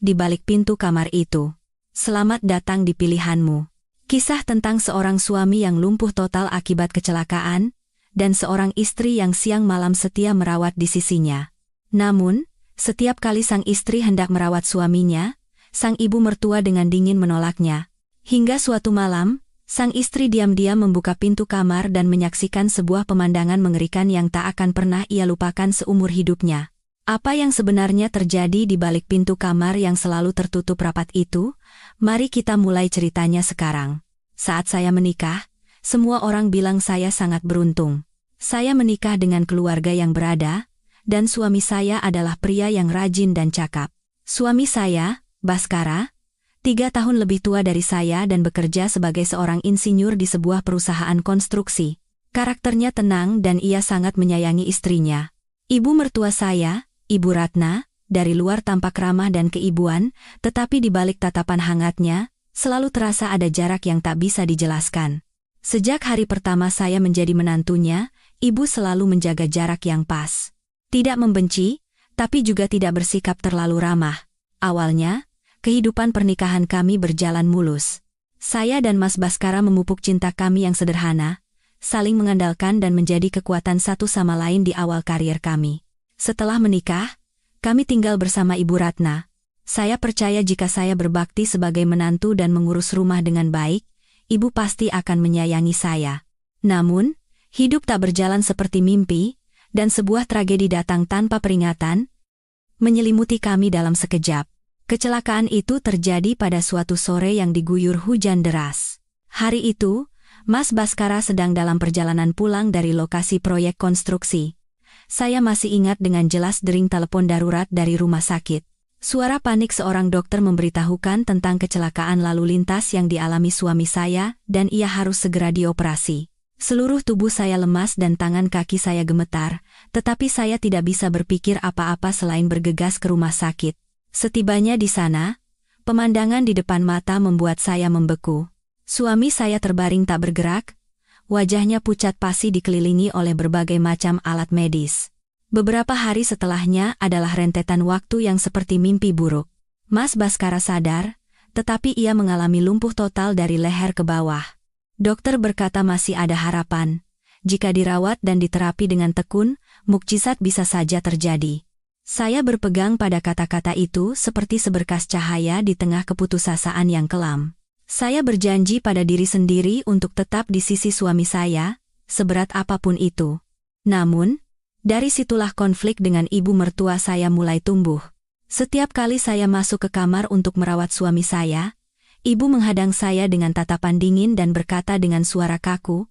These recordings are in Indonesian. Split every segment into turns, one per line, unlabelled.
di balik pintu kamar itu. Selamat datang di pilihanmu. Kisah tentang seorang suami yang lumpuh total akibat kecelakaan, dan seorang istri yang siang malam setia merawat di sisinya. Namun, setiap kali sang istri hendak merawat suaminya, sang ibu mertua dengan dingin menolaknya. Hingga suatu malam, sang istri diam-diam membuka pintu kamar dan menyaksikan sebuah pemandangan mengerikan yang tak akan pernah ia lupakan seumur hidupnya. Apa yang sebenarnya terjadi di balik pintu kamar yang selalu tertutup rapat itu? Mari kita mulai ceritanya sekarang. Saat saya menikah, semua orang bilang saya sangat beruntung. Saya menikah dengan keluarga yang berada, dan suami saya adalah pria yang rajin dan cakap. Suami saya, Baskara, 3 tahun lebih tua dari saya dan bekerja sebagai seorang insinyur di sebuah perusahaan konstruksi. Karakternya tenang dan ia sangat menyayangi istrinya. Ibu mertua saya, Ibu Ratna, dari luar tampak ramah dan keibuan, tetapi di balik tatapan hangatnya, selalu terasa ada jarak yang tak bisa dijelaskan. Sejak hari pertama saya menjadi menantunya, ibu selalu menjaga jarak yang pas. Tidak membenci, tapi juga tidak bersikap terlalu ramah. Awalnya, kehidupan pernikahan kami berjalan mulus. Saya dan Mas Baskara memupuk cinta kami yang sederhana, saling mengandalkan dan menjadi kekuatan satu sama lain di awal karier kami. Setelah menikah, kami tinggal bersama Ibu Ratna. Saya percaya jika saya berbakti sebagai menantu dan mengurus rumah dengan baik, ibu pasti akan menyayangi saya. Namun, hidup tak berjalan seperti mimpi, dan sebuah tragedi datang tanpa peringatan, menyelimuti kami dalam sekejap. Kecelakaan itu terjadi pada suatu sore yang diguyur hujan deras. Hari itu, Mas Baskara sedang dalam perjalanan pulang dari lokasi proyek konstruksi. Saya masih ingat dengan jelas dering telepon darurat dari rumah sakit. Suara panik seorang dokter memberitahukan tentang kecelakaan lalu lintas yang dialami suami saya dan ia harus segera dioperasi. Seluruh tubuh saya lemas dan tangan kaki saya gemetar, tetapi saya tidak bisa berpikir apa-apa selain bergegas ke rumah sakit. Setibanya di sana, pemandangan di depan mata membuat saya membeku. Suami saya terbaring tak bergerak, wajahnya pucat pasi dikelilingi oleh berbagai macam alat medis. Beberapa hari setelahnya adalah rentetan waktu yang seperti mimpi buruk. Mas Baskara sadar, tetapi ia mengalami lumpuh total dari leher ke bawah. Dokter berkata masih ada harapan. Jika dirawat dan diterapi dengan tekun, mukjizat bisa saja terjadi. Saya berpegang pada kata-kata itu seperti seberkas cahaya di tengah keputusasaan yang kelam. Saya berjanji pada diri sendiri untuk tetap di sisi suami saya, seberat apapun itu. Namun, dari situlah konflik dengan ibu mertua saya mulai tumbuh. Setiap kali saya masuk ke kamar untuk merawat suami saya, ibu menghadang saya dengan tatapan dingin dan berkata dengan suara kaku,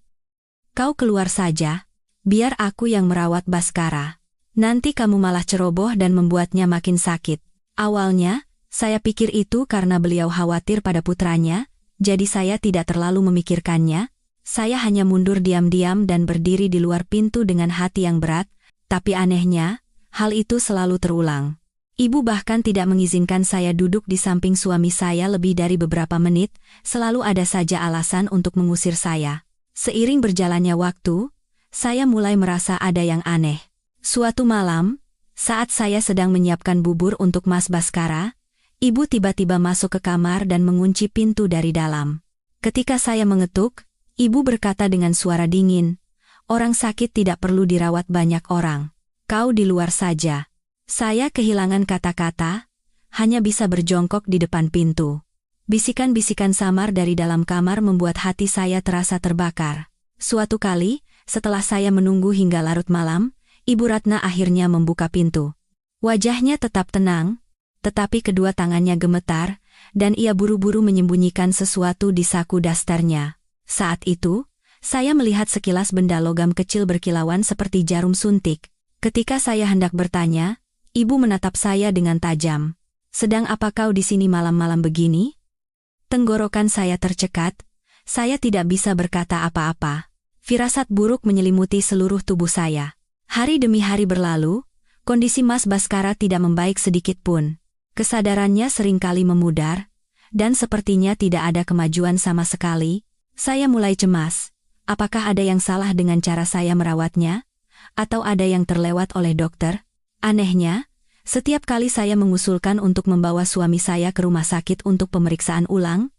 "Kau keluar saja, biar aku yang merawat Baskara. Nanti kamu malah ceroboh dan membuatnya makin sakit." Awalnya, saya pikir itu karena beliau khawatir pada putranya, jadi saya tidak terlalu memikirkannya. Saya hanya mundur diam-diam dan berdiri di luar pintu dengan hati yang berat, tapi anehnya, hal itu selalu terulang. Ibu bahkan tidak mengizinkan saya duduk di samping suami saya lebih dari beberapa menit, selalu ada saja alasan untuk mengusir saya. Seiring berjalannya waktu, saya mulai merasa ada yang aneh. Suatu malam, saat saya sedang menyiapkan bubur untuk Mas Baskara, ibu tiba-tiba masuk ke kamar dan mengunci pintu dari dalam. Ketika saya mengetuk, ibu berkata dengan suara dingin, "Orang sakit tidak perlu dirawat banyak orang. Kau di luar saja." Saya kehilangan kata-kata, hanya bisa berjongkok di depan pintu. Bisikan-bisikan samar dari dalam kamar membuat hati saya terasa terbakar. Suatu kali, setelah saya menunggu hingga larut malam, Ibu Ratna akhirnya membuka pintu. Wajahnya tetap tenang, tetapi kedua tangannya gemetar, dan ia buru-buru menyembunyikan sesuatu di saku dasternya. Saat itu, saya melihat sekilas benda logam kecil berkilauan seperti jarum suntik. Ketika saya hendak bertanya, ibu menatap saya dengan tajam. "Sedang apa kau di sini malam-malam begini?" Tenggorokan saya tercekat, saya tidak bisa berkata apa-apa. Firasat buruk menyelimuti seluruh tubuh saya. Hari demi hari berlalu, kondisi Mas Baskara tidak membaik sedikit pun. Kesadarannya seringkali memudar, dan sepertinya tidak ada kemajuan sama sekali. Saya mulai cemas. Apakah ada yang salah dengan cara saya merawatnya? Atau ada yang terlewat oleh dokter? Anehnya, Setiap kali saya mengusulkan untuk membawa suami saya ke rumah sakit untuk pemeriksaan ulang,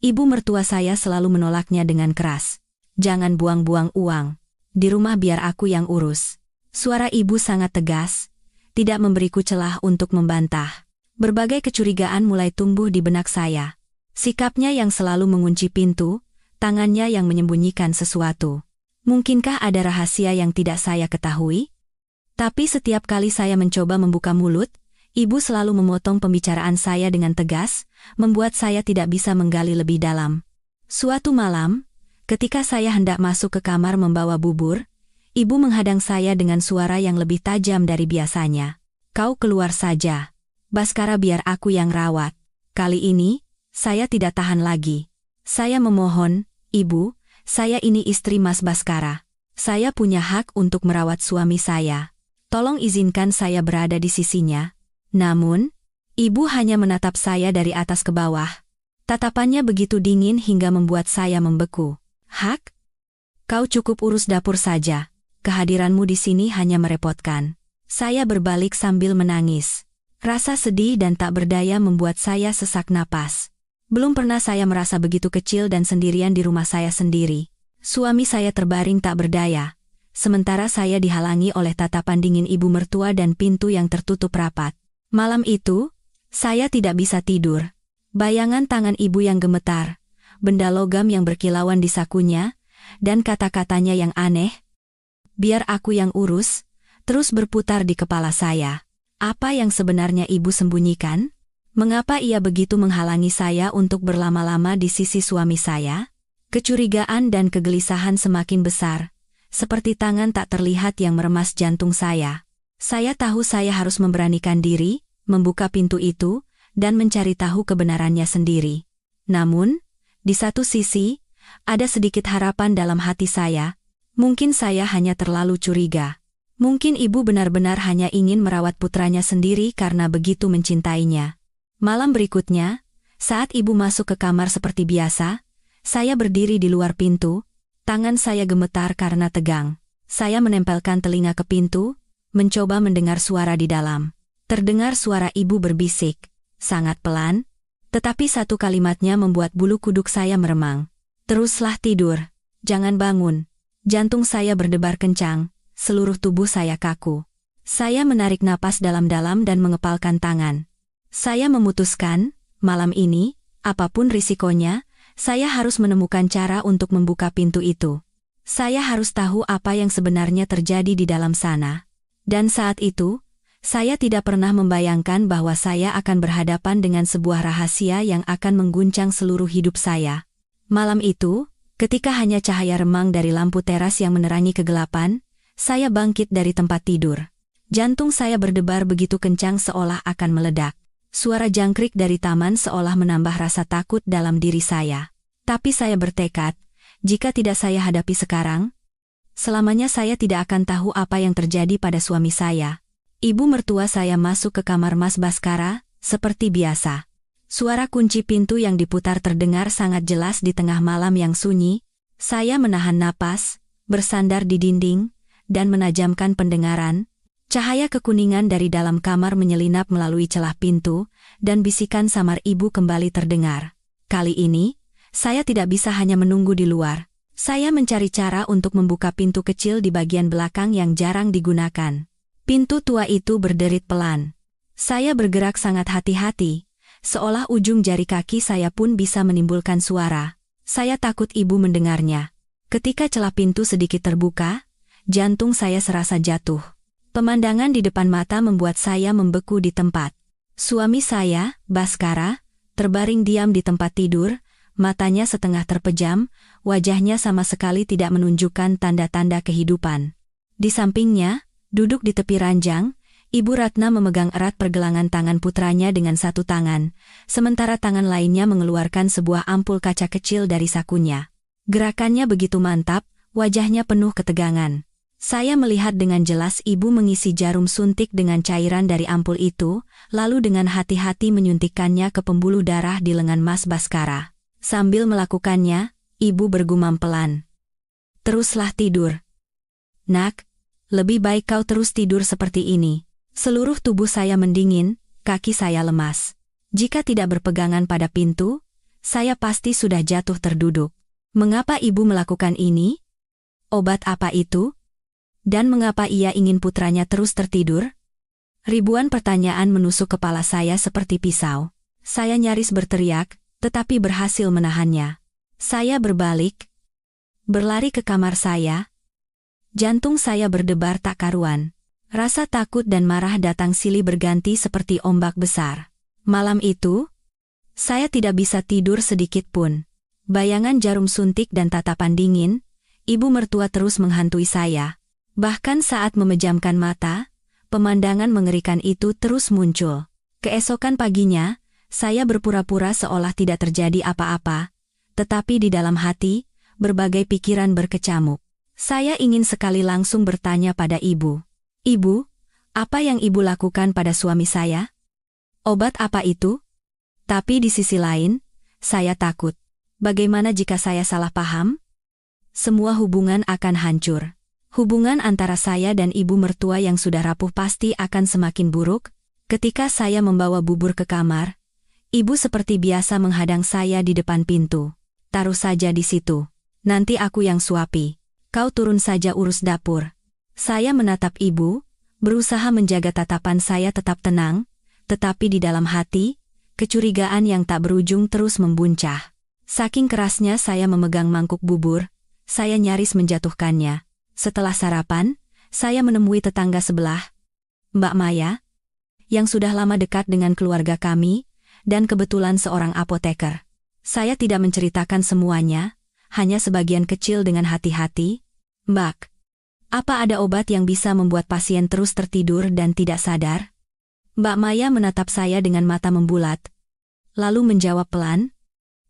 ibu mertua saya selalu menolaknya dengan keras. Jangan buang-buang uang. Di rumah biar aku yang urus. Suara ibu sangat tegas, tidak memberiku celah untuk membantah. Berbagai kecurigaan mulai tumbuh di benak saya. Sikapnya yang selalu mengunci pintu, tangannya yang menyembunyikan sesuatu. Mungkinkah ada rahasia yang tidak saya ketahui? Tapi setiap kali saya mencoba membuka mulut, ibu selalu memotong pembicaraan saya dengan tegas, membuat saya tidak bisa menggali lebih dalam. Suatu malam, ketika saya hendak masuk ke kamar membawa bubur, ibu menghadang saya dengan suara yang lebih tajam dari biasanya. Kau keluar saja. Baskara biar aku yang rawat. Kali ini, saya tidak tahan lagi. Saya memohon, ibu, saya ini istri Mas Baskara. Saya punya hak untuk merawat suami saya. Tolong izinkan saya berada di sisinya. Namun, ibu hanya menatap saya dari atas ke bawah. Tatapannya begitu dingin hingga membuat saya membeku. Hak? Kau cukup urus dapur saja. Kehadiranmu di sini hanya merepotkan. Saya berbalik sambil menangis. Rasa sedih dan tak berdaya membuat saya sesak napas. Belum pernah saya merasa begitu kecil dan sendirian di rumah saya sendiri. Suami saya terbaring tak berdaya. Sementara saya dihalangi oleh tatapan dingin ibu mertua dan pintu yang tertutup rapat. Malam itu, saya tidak bisa tidur. Bayangan tangan ibu yang gemetar, benda logam yang berkilauan di sakunya, dan kata-katanya yang aneh, biar aku yang urus, terus berputar di kepala saya. Apa yang sebenarnya ibu sembunyikan? Mengapa ia begitu menghalangi saya untuk berlama-lama di sisi suami saya? Kecurigaan dan kegelisahan semakin besar. Seperti tangan tak terlihat yang meremas jantung saya. Saya tahu saya harus memberanikan diri, membuka pintu itu, dan mencari tahu kebenarannya sendiri. Namun, di satu sisi, ada sedikit harapan dalam hati saya. Mungkin saya hanya terlalu curiga. Mungkin ibu benar-benar hanya ingin merawat putranya sendiri karena begitu mencintainya. Malam berikutnya, saat ibu masuk ke kamar seperti biasa, saya berdiri di luar pintu. Tangan saya gemetar karena tegang. Saya menempelkan telinga ke pintu, mencoba mendengar suara di dalam. Terdengar suara ibu berbisik, sangat pelan, tetapi satu kalimatnya membuat bulu kuduk saya meremang. Teruslah tidur, jangan bangun. Jantung saya berdebar kencang, seluruh tubuh saya kaku. Saya menarik napas dalam-dalam dan mengepalkan tangan. Saya memutuskan, malam ini, apapun risikonya, saya harus menemukan cara untuk membuka pintu itu. Saya harus tahu apa yang sebenarnya terjadi di dalam sana. Dan saat itu, saya tidak pernah membayangkan bahwa saya akan berhadapan dengan sebuah rahasia yang akan mengguncang seluruh hidup saya. Malam itu, ketika hanya cahaya remang dari lampu teras yang menerangi kegelapan, saya bangkit dari tempat tidur. Jantung saya berdebar begitu kencang seolah akan meledak. Suara jangkrik dari taman seolah menambah rasa takut dalam diri saya. Tapi saya bertekad, jika tidak saya hadapi sekarang, selamanya saya tidak akan tahu apa yang terjadi pada suami saya. Ibu mertua saya masuk ke kamar Mas Baskara, seperti biasa. Suara kunci pintu yang diputar terdengar sangat jelas di tengah malam yang sunyi. Saya menahan napas, bersandar di dinding, dan menajamkan pendengaran. Cahaya kekuningan dari dalam kamar menyelinap melalui celah pintu, dan bisikan samar ibu kembali terdengar. Kali ini, saya tidak bisa hanya menunggu di luar. Saya mencari cara untuk membuka pintu kecil di bagian belakang yang jarang digunakan. Pintu tua itu berderit pelan. Saya bergerak sangat hati-hati, seolah ujung jari kaki saya pun bisa menimbulkan suara. Saya takut ibu mendengarnya. Ketika celah pintu sedikit terbuka, jantung saya serasa jatuh. Pemandangan di depan mata membuat saya membeku di tempat. Suami saya, Baskara, terbaring diam di tempat tidur, matanya setengah terpejam, wajahnya sama sekali tidak menunjukkan tanda-tanda kehidupan. Di sampingnya, duduk di tepi ranjang, Ibu Ratna memegang erat pergelangan tangan putranya dengan satu tangan, sementara tangan lainnya mengeluarkan sebuah ampul kaca kecil dari sakunya. Gerakannya begitu mantap, wajahnya penuh ketegangan. Saya melihat dengan jelas ibu mengisi jarum suntik dengan cairan dari ampul itu, lalu dengan hati-hati menyuntikkannya ke pembuluh darah di lengan Mas Baskara. Sambil melakukannya, ibu bergumam pelan. Teruslah tidur. Nak, lebih baik kau terus tidur seperti ini. Seluruh tubuh saya mendingin, kaki saya lemas. Jika tidak berpegangan pada pintu, saya pasti sudah jatuh terduduk. Mengapa ibu melakukan ini? Obat apa itu? Dan mengapa ia ingin putranya terus tertidur? Ribuan pertanyaan menusuk kepala saya seperti pisau. Saya nyaris berteriak, tetapi berhasil menahannya. Saya berbalik, berlari ke kamar saya. Jantung saya berdebar tak karuan. Rasa takut dan marah datang silih berganti seperti ombak besar. Malam itu, saya tidak bisa tidur sedikit pun. Bayangan jarum suntik dan tatapan dingin, ibu mertua terus menghantui saya. Bahkan saat memejamkan mata, pemandangan mengerikan itu terus muncul. Keesokan paginya, saya berpura-pura seolah tidak terjadi apa-apa, tetapi di dalam hati, berbagai pikiran berkecamuk. Saya ingin sekali langsung bertanya pada ibu. Ibu, apa yang ibu lakukan pada suami saya? Obat apa itu? Tapi di sisi lain, saya takut. Bagaimana jika saya salah paham? Semua hubungan akan hancur. Hubungan antara saya dan ibu mertua yang sudah rapuh pasti akan semakin buruk. Ketika saya membawa bubur ke kamar, ibu seperti biasa menghadang saya di depan pintu. Taruh saja di situ. Nanti aku yang suapi. Kau turun saja urus dapur. Saya menatap ibu, berusaha menjaga tatapan saya tetap tenang, tetapi di dalam hati, kecurigaan yang tak berujung terus membuncah. Saking kerasnya saya memegang mangkuk bubur, saya nyaris menjatuhkannya. Setelah sarapan, saya menemui tetangga sebelah, Mbak Maya, yang sudah lama dekat dengan keluarga kami, dan kebetulan seorang apoteker. Saya tidak menceritakan semuanya, hanya sebagian kecil dengan hati-hati. Mbak, apa ada obat yang bisa membuat pasien terus tertidur dan tidak sadar? Mbak Maya menatap saya dengan mata membulat, lalu menjawab pelan,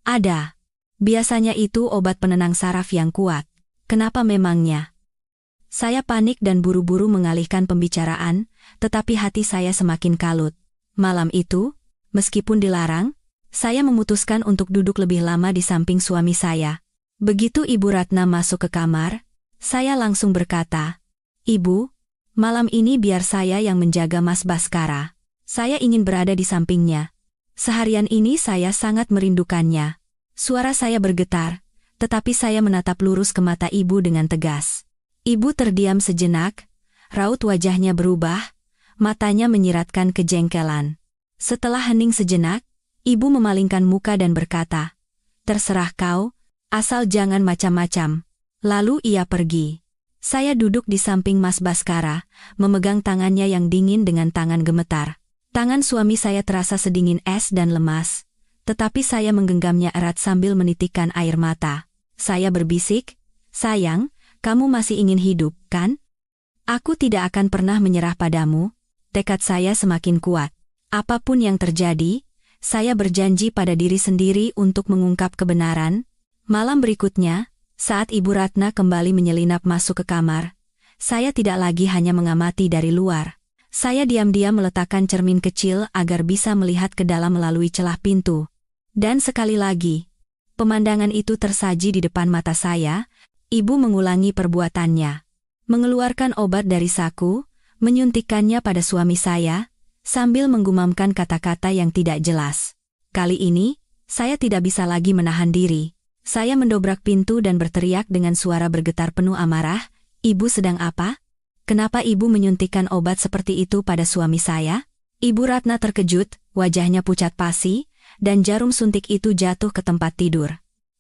ada. Biasanya itu obat penenang saraf yang kuat. Kenapa memangnya? Saya panik dan buru-buru mengalihkan pembicaraan, tetapi hati saya semakin kalut. Malam itu, meskipun dilarang, saya memutuskan untuk duduk lebih lama di samping suami saya. Begitu Ibu Ratna masuk ke kamar, saya langsung berkata, Ibu, malam ini biar saya yang menjaga Mas Baskara. Saya ingin berada di sampingnya. Seharian ini saya sangat merindukannya. Suara saya bergetar, tetapi saya menatap lurus ke mata ibu dengan tegas. Ibu terdiam sejenak, raut wajahnya berubah, matanya menyiratkan kejengkelan. Setelah hening sejenak, ibu memalingkan muka dan berkata, terserah kau, asal jangan macam-macam. Lalu ia pergi. Saya duduk di samping Mas Baskara, memegang tangannya yang dingin dengan tangan gemetar. Tangan suami saya terasa sedingin es dan lemas, tetapi saya menggenggamnya erat sambil menitikkan air mata. Saya berbisik, sayang, kamu masih ingin hidup, kan? Aku tidak akan pernah menyerah padamu. Tekad saya semakin kuat. Apapun yang terjadi, saya berjanji pada diri sendiri untuk mengungkap kebenaran. Malam berikutnya, saat Ibu Ratna kembali menyelinap masuk ke kamar, saya tidak lagi hanya mengamati dari luar. Saya diam-diam meletakkan cermin kecil agar bisa melihat ke dalam melalui celah pintu. Dan sekali lagi, pemandangan itu tersaji di depan mata saya. Ibu mengulangi perbuatannya. Mengeluarkan obat dari saku, menyuntikkannya pada suami saya, sambil menggumamkan kata-kata yang tidak jelas. Kali ini, saya tidak bisa lagi menahan diri. Saya mendobrak pintu dan berteriak dengan suara bergetar penuh amarah, Ibu sedang apa? Kenapa ibu menyuntikkan obat seperti itu pada suami saya? Ibu Ratna terkejut, wajahnya pucat pasi, dan jarum suntik itu jatuh ke tempat tidur.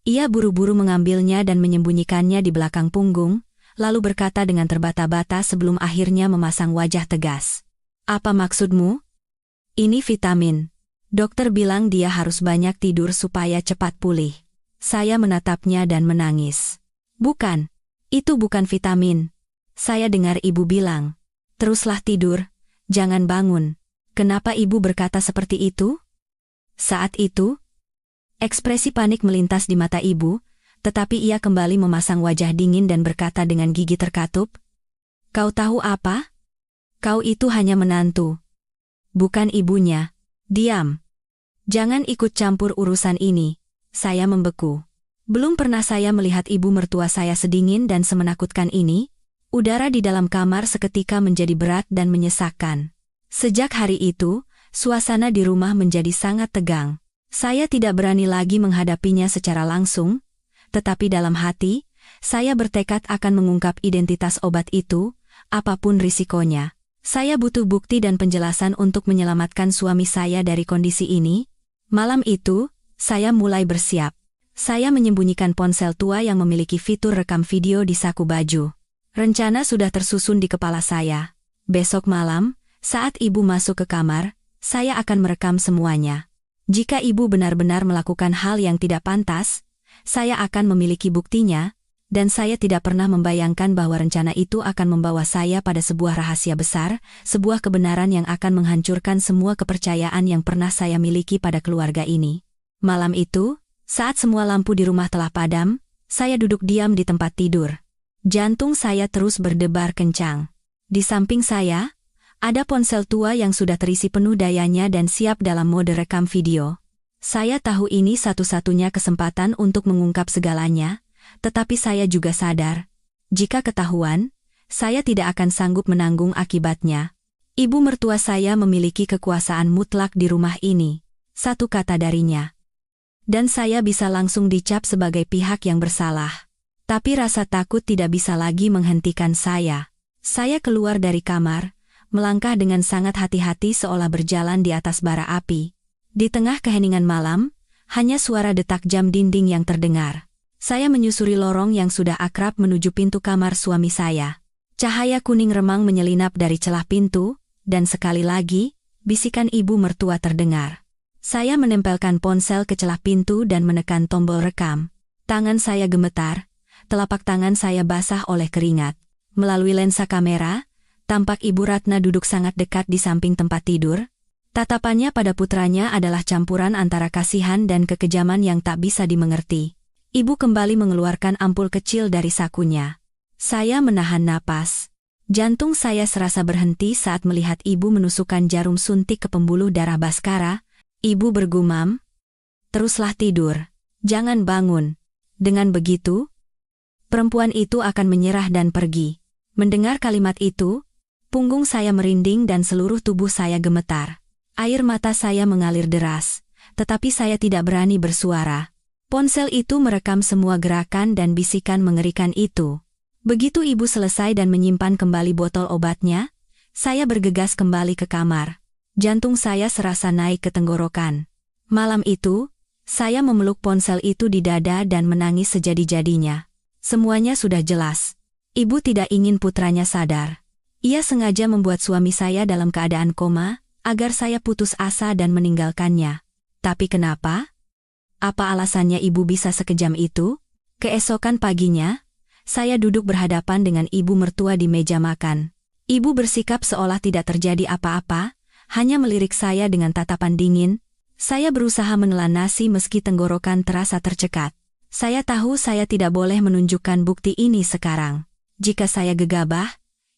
Ia buru-buru mengambilnya dan menyembunyikannya di belakang punggung, lalu berkata dengan terbata-bata sebelum akhirnya memasang wajah tegas. Apa maksudmu? Ini vitamin. Dokter bilang dia harus banyak tidur supaya cepat pulih. Saya menatapnya dan menangis. Bukan. Itu bukan vitamin. Saya dengar ibu bilang, teruslah tidur, jangan bangun. Kenapa ibu berkata seperti itu? Saat itu, ekspresi panik melintas di mata ibu, tetapi ia kembali memasang wajah dingin dan berkata dengan gigi terkatup, kau tahu apa? Kau itu hanya menantu. Bukan ibunya. Diam. Jangan ikut campur urusan ini. Saya membeku. Belum pernah saya melihat ibu mertua saya sedingin dan semenakutkan ini. Udara di dalam kamar seketika menjadi berat dan menyesakkan. Sejak hari itu, suasana di rumah menjadi sangat tegang. Saya tidak berani lagi menghadapinya secara langsung, tetapi dalam hati, saya bertekad akan mengungkap identitas obat itu, apapun risikonya. Saya butuh bukti dan penjelasan untuk menyelamatkan suami saya dari kondisi ini. Malam itu, saya mulai bersiap. Saya menyembunyikan ponsel tua yang memiliki fitur rekam video di saku baju. Rencana sudah tersusun di kepala saya. Besok malam, saat ibu masuk ke kamar, saya akan merekam semuanya. Jika ibu benar-benar melakukan hal yang tidak pantas, saya akan memiliki buktinya, dan saya tidak pernah membayangkan bahwa rencana itu akan membawa saya pada sebuah rahasia besar, sebuah kebenaran yang akan menghancurkan semua kepercayaan yang pernah saya miliki pada keluarga ini. Malam itu, saat semua lampu di rumah telah padam, saya duduk diam di tempat tidur. Jantung saya terus berdebar kencang. Di samping saya, ada ponsel tua yang sudah terisi penuh dayanya dan siap dalam mode rekam video. Saya tahu ini satu-satunya kesempatan untuk mengungkap segalanya, tetapi saya juga sadar, jika ketahuan, saya tidak akan sanggup menanggung akibatnya. Ibu mertua saya memiliki kekuasaan mutlak di rumah ini. Satu kata darinya, dan saya bisa langsung dicap sebagai pihak yang bersalah. Tapi rasa takut tidak bisa lagi menghentikan saya. Saya keluar dari kamar, melangkah dengan sangat hati-hati seolah berjalan di atas bara api. Di tengah keheningan malam, hanya suara detak jam dinding yang terdengar. Saya menyusuri lorong yang sudah akrab menuju pintu kamar suami saya. Cahaya kuning remang menyelinap dari celah pintu, dan sekali lagi, bisikan ibu mertua terdengar. Saya menempelkan ponsel ke celah pintu dan menekan tombol rekam. Tangan saya gemetar, telapak tangan saya basah oleh keringat. Melalui lensa kamera, tampak Ibu Ratna duduk sangat dekat di samping tempat tidur. Tatapannya pada putranya adalah campuran antara kasihan dan kekejaman yang tak bisa dimengerti. Ibu kembali mengeluarkan ampul kecil dari sakunya. Saya menahan napas. Jantung saya serasa berhenti saat melihat ibu menusukkan jarum suntik ke pembuluh darah Baskara. Ibu bergumam, "Teruslah tidur, jangan bangun." Dengan begitu, perempuan itu akan menyerah dan pergi. Mendengar kalimat itu, punggung saya merinding dan seluruh tubuh saya gemetar. Air mata saya mengalir deras, tetapi saya tidak berani bersuara. Ponsel itu merekam semua gerakan dan bisikan mengerikan itu. Begitu ibu selesai dan menyimpan kembali botol obatnya, saya bergegas kembali ke kamar. Jantung saya serasa naik ke tenggorokan. Malam itu, saya memeluk ponsel itu di dada dan menangis sejadi-jadinya. Semuanya sudah jelas. Ibu tidak ingin putranya sadar. Ia sengaja membuat suami saya dalam keadaan koma, agar saya putus asa dan meninggalkannya. Tapi kenapa? Apa alasannya ibu bisa sekejam itu? Keesokan paginya, saya duduk berhadapan dengan ibu mertua di meja makan. Ibu bersikap seolah tidak terjadi apa-apa, hanya melirik saya dengan tatapan dingin. Saya berusaha menelan nasi meski tenggorokan terasa tercekat. Saya tahu saya tidak boleh menunjukkan bukti ini sekarang. Jika saya gegabah,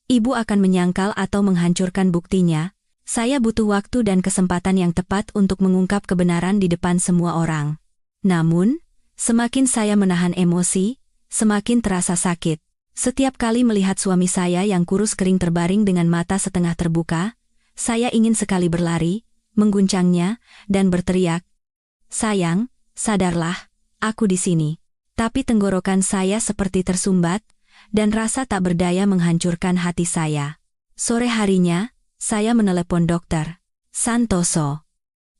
ibu akan menyangkal atau menghancurkan buktinya. Saya butuh waktu dan kesempatan yang tepat untuk mengungkap kebenaran di depan semua orang. Namun, semakin saya menahan emosi, semakin terasa sakit. Setiap kali melihat suami saya yang kurus kering terbaring dengan mata setengah terbuka, saya ingin sekali berlari, mengguncangnya, dan berteriak, "Sayang, sadarlah, aku di sini." Tapi tenggorokan saya seperti tersumbat, dan rasa tak berdaya menghancurkan hati saya. Sore harinya, saya menelepon Dokter Santoso.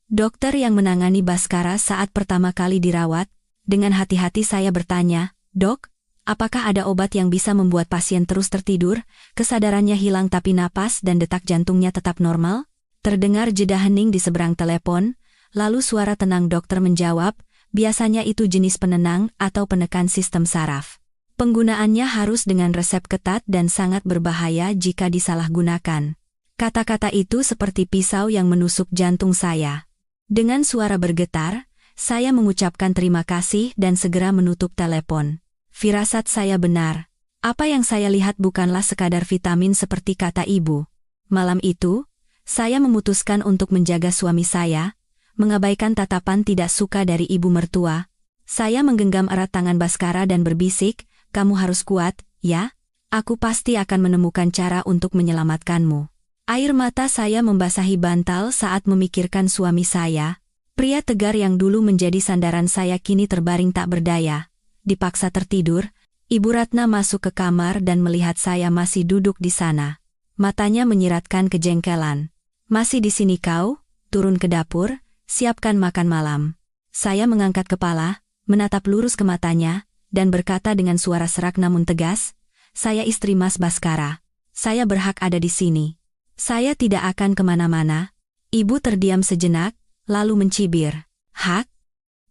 Dokter yang menangani Baskara saat pertama kali dirawat. Dengan hati-hati saya bertanya, "Dok, apakah ada obat yang bisa membuat pasien terus tertidur, kesadarannya hilang tapi napas dan detak jantungnya tetap normal?" Terdengar jeda hening di seberang telepon, lalu suara tenang dokter menjawab, "Biasanya itu jenis penenang atau penekan sistem saraf. Penggunaannya harus dengan resep ketat dan sangat berbahaya jika disalahgunakan." Kata-kata itu seperti pisau yang menusuk jantung saya. Dengan suara bergetar, saya mengucapkan terima kasih dan segera menutup telepon. Firasat saya benar. Apa yang saya lihat bukanlah sekadar vitamin seperti kata ibu. Malam itu, saya memutuskan untuk menjaga suami saya, mengabaikan tatapan tidak suka dari ibu mertua. Saya menggenggam erat tangan Baskara dan berbisik, "Kamu harus kuat, ya? Aku pasti akan menemukan cara untuk menyelamatkanmu." Air mata saya membasahi bantal saat memikirkan suami saya. Pria tegar yang dulu menjadi sandaran saya kini terbaring tak berdaya. Dipaksa tertidur, Ibu Ratna masuk ke kamar dan melihat saya masih duduk di sana. Matanya menyiratkan kejengkelan. "Masih di sini kau? Turun ke dapur, siapkan makan malam." Saya mengangkat kepala, menatap lurus ke matanya, dan berkata dengan suara serak namun tegas, "Saya istri Mas Baskara. Saya berhak ada di sini. Saya tidak akan kemana-mana." Ibu terdiam sejenak, lalu mencibir. "Hak?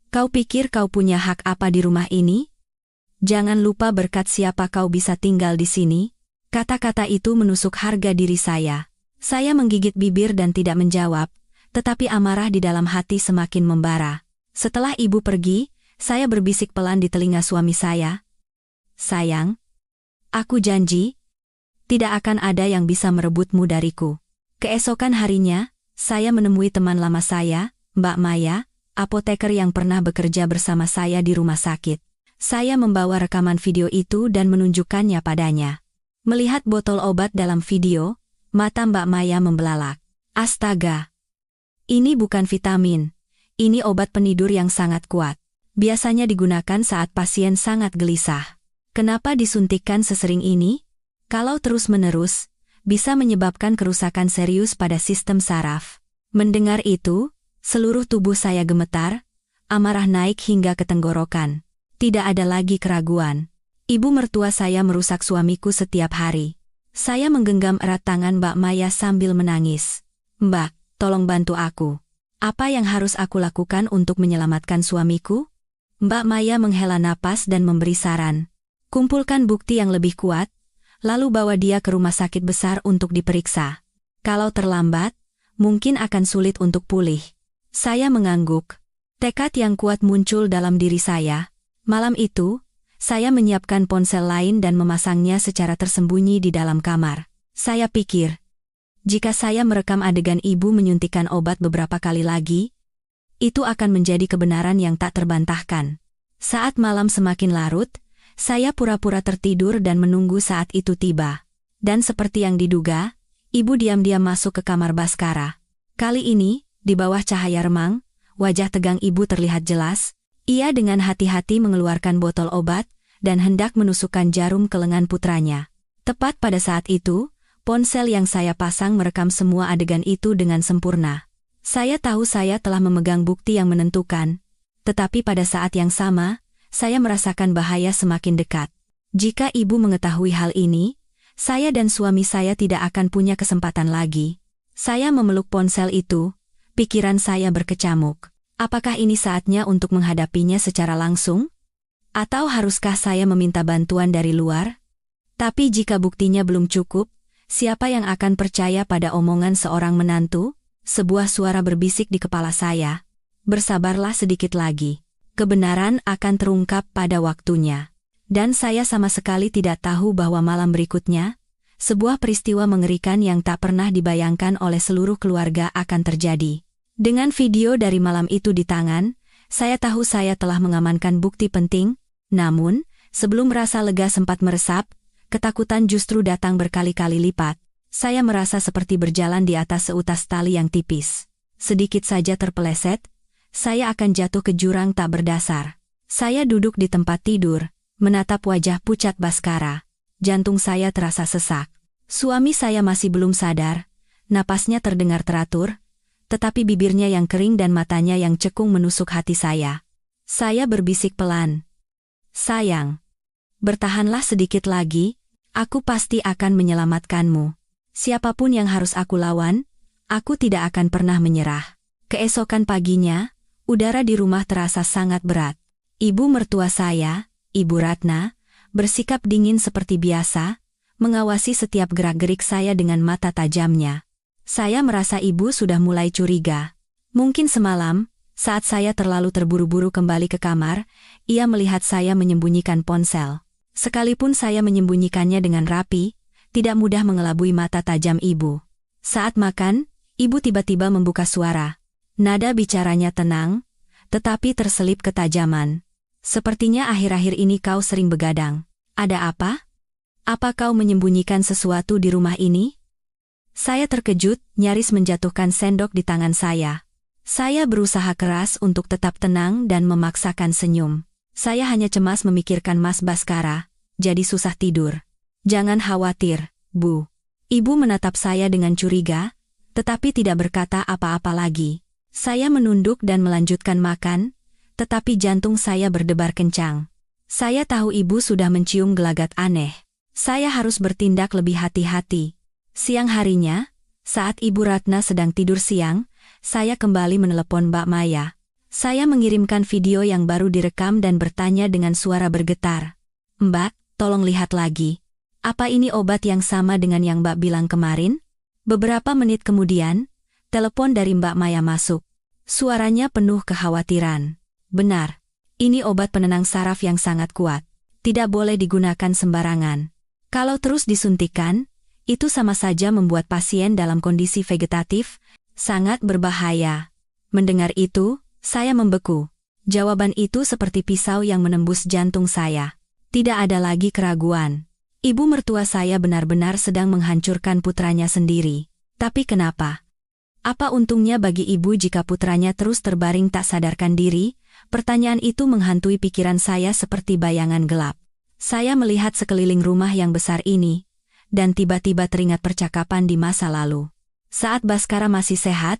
Kau pikir kau punya hak apa di rumah ini? Jangan lupa berkat siapa kau bisa tinggal di sini." Kata-kata itu menusuk harga diri saya. Saya menggigit bibir dan tidak menjawab, tetapi amarah di dalam hati semakin membara. Setelah ibu pergi, saya berbisik pelan di telinga suami saya. "Sayang, aku janji, tidak akan ada yang bisa merebutmu dariku." Keesokan harinya, saya menemui teman lama saya, Mbak Maya, apoteker yang pernah bekerja bersama saya di rumah sakit. Saya membawa rekaman video itu dan menunjukkannya padanya. Melihat botol obat dalam video, mata Mbak Maya membelalak. "Astaga! Ini bukan vitamin. Ini obat penidur yang sangat kuat. Biasanya digunakan saat pasien sangat gelisah. Kenapa disuntikkan sesering ini? Kalau terus-menerus, bisa menyebabkan kerusakan serius pada sistem saraf." Mendengar itu, seluruh tubuh saya gemetar, amarah naik hingga ke tenggorokan. Tidak ada lagi keraguan. Ibu mertua saya merusak suamiku setiap hari. Saya menggenggam erat tangan Mbak Maya sambil menangis. "Mbak, tolong bantu aku. Apa yang harus aku lakukan untuk menyelamatkan suamiku?" Mbak Maya menghela napas dan memberi saran. "Kumpulkan bukti yang lebih kuat, lalu bawa dia ke rumah sakit besar untuk diperiksa. Kalau terlambat, mungkin akan sulit untuk pulih." Saya mengangguk. Tekad yang kuat muncul dalam diri saya. Malam itu, saya menyiapkan ponsel lain dan memasangnya secara tersembunyi di dalam kamar. Saya pikir, jika saya merekam adegan ibu menyuntikkan obat beberapa kali lagi, itu akan menjadi kebenaran yang tak terbantahkan. Saat malam semakin larut, saya pura-pura tertidur dan menunggu saat itu tiba. Dan seperti yang diduga, ibu diam-diam masuk ke kamar Baskara. Kali ini, di bawah cahaya remang, wajah tegang ibu terlihat jelas. Ia dengan hati-hati mengeluarkan botol obat dan hendak menusukkan jarum ke lengan putranya. Tepat pada saat itu, ponsel yang saya pasang merekam semua adegan itu dengan sempurna. Saya tahu saya telah memegang bukti yang menentukan, tetapi pada saat yang sama, saya merasakan bahaya semakin dekat. Jika ibu mengetahui hal ini, saya dan suami saya tidak akan punya kesempatan lagi. Saya memeluk ponsel itu, pikiran saya berkecamuk. Apakah ini saatnya untuk menghadapinya secara langsung? Atau haruskah saya meminta bantuan dari luar? Tapi jika buktinya belum cukup, siapa yang akan percaya pada omongan seorang menantu? Sebuah suara berbisik di kepala saya. Bersabarlah sedikit lagi. Kebenaran akan terungkap pada waktunya. Dan saya sama sekali tidak tahu bahwa malam berikutnya, sebuah peristiwa mengerikan yang tak pernah dibayangkan oleh seluruh keluarga akan terjadi. Dengan video dari malam itu di tangan, saya tahu saya telah mengamankan bukti penting, namun, sebelum rasa lega sempat meresap, ketakutan justru datang berkali-kali lipat. Saya merasa seperti berjalan di atas seutas tali yang tipis. Sedikit saja terpeleset, saya akan jatuh ke jurang tak berdasar. Saya duduk di tempat tidur, menatap wajah pucat Baskara. Jantung saya terasa sesak. Suami saya masih belum sadar, napasnya terdengar teratur, tetapi bibirnya yang kering dan matanya yang cekung menusuk hati saya. Saya berbisik pelan. "Sayang, bertahanlah sedikit lagi, aku pasti akan menyelamatkanmu. Siapapun yang harus aku lawan, aku tidak akan pernah menyerah." Keesokan paginya, udara di rumah terasa sangat berat. Ibu mertua saya, Ibu Ratna, bersikap dingin seperti biasa, mengawasi setiap gerak-gerik saya dengan mata tajamnya. Saya merasa ibu sudah mulai curiga. Mungkin semalam, saat saya terlalu terburu-buru kembali ke kamar, ia melihat saya menyembunyikan ponsel. Sekalipun saya menyembunyikannya dengan rapi, tidak mudah mengelabui mata tajam ibu. Saat makan, ibu tiba-tiba membuka suara. Nada bicaranya tenang, tetapi terselip ketajaman. "Sepertinya akhir-akhir ini kau sering begadang. Ada apa? Apa kau menyembunyikan sesuatu di rumah ini?" Saya terkejut, nyaris menjatuhkan sendok di tangan saya. Saya berusaha keras untuk tetap tenang dan memaksakan senyum. Saya hanya cemas memikirkan Mas Baskara, jadi susah tidur. Jangan khawatir, Bu. Ibu menatap saya dengan curiga, tetapi tidak berkata apa-apa lagi. Saya menunduk dan melanjutkan makan, tetapi jantung saya berdebar kencang. Saya tahu ibu sudah mencium gelagat aneh. Saya harus bertindak lebih hati-hati. Siang harinya, saat Ibu Ratna sedang tidur siang, saya kembali menelepon Mbak Maya. Saya mengirimkan video yang baru direkam dan bertanya dengan suara bergetar. Mbak, tolong lihat lagi. Apa ini obat yang sama dengan yang Mbak bilang kemarin? Beberapa menit kemudian, telepon dari Mbak Maya masuk. Suaranya penuh kekhawatiran. Benar, ini obat penenang saraf yang sangat kuat. Tidak boleh digunakan sembarangan. Kalau terus disuntikan, itu sama saja membuat pasien dalam kondisi vegetatif, sangat berbahaya. Mendengar itu, saya membeku. Jawaban itu seperti pisau yang menembus jantung saya. Tidak ada lagi keraguan. Ibu mertua saya benar-benar sedang menghancurkan putranya sendiri. Tapi kenapa? Apa untungnya bagi ibu jika putranya terus terbaring tak sadarkan diri? Pertanyaan itu menghantui pikiran saya seperti bayangan gelap. Saya melihat sekeliling rumah yang besar ini, dan tiba-tiba teringat percakapan di masa lalu. Saat Baskara masih sehat,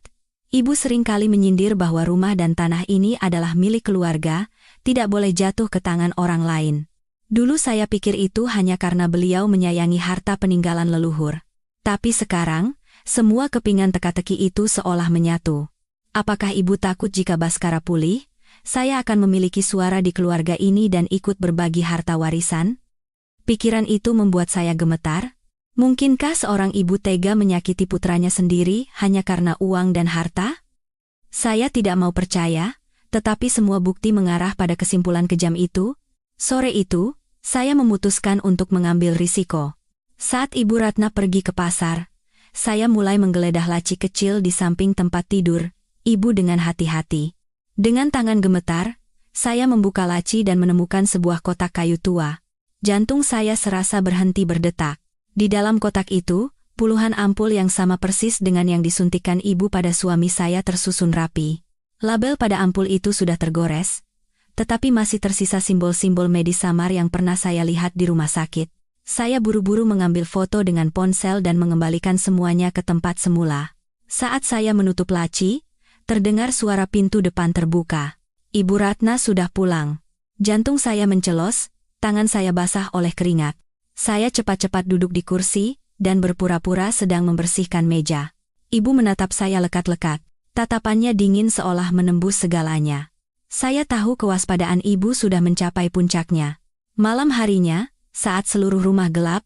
ibu seringkali menyindir bahwa rumah dan tanah ini adalah milik keluarga, tidak boleh jatuh ke tangan orang lain. Dulu saya pikir itu hanya karena beliau menyayangi harta peninggalan leluhur. Tapi sekarang, semua kepingan teka-teki itu seolah menyatu. Apakah ibu takut jika Baskara pulih, saya akan memiliki suara di keluarga ini dan ikut berbagi harta warisan? Pikiran itu membuat saya gemetar. Mungkinkah seorang ibu tega menyakiti putranya sendiri hanya karena uang dan harta? Saya tidak mau percaya, tetapi semua bukti mengarah pada kesimpulan kejam itu. Sore itu, saya memutuskan untuk mengambil risiko. Saat Ibu Ratna pergi ke pasar, saya mulai menggeledah laci kecil di samping tempat tidur ibu dengan hati-hati. Dengan tangan gemetar, saya membuka laci dan menemukan sebuah kotak kayu tua. Jantung saya serasa berhenti berdetak. Di dalam kotak itu, puluhan ampul yang sama persis dengan yang disuntikan ibu pada suami saya tersusun rapi. Label pada ampul itu sudah tergores, tetapi masih tersisa simbol-simbol medis samar yang pernah saya lihat di rumah sakit. Saya buru-buru mengambil foto dengan ponsel dan mengembalikan semuanya ke tempat semula. Saat saya menutup laci, terdengar suara pintu depan terbuka. Ibu Ratna sudah pulang. Jantung saya mencelos, tangan saya basah oleh keringat. Saya cepat-cepat duduk di kursi, dan berpura-pura sedang membersihkan meja. Ibu menatap saya lekat-lekat. Tatapannya dingin seolah menembus segalanya. Saya tahu kewaspadaan ibu sudah mencapai puncaknya. Malam harinya, saat seluruh rumah gelap,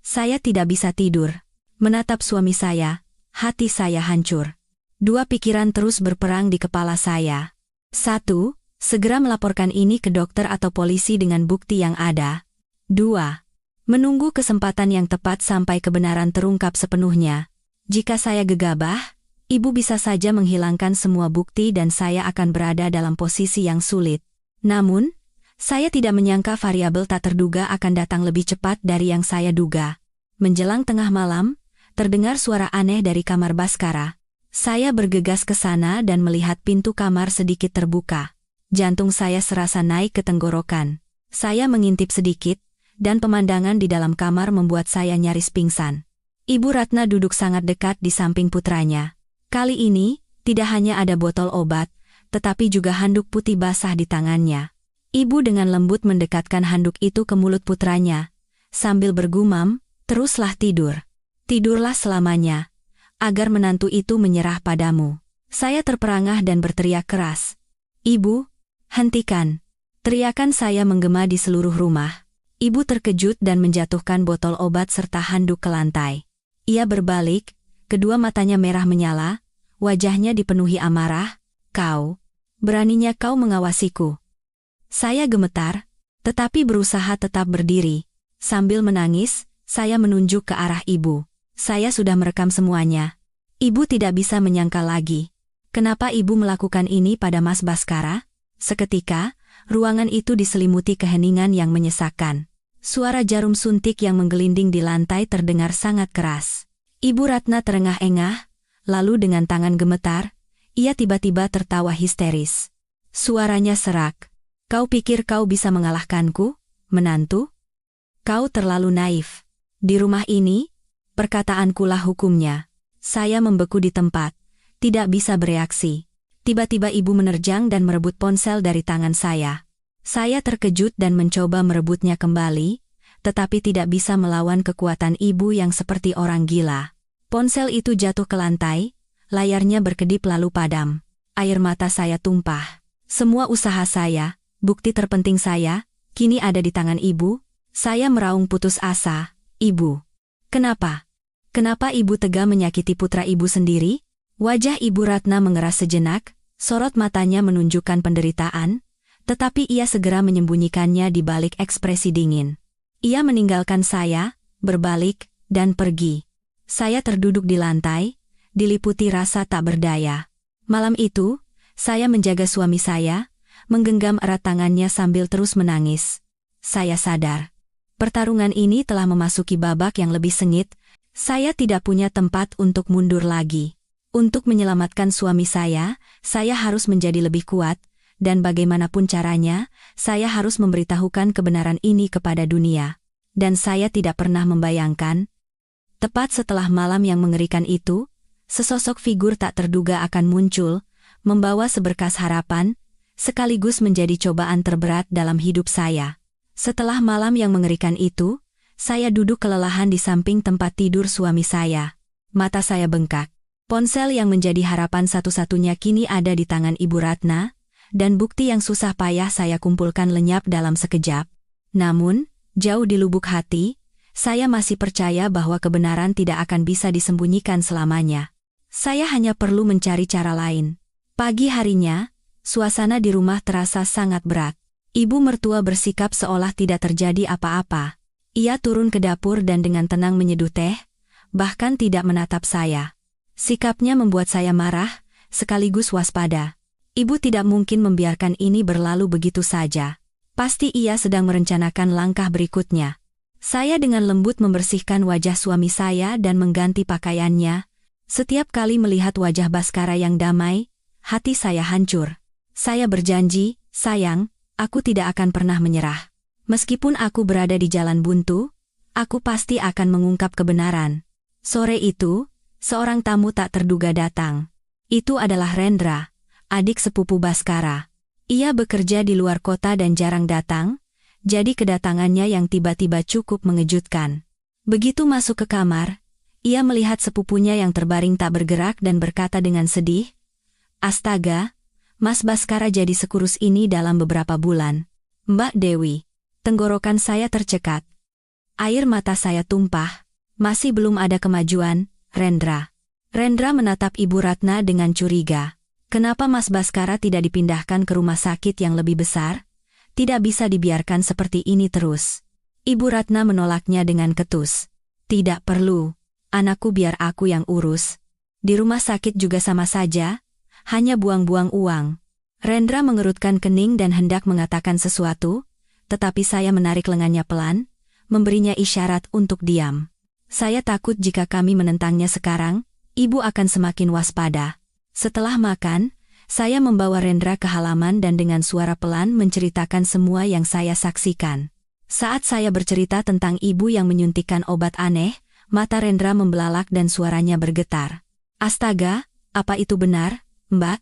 saya tidak bisa tidur. Menatap suami saya, hati saya hancur. Dua pikiran terus berperang di kepala saya. 1. Segera melaporkan ini ke dokter atau polisi dengan bukti yang ada. 2. Menunggu kesempatan yang tepat sampai kebenaran terungkap sepenuhnya. Jika saya gegabah, ibu bisa saja menghilangkan semua bukti dan saya akan berada dalam posisi yang sulit. Namun, saya tidak menyangka variabel tak terduga akan datang lebih cepat dari yang saya duga. Menjelang tengah malam, terdengar suara aneh dari kamar Baskara. Saya bergegas ke sana dan melihat pintu kamar sedikit terbuka. Jantung saya serasa naik ke tenggorokan. Saya mengintip sedikit, dan pemandangan di dalam kamar membuat saya nyaris pingsan. Ibu Ratna duduk sangat dekat di samping putranya. Kali ini, tidak hanya ada botol obat, tetapi juga handuk putih basah di tangannya. Ibu dengan lembut mendekatkan handuk itu ke mulut putranya, sambil bergumam, "Teruslah tidur. Tidurlah selamanya, agar menantu itu menyerah padamu." Saya terperangah dan berteriak keras. "Ibu, hentikan!" Teriakan saya menggema di seluruh rumah. Ibu terkejut dan menjatuhkan botol obat serta handuk ke lantai. Ia berbalik, kedua matanya merah menyala, wajahnya dipenuhi amarah. "Kau, beraninya kau mengawasiku?" Saya gemetar, tetapi berusaha tetap berdiri. Sambil menangis, saya menunjuk ke arah ibu. "Saya sudah merekam semuanya." Ibu tidak bisa menyangka lagi. Kenapa ibu melakukan ini pada Mas Baskara? Seketika, ruangan itu diselimuti keheningan yang menyesakkan. Suara jarum suntik yang menggelinding di lantai terdengar sangat keras. Ibu Ratna terengah-engah, lalu dengan tangan gemetar, ia tiba-tiba tertawa histeris. Suaranya serak. Kau pikir kau bisa mengalahkanku, menantu? Kau terlalu naif. Di rumah ini, perkataankulah hukumnya. Saya membeku di tempat, tidak bisa bereaksi. Tiba-tiba ibu menerjang dan merebut ponsel dari tangan saya. Saya terkejut dan mencoba merebutnya kembali, tetapi tidak bisa melawan kekuatan ibu yang seperti orang gila. Ponsel itu jatuh ke lantai, layarnya berkedip lalu padam. Air mata saya tumpah. Semua usaha saya, bukti terpenting saya, kini ada di tangan ibu. Saya meraung putus asa. Ibu. Kenapa? Kenapa ibu tega menyakiti putra ibu sendiri? Wajah ibu Ratna mengeras sejenak, sorot matanya menunjukkan penderitaan, tetapi ia segera menyembunyikannya di balik ekspresi dingin. Ia meninggalkan saya, berbalik, dan pergi. Saya terduduk di lantai, diliputi rasa tak berdaya. Malam itu, saya menjaga suami saya, menggenggam erat tangannya sambil terus menangis. Saya sadar. Pertarungan ini telah memasuki babak yang lebih sengit, saya tidak punya tempat untuk mundur lagi. Untuk menyelamatkan suami saya harus menjadi lebih kuat, dan bagaimanapun caranya, saya harus memberitahukan kebenaran ini kepada dunia. Dan saya tidak pernah membayangkan. Tepat setelah malam yang mengerikan itu, sesosok figur tak terduga akan muncul, membawa seberkas harapan, sekaligus menjadi cobaan terberat dalam hidup saya. Setelah malam yang mengerikan itu, saya duduk kelelahan di samping tempat tidur suami saya. Mata saya bengkak. Ponsel yang menjadi harapan satu-satunya kini ada di tangan Ibu Ratna, dan bukti yang susah payah saya kumpulkan lenyap dalam sekejap. Namun, jauh di lubuk hati, saya masih percaya bahwa kebenaran tidak akan bisa disembunyikan selamanya. Saya hanya perlu mencari cara lain. Pagi harinya, suasana di rumah terasa sangat berat. Ibu mertua bersikap seolah tidak terjadi apa-apa. Ia turun ke dapur dan dengan tenang menyeduh teh, bahkan tidak menatap saya. Sikapnya membuat saya marah, sekaligus waspada. Ibu tidak mungkin membiarkan ini berlalu begitu saja. Pasti ia sedang merencanakan langkah berikutnya. Saya dengan lembut membersihkan wajah suami saya dan mengganti pakaiannya. Setiap kali melihat wajah Baskara yang damai, hati saya hancur. Saya berjanji, sayang, aku tidak akan pernah menyerah. Meskipun aku berada di jalan buntu, aku pasti akan mengungkap kebenaran. Sore itu, seorang tamu tak terduga datang. Itu adalah Rendra, adik sepupu Baskara. Ia bekerja di luar kota dan jarang datang, jadi kedatangannya yang tiba-tiba cukup mengejutkan. Begitu masuk ke kamar, ia melihat sepupunya yang terbaring tak bergerak dan berkata dengan sedih, "Astaga, Mas Baskara jadi sekurus ini dalam beberapa bulan." "Mbak Dewi." Tenggorokan saya tercekat. Air mata saya tumpah. Masih belum ada kemajuan, Rendra. Rendra menatap Ibu Ratna dengan curiga. Kenapa Mas Baskara tidak dipindahkan ke rumah sakit yang lebih besar? Tidak bisa dibiarkan seperti ini terus. Ibu Ratna menolaknya dengan ketus. Tidak perlu. Anakku biar aku yang urus. Di rumah sakit juga sama saja. Hanya buang-buang uang. Rendra mengerutkan kening dan hendak mengatakan sesuatu, tetapi saya menarik lengannya pelan, memberinya isyarat untuk diam. Saya takut jika kami menentangnya sekarang, ibu akan semakin waspada. Setelah makan, saya membawa Rendra ke halaman dan dengan suara pelan menceritakan semua yang saya saksikan. Saat saya bercerita tentang ibu yang menyuntikkan obat aneh, mata Rendra membelalak dan suaranya bergetar. Astaga, apa itu benar, Mbak?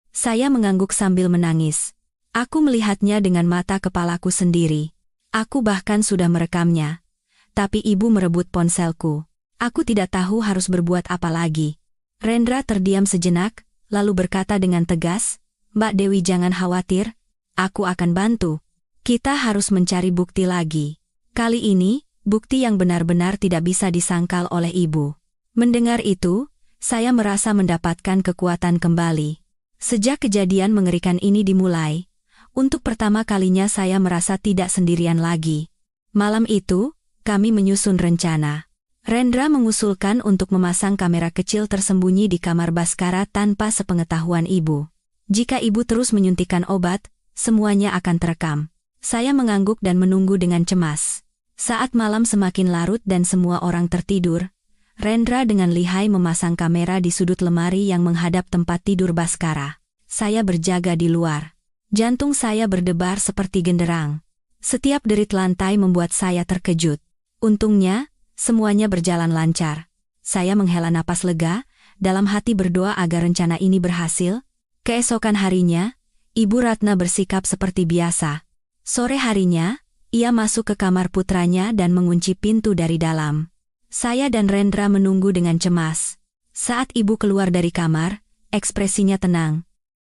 Saya mengangguk sambil menangis. Aku melihatnya dengan mata kepalaku sendiri. Aku bahkan sudah merekamnya. Tapi ibu merebut ponselku. Aku tidak tahu harus berbuat apa lagi. Rendra terdiam sejenak, lalu berkata dengan tegas, "Mbak Dewi jangan khawatir, aku akan bantu. Kita harus mencari bukti lagi. Kali ini, bukti yang benar-benar tidak bisa disangkal oleh ibu." Mendengar itu, saya merasa mendapatkan kekuatan kembali. Sejak kejadian mengerikan ini dimulai, untuk pertama kalinya saya merasa tidak sendirian lagi. Malam itu, kami menyusun rencana. Rendra mengusulkan untuk memasang kamera kecil tersembunyi di kamar Baskara tanpa sepengetahuan ibu. Jika ibu terus menyuntikkan obat, semuanya akan terekam. Saya mengangguk dan menunggu dengan cemas. Saat malam semakin larut dan semua orang tertidur, Rendra dengan lihai memasang kamera di sudut lemari yang menghadap tempat tidur Baskara. Saya berjaga di luar. Jantung saya berdebar seperti genderang. Setiap derit lantai membuat saya terkejut. Untungnya, semuanya berjalan lancar. Saya menghela napas lega, dalam hati berdoa agar rencana ini berhasil. Keesokan harinya, Ibu Ratna bersikap seperti biasa. Sore harinya, ia masuk ke kamar putranya dan mengunci pintu dari dalam. Saya dan Rendra menunggu dengan cemas. Saat ibu keluar dari kamar, ekspresinya tenang.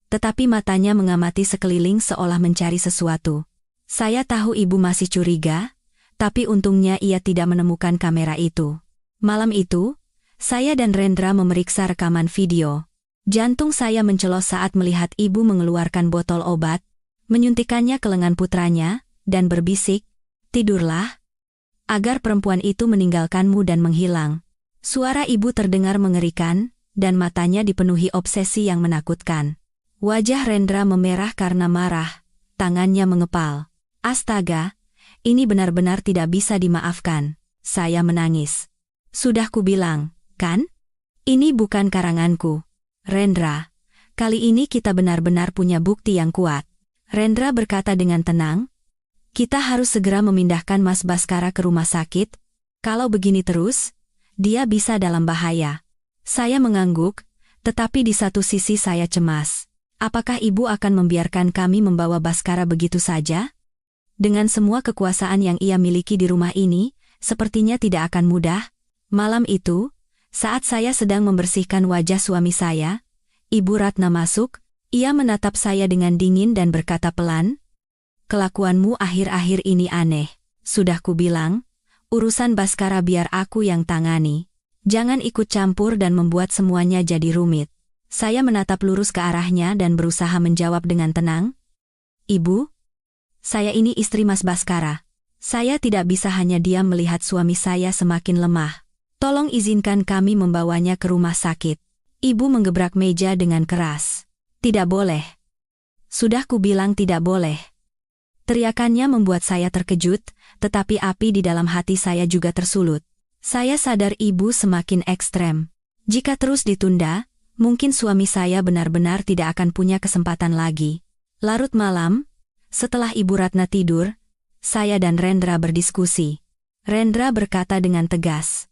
Tetapi matanya mengamati sekeliling seolah mencari sesuatu. Saya tahu ibu masih curiga, tapi untungnya ia tidak menemukan kamera itu. Malam itu, saya dan Rendra memeriksa rekaman video. Jantung saya mencelos saat melihat ibu mengeluarkan botol obat, menyuntikkannya ke lengan putranya, dan berbisik, "Tidurlah, agar perempuan itu meninggalkanmu dan menghilang." Suara ibu terdengar mengerikan, dan matanya dipenuhi obsesi yang menakutkan. Wajah Rendra memerah karena marah, tangannya mengepal. Astaga, ini benar-benar tidak bisa dimaafkan. Saya menangis. Sudah kubilang, kan? Ini bukan karanganku. Rendra, kali ini kita benar-benar punya bukti yang kuat. Rendra berkata dengan tenang, "Kita harus segera memindahkan Mas Baskara ke rumah sakit. Kalau begini terus, dia bisa dalam bahaya." Saya mengangguk, tetapi di satu sisi saya cemas. Apakah ibu akan membiarkan kami membawa Baskara begitu saja? Dengan semua kekuasaan yang ia miliki di rumah ini, sepertinya tidak akan mudah. Malam itu, saat saya sedang membersihkan wajah suami saya, Ibu Ratna masuk. Ia menatap saya dengan dingin dan berkata pelan, "Kelakuanmu akhir-akhir ini aneh. Sudah kubilang, urusan Baskara biar aku yang tangani. Jangan ikut campur dan membuat semuanya jadi rumit." Saya menatap lurus ke arahnya dan berusaha menjawab dengan tenang, "Ibu, saya ini istri Mas Baskara. Saya tidak bisa hanya diam melihat suami saya semakin lemah. Tolong izinkan kami membawanya ke rumah sakit." Ibu menggebrak meja dengan keras. "Tidak boleh. Sudah kubilang tidak boleh." Teriakannya membuat saya terkejut, tetapi api di dalam hati saya juga tersulut. Saya sadar ibu semakin ekstrem. Jika terus ditunda, mungkin suami saya benar-benar tidak akan punya kesempatan lagi. Larut malam, setelah Ibu Ratna tidur, saya dan Rendra berdiskusi. Rendra berkata dengan tegas,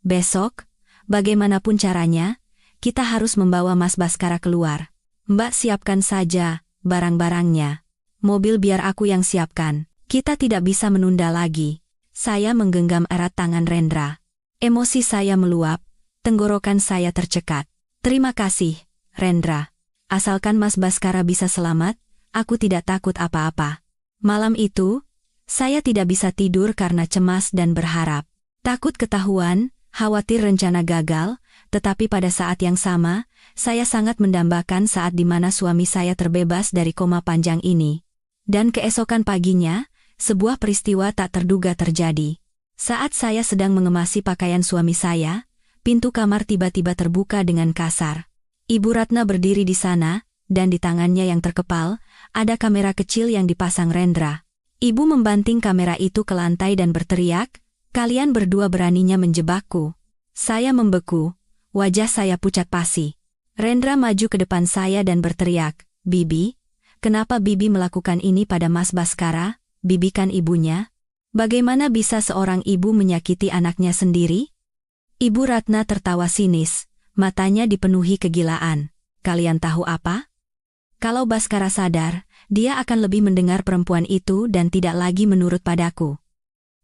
"Besok, bagaimanapun caranya, kita harus membawa Mas Baskara keluar. Mbak siapkan saja barang-barangnya. Mobil biar aku yang siapkan. Kita tidak bisa menunda lagi." Saya menggenggam erat tangan Rendra. Emosi saya meluap, tenggorokan saya tercekat. "Terima kasih, Rendra. Asalkan Mas Baskara bisa selamat, aku tidak takut apa-apa." Malam itu, saya tidak bisa tidur karena cemas dan berharap. Takut ketahuan, khawatir rencana gagal, tetapi pada saat yang sama, saya sangat mendambakan saat di mana suami saya terbebas dari koma panjang ini. Dan keesokan paginya, sebuah peristiwa tak terduga terjadi. Saat saya sedang mengemasi pakaian suami saya, pintu kamar tiba-tiba terbuka dengan kasar. Ibu Ratna berdiri di sana, dan di tangannya yang terkepal, ada kamera kecil yang dipasang Rendra. Ibu membanting kamera itu ke lantai dan berteriak, "Kalian berdua beraninya menjebakku." Saya membeku, wajah saya pucat pasi. Rendra maju ke depan saya dan berteriak, "Bibi, kenapa Bibi melakukan ini pada Mas Baskara? Bibi kan ibunya. Bagaimana bisa seorang ibu menyakiti anaknya sendiri?" Ibu Ratna tertawa sinis, matanya dipenuhi kegilaan. "Kalian tahu apa? Kalau Baskara sadar, dia akan lebih mendengar perempuan itu dan tidak lagi menurut padaku.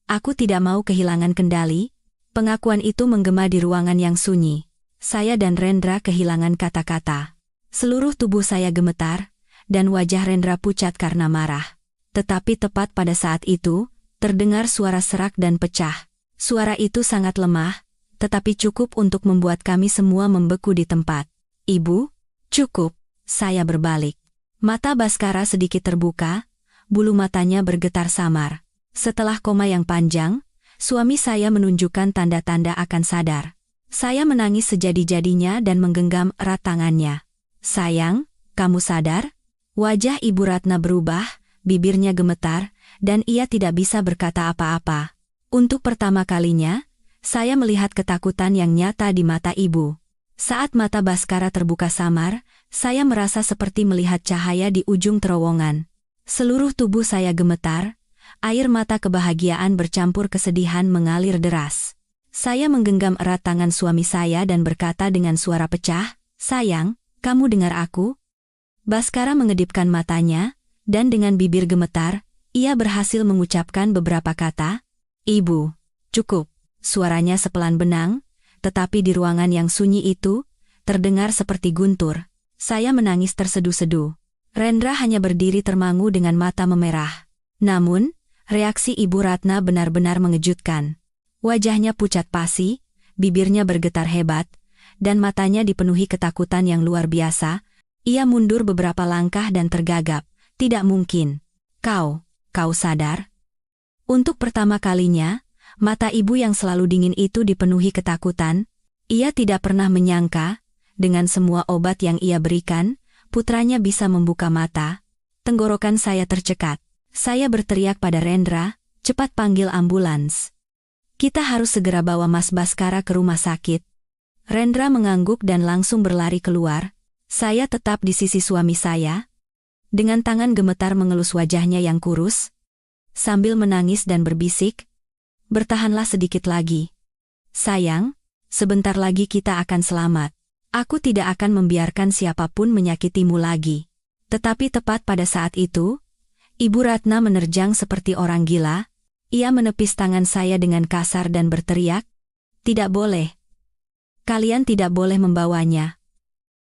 Aku tidak mau kehilangan kendali." Pengakuan itu menggema di ruangan yang sunyi. Saya dan Rendra kehilangan kata-kata. Seluruh tubuh saya gemetar, dan wajah Rendra pucat karena marah. Tetapi tepat pada saat itu, terdengar suara serak dan pecah. Suara itu sangat lemah, tetapi cukup untuk membuat kami semua membeku di tempat. "Ibu, cukup." Saya berbalik. Mata Baskara sedikit terbuka, bulu matanya bergetar samar. Setelah koma yang panjang, suami saya menunjukkan tanda-tanda akan sadar. Saya menangis sejadi-jadinya dan menggenggam erat tangannya. "Sayang, kamu sadar?" Wajah Ibu Ratna berubah, bibirnya gemetar, dan ia tidak bisa berkata apa-apa. Untuk pertama kalinya, Saya melihat ketakutan yang nyata di mata ibu. Saat mata Baskara terbuka samar, saya merasa seperti melihat cahaya di ujung terowongan. Seluruh tubuh saya gemetar, air mata kebahagiaan bercampur kesedihan mengalir deras. Saya menggenggam erat tangan suami saya dan berkata dengan suara pecah, "Sayang, kamu dengar aku?" Baskara mengedipkan matanya, dan dengan bibir gemetar, ia berhasil mengucapkan beberapa kata. "Ibu, cukup." Suaranya sepelan benang, tetapi di ruangan yang sunyi itu, terdengar seperti guntur. Saya menangis terseduh-seduh. Rendra hanya berdiri termangu dengan mata memerah. Namun, reaksi Ibu Ratna benar-benar mengejutkan. Wajahnya pucat pasi, bibirnya bergetar hebat, dan matanya dipenuhi ketakutan yang luar biasa. Ia mundur beberapa langkah dan tergagap. "Tidak mungkin. Kau sadar?" Untuk pertama kalinya, mata ibu yang selalu dingin itu dipenuhi ketakutan. Ia tidak pernah menyangka, dengan semua obat yang ia berikan, putranya bisa membuka mata. Tenggorokan saya tercekat. Saya berteriak pada Rendra, "Cepat panggil ambulans. Kita harus segera bawa Mas Baskara ke rumah sakit." Rendra mengangguk dan langsung berlari keluar. Saya tetap di sisi suami saya, dengan tangan gemetar mengelus wajahnya yang kurus, sambil menangis dan berbisik, "Bertahanlah sedikit lagi. Sayang, sebentar lagi kita akan selamat. Aku tidak akan membiarkan siapapun menyakitimu lagi." Tetapi tepat pada saat itu, Ibu Ratna menerjang seperti orang gila. Ia menepis tangan saya dengan kasar dan berteriak, "Tidak boleh. Kalian tidak boleh membawanya.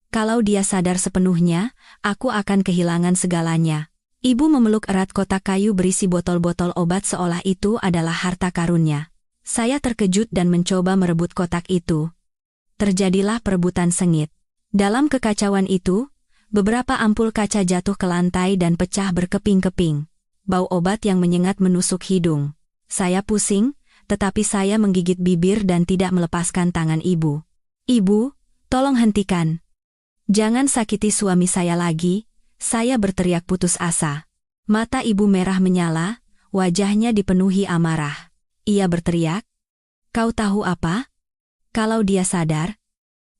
Kalau dia sadar sepenuhnya, aku akan kehilangan segalanya." Ibu memeluk erat kotak kayu berisi botol-botol obat seolah itu adalah harta karunnya. Saya terkejut dan mencoba merebut kotak itu. Terjadilah perebutan sengit. Dalam kekacauan itu, beberapa ampul kaca jatuh ke lantai dan pecah berkeping-keping. Bau obat yang menyengat menusuk hidung. Saya pusing, tetapi saya menggigit bibir dan tidak melepaskan tangan ibu. "Ibu, tolong hentikan. Jangan sakiti suami saya lagi." Saya berteriak putus asa. Mata ibu merah menyala, wajahnya dipenuhi amarah. Ia berteriak, "Kau tahu apa? Kalau dia sadar,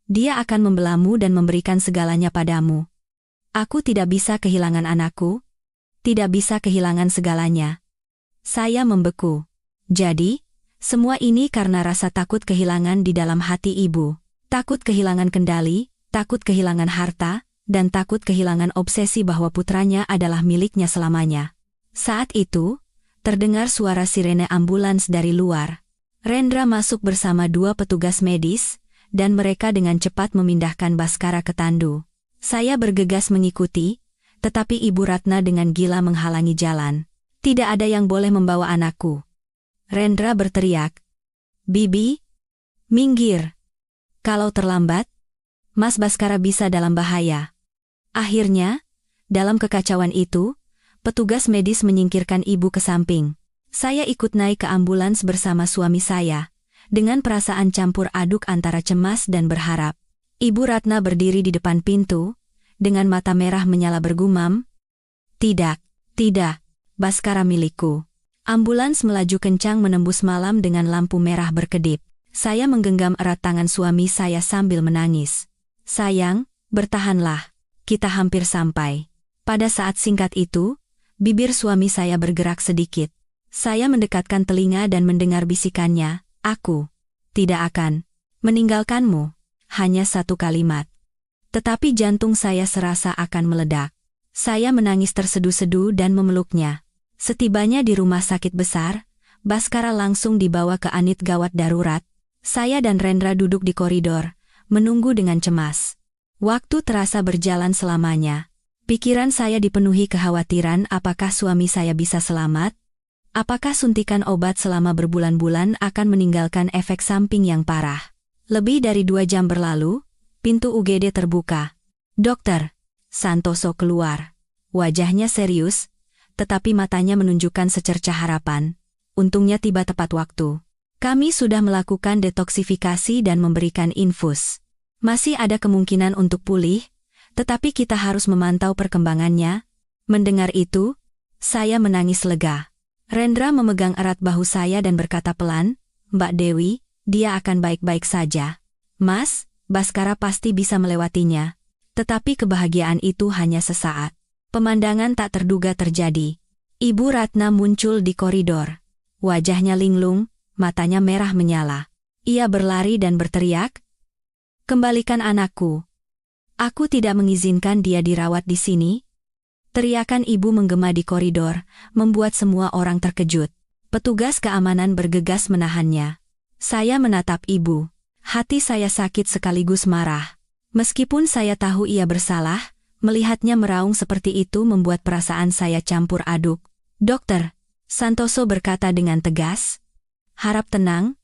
dia akan membelamu dan memberikan segalanya padamu. Aku tidak bisa kehilangan anakku, tidak bisa kehilangan segalanya." Saya membeku. Jadi, semua ini karena rasa takut kehilangan di dalam hati ibu. Takut kehilangan kendali, takut kehilangan harta, dan takut kehilangan obsesi bahwa putranya adalah miliknya selamanya. Saat itu, terdengar suara sirene ambulans dari luar. Rendra masuk bersama 2 petugas medis, dan mereka dengan cepat memindahkan Baskara ke tandu. Saya bergegas mengikuti, tetapi Ibu Ratna dengan gila menghalangi jalan. "Tidak ada yang boleh membawa anakku." Rendra berteriak, "Bibi, minggir. Kalau terlambat, Mas Baskara bisa dalam bahaya." Akhirnya, dalam kekacauan itu, petugas medis menyingkirkan ibu ke samping. Saya ikut naik ke ambulans bersama suami saya, dengan perasaan campur aduk antara cemas dan berharap. Ibu Ratna berdiri di depan pintu, dengan mata merah menyala bergumam, "Tidak, tidak, Baskara milikku." Ambulans melaju kencang menembus malam dengan lampu merah berkedip. Saya menggenggam erat tangan suami saya sambil menangis. "Sayang, bertahanlah. Kita hampir sampai." Pada saat singkat itu, bibir suami saya bergerak sedikit. Saya mendekatkan telinga dan mendengar bisikannya, "Aku tidak akan meninggalkanmu." Hanya satu kalimat. Tetapi jantung saya serasa akan meledak. Saya menangis terseduh-seduh dan memeluknya. Setibanya di rumah sakit besar, Baskara langsung dibawa ke unit gawat darurat. Saya dan Rendra duduk di koridor, menunggu dengan cemas. Waktu terasa berjalan selamanya. Pikiran saya dipenuhi kekhawatiran apakah suami saya bisa selamat? Apakah suntikan obat selama berbulan-bulan akan meninggalkan efek samping yang parah? Lebih dari 2 jam berlalu, pintu UGD terbuka. "Dokter." Santoso keluar. Wajahnya serius, tetapi matanya menunjukkan secercah harapan. Untungnya tiba tepat waktu. "Kami sudah melakukan detoksifikasi dan memberikan infus. Masih ada kemungkinan untuk pulih, tetapi kita harus memantau perkembangannya." Mendengar itu, saya menangis lega. Rendra memegang erat bahu saya dan berkata pelan, "Mbak Dewi, dia akan baik-baik saja. Mas, Baskara pasti bisa melewatinya. Tetapi kebahagiaan itu hanya sesaat. Pemandangan tak terduga terjadi. Ibu Ratna muncul di koridor. Wajahnya linglung, matanya merah menyala. Ia berlari dan berteriak, "Kembalikan anakku. Aku tidak mengizinkan dia dirawat di sini." Teriakan ibu menggema di koridor, membuat semua orang terkejut. Petugas keamanan bergegas menahannya. Saya menatap ibu. Hati saya sakit sekaligus marah. Meskipun saya tahu ia bersalah, melihatnya meraung seperti itu membuat perasaan saya campur aduk. "Dokter," Santoso berkata dengan tegas. "Harap tenang,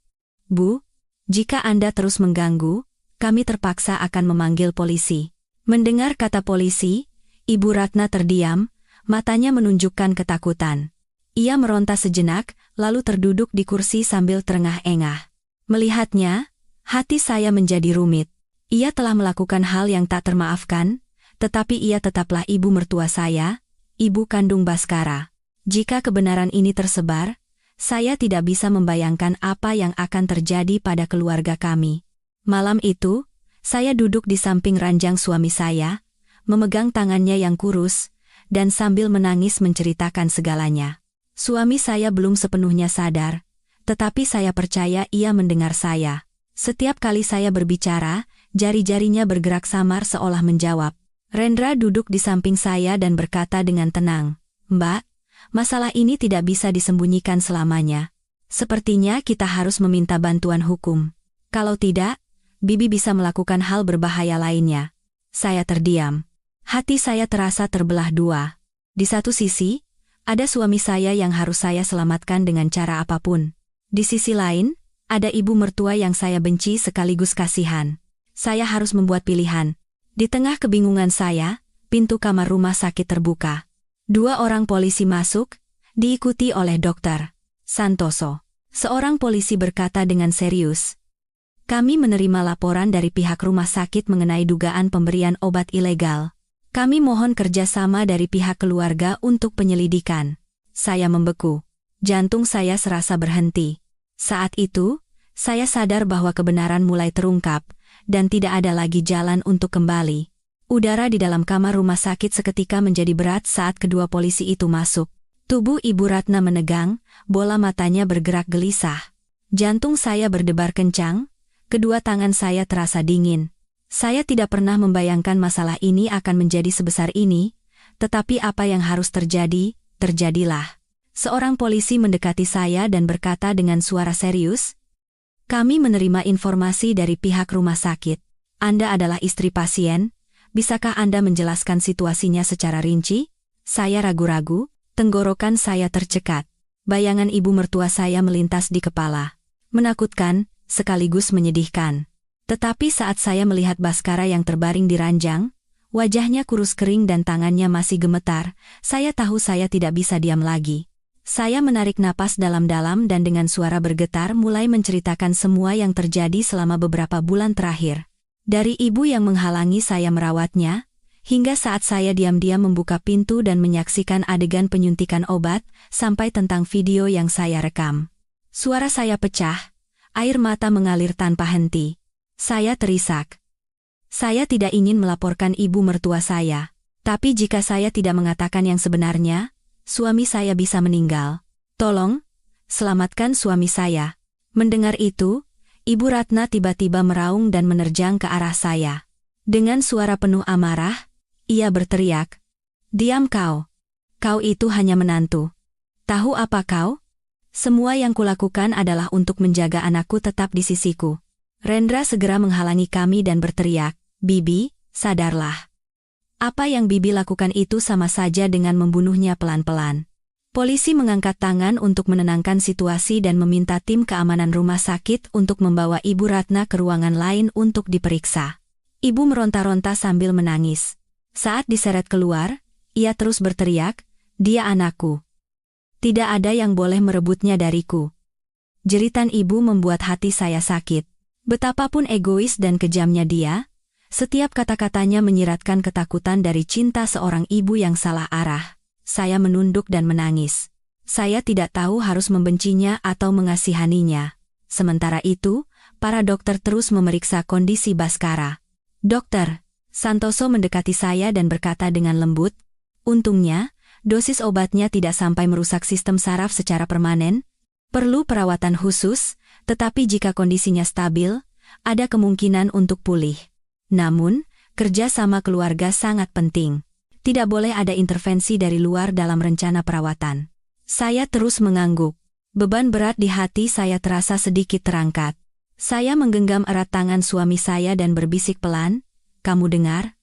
Bu. Jika Anda terus mengganggu, kami terpaksa akan memanggil polisi." Mendengar kata polisi, Ibu Ratna terdiam, matanya menunjukkan ketakutan. Ia meronta sejenak, lalu terduduk di kursi sambil terengah-engah. Melihatnya, hati saya menjadi rumit. Ia telah melakukan hal yang tak termaafkan, tetapi ia tetaplah ibu mertua saya, ibu kandung Baskara. Jika kebenaran ini tersebar, saya tidak bisa membayangkan apa yang akan terjadi pada keluarga kami. Malam itu, saya duduk di samping ranjang suami saya, memegang tangannya yang kurus, dan sambil menangis menceritakan segalanya. Suami saya belum sepenuhnya sadar, tetapi saya percaya ia mendengar saya. Setiap kali saya berbicara, jari-jarinya bergerak samar seolah menjawab. Rendra duduk di samping saya dan berkata dengan tenang, "Mbak, masalah ini tidak bisa disembunyikan selamanya. Sepertinya kita harus meminta bantuan hukum. Kalau tidak, Bibi bisa melakukan hal berbahaya lainnya." Saya terdiam. Hati saya terasa terbelah dua. Di satu sisi, ada suami saya yang harus saya selamatkan dengan cara apapun. Di sisi lain, ada ibu mertua yang saya benci sekaligus kasihan. Saya harus membuat pilihan. Di tengah kebingungan saya, pintu kamar rumah sakit terbuka. 2 orang polisi masuk, diikuti oleh Dokter Santoso. Seorang polisi berkata dengan serius, "Kami menerima laporan dari pihak rumah sakit mengenai dugaan pemberian obat ilegal. Kami mohon kerjasama dari pihak keluarga untuk penyelidikan." Saya membeku. Jantung saya serasa berhenti. Saat itu, saya sadar bahwa kebenaran mulai terungkap, dan tidak ada lagi jalan untuk kembali. Udara di dalam kamar rumah sakit seketika menjadi berat saat kedua polisi itu masuk. Tubuh Ibu Ratna menegang, bola matanya bergerak gelisah. Jantung saya berdebar kencang, kedua tangan saya terasa dingin. Saya tidak pernah membayangkan masalah ini akan menjadi sebesar ini, tetapi apa yang harus terjadi, terjadilah. Seorang polisi mendekati saya dan berkata dengan suara serius, "Kami menerima informasi dari pihak rumah sakit. Anda adalah istri pasien, bisakah Anda menjelaskan situasinya secara rinci?" Saya ragu-ragu, tenggorokan saya tercekat. Bayangan ibu mertua saya melintas di kepala. Menakutkan, sekaligus menyedihkan. Tetapi saat saya melihat Baskara yang terbaring di ranjang, wajahnya kurus kering dan tangannya masih gemetar, saya tahu saya tidak bisa diam lagi. Saya menarik napas dalam-dalam dan dengan suara bergetar mulai menceritakan semua yang terjadi selama beberapa bulan terakhir. Dari ibu yang menghalangi saya merawatnya, hingga saat saya diam-diam membuka pintu dan menyaksikan adegan penyuntikan obat, sampai tentang video yang saya rekam. Suara saya pecah, air mata mengalir tanpa henti. Saya terisak. Saya tidak ingin melaporkan ibu mertua saya, tapi jika saya tidak mengatakan yang sebenarnya, suami saya bisa meninggal. Tolong, selamatkan suami saya. Mendengar itu, Ibu Ratna tiba-tiba meraung dan menerjang ke arah saya. Dengan suara penuh amarah, ia berteriak, "Diam kau. Kau itu hanya menantu. Tahu apa kau? Semua yang kulakukan adalah untuk menjaga anakku tetap di sisiku." Rendra segera menghalangi kami dan berteriak, "Bibi, sadarlah. Apa yang Bibi lakukan itu sama saja dengan membunuhnya pelan-pelan." Polisi mengangkat tangan untuk menenangkan situasi dan meminta tim keamanan rumah sakit untuk membawa Ibu Ratna ke ruangan lain untuk diperiksa. Ibu meronta-ronta sambil menangis. Saat diseret keluar, ia terus berteriak, "Dia anakku. Tidak ada yang boleh merebutnya dariku." Jeritan ibu membuat hati saya sakit. Betapapun egois dan kejamnya dia, setiap kata-katanya menyiratkan ketakutan dari cinta seorang ibu yang salah arah. Saya menunduk dan menangis. Saya tidak tahu harus membencinya atau mengasihaninya. Sementara itu, para dokter terus memeriksa kondisi Baskara. "Dokter," Santoso mendekati saya dan berkata dengan lembut, "Untungnya, dosis obatnya tidak sampai merusak sistem saraf secara permanen. Perlu perawatan khusus, tetapi jika kondisinya stabil, ada kemungkinan untuk pulih. Namun, kerja sama keluarga sangat penting. Tidak boleh ada intervensi dari luar dalam rencana perawatan." Saya terus mengangguk. Beban berat di hati saya terasa sedikit terangkat. Saya menggenggam erat tangan suami saya dan berbisik pelan, "Kamu dengar?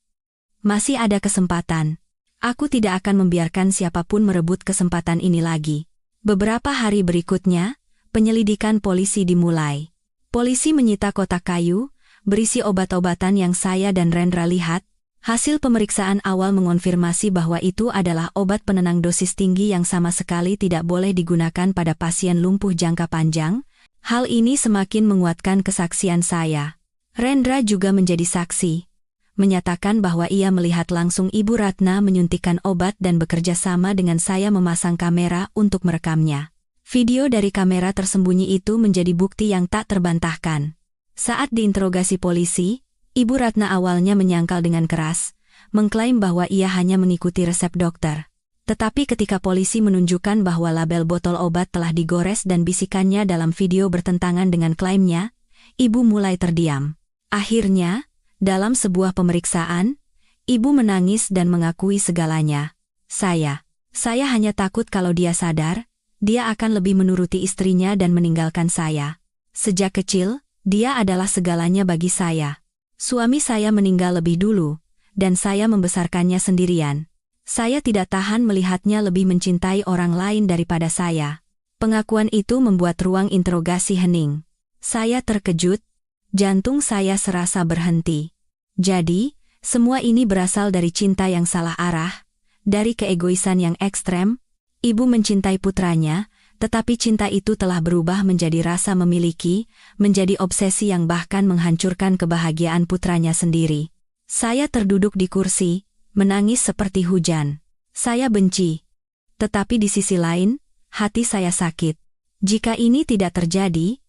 Masih ada kesempatan. Aku tidak akan membiarkan siapapun merebut kesempatan ini lagi." Beberapa hari berikutnya, penyelidikan polisi dimulai. Polisi menyita kotak kayu, berisi obat-obatan yang saya dan Rendra lihat. Hasil pemeriksaan awal mengonfirmasi bahwa itu adalah obat penenang dosis tinggi yang sama sekali tidak boleh digunakan pada pasien lumpuh jangka panjang. Hal ini semakin menguatkan kesaksian saya. Rendra juga menjadi saksi, menyatakan bahwa ia melihat langsung Ibu Ratna menyuntikkan obat dan bekerja sama dengan saya memasang kamera untuk merekamnya. Video dari kamera tersembunyi itu menjadi bukti yang tak terbantahkan. Saat diinterogasi polisi, Ibu Ratna awalnya menyangkal dengan keras, mengklaim bahwa ia hanya mengikuti resep dokter. Tetapi ketika polisi menunjukkan bahwa label botol obat telah digores dan bisikannya dalam video bertentangan dengan klaimnya, ibu mulai terdiam. Akhirnya, dalam sebuah pemeriksaan, ibu menangis dan mengakui segalanya. Saya hanya takut kalau dia sadar, dia akan lebih menuruti istrinya dan meninggalkan saya. Sejak kecil, dia adalah segalanya bagi saya. Suami saya meninggal lebih dulu, dan saya membesarkannya sendirian. Saya tidak tahan melihatnya lebih mencintai orang lain daripada saya. Pengakuan itu membuat ruang interogasi hening. Saya terkejut, jantung saya serasa berhenti. Jadi, semua ini berasal dari cinta yang salah arah, dari keegoisan yang ekstrem. Ibu mencintai putranya, tetapi cinta itu telah berubah menjadi rasa memiliki, menjadi obsesi yang bahkan menghancurkan kebahagiaan putranya sendiri. Saya terduduk di kursi, menangis seperti hujan. Saya benci. Tetapi di sisi lain, hati saya sakit. Jika ini tidak terjadi,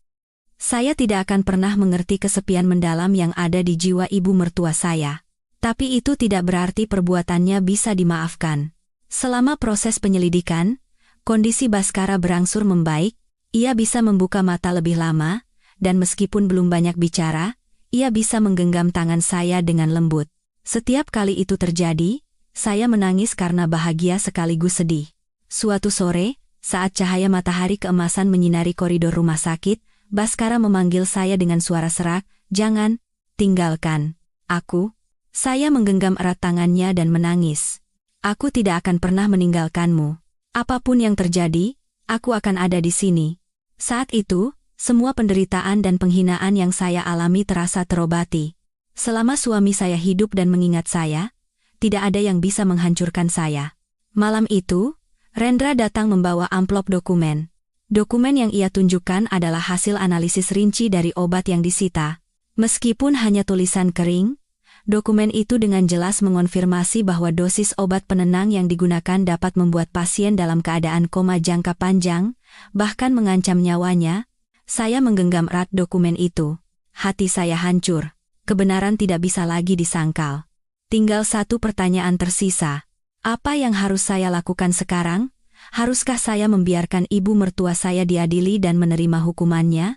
saya tidak akan pernah mengerti kesepian mendalam yang ada di jiwa ibu mertua saya. Tapi itu tidak berarti perbuatannya bisa dimaafkan. Selama proses penyelidikan, kondisi Baskara berangsur membaik, ia bisa membuka mata lebih lama, dan meskipun belum banyak bicara, ia bisa menggenggam tangan saya dengan lembut. Setiap kali itu terjadi, saya menangis karena bahagia sekaligus sedih. Suatu sore, saat cahaya matahari keemasan menyinari koridor rumah sakit, Baskara memanggil saya dengan suara serak, "Jangan, tinggalkan aku." Saya menggenggam erat tangannya dan menangis. "Aku tidak akan pernah meninggalkanmu. Apapun yang terjadi, aku akan ada di sini." Saat itu, semua penderitaan dan penghinaan yang saya alami terasa terobati. Selama suami saya hidup dan mengingat saya, tidak ada yang bisa menghancurkan saya. Malam itu, Rendra datang membawa amplop dokumen. Dokumen yang ia tunjukkan adalah hasil analisis rinci dari obat yang disita. Meskipun hanya tulisan kering, dokumen itu dengan jelas mengonfirmasi bahwa dosis obat penenang yang digunakan dapat membuat pasien dalam keadaan koma jangka panjang, bahkan mengancam nyawanya. Saya menggenggam erat dokumen itu. Hati saya hancur. Kebenaran tidak bisa lagi disangkal. Tinggal satu pertanyaan tersisa. Apa yang harus saya lakukan sekarang? Haruskah saya membiarkan ibu mertua saya diadili dan menerima hukumannya?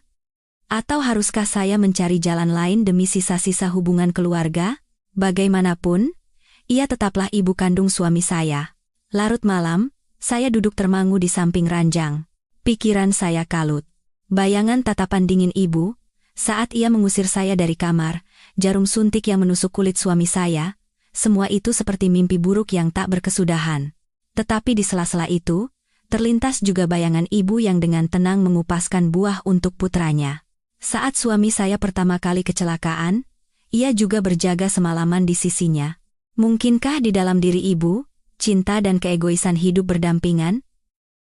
Atau haruskah saya mencari jalan lain demi sisa-sisa hubungan keluarga? Bagaimanapun, ia tetaplah ibu kandung suami saya. Larut malam, saya duduk termangu di samping ranjang. Pikiran saya kalut. Bayangan tatapan dingin ibu, saat ia mengusir saya dari kamar, jarum suntik yang menusuk kulit suami saya, semua itu seperti mimpi buruk yang tak berkesudahan. Tetapi di sela-sela itu, terlintas juga bayangan ibu yang dengan tenang mengupaskan buah untuk putranya. Saat suami saya pertama kali kecelakaan, ia juga berjaga semalaman di sisinya. Mungkinkah di dalam diri ibu, cinta dan keegoisan hidup berdampingan?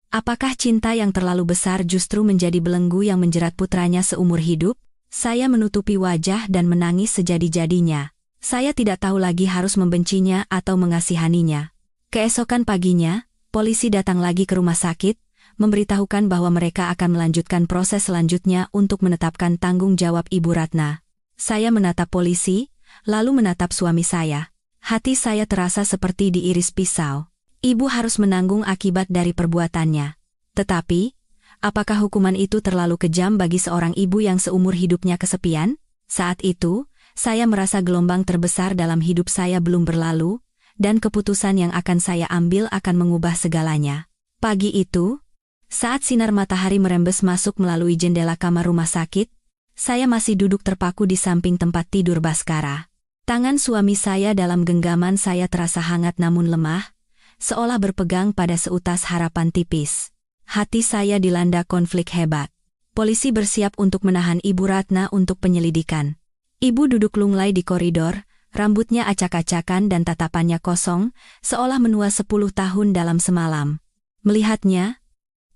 Apakah cinta yang terlalu besar justru menjadi belenggu yang menjerat putranya seumur hidup? Saya menutupi wajah dan menangis sejadi-jadinya. Saya tidak tahu lagi harus membencinya atau mengasihaninya. Keesokan paginya, polisi datang lagi ke rumah sakit, memberitahukan bahwa mereka akan melanjutkan proses selanjutnya untuk menetapkan tanggung jawab Ibu Ratna. Saya menatap polisi, lalu menatap suami saya. Hati saya terasa seperti diiris pisau. Ibu harus menanggung akibat dari perbuatannya. Tetapi, apakah hukuman itu terlalu kejam bagi seorang ibu yang seumur hidupnya kesepian? Saat itu, saya merasa gelombang terbesar dalam hidup saya belum berlalu, dan keputusan yang akan saya ambil akan mengubah segalanya. Pagi itu, saat sinar matahari merembes masuk melalui jendela kamar rumah sakit, saya masih duduk terpaku di samping tempat tidur Baskara. Tangan suami saya dalam genggaman saya terasa hangat namun lemah, seolah berpegang pada seutas harapan tipis. Hati saya dilanda konflik hebat. Polisi bersiap untuk menahan Ibu Ratna untuk penyelidikan. Ibu duduk lunglai di koridor, rambutnya acak-acakan dan tatapannya kosong, seolah menua 10 tahun dalam semalam. Melihatnya,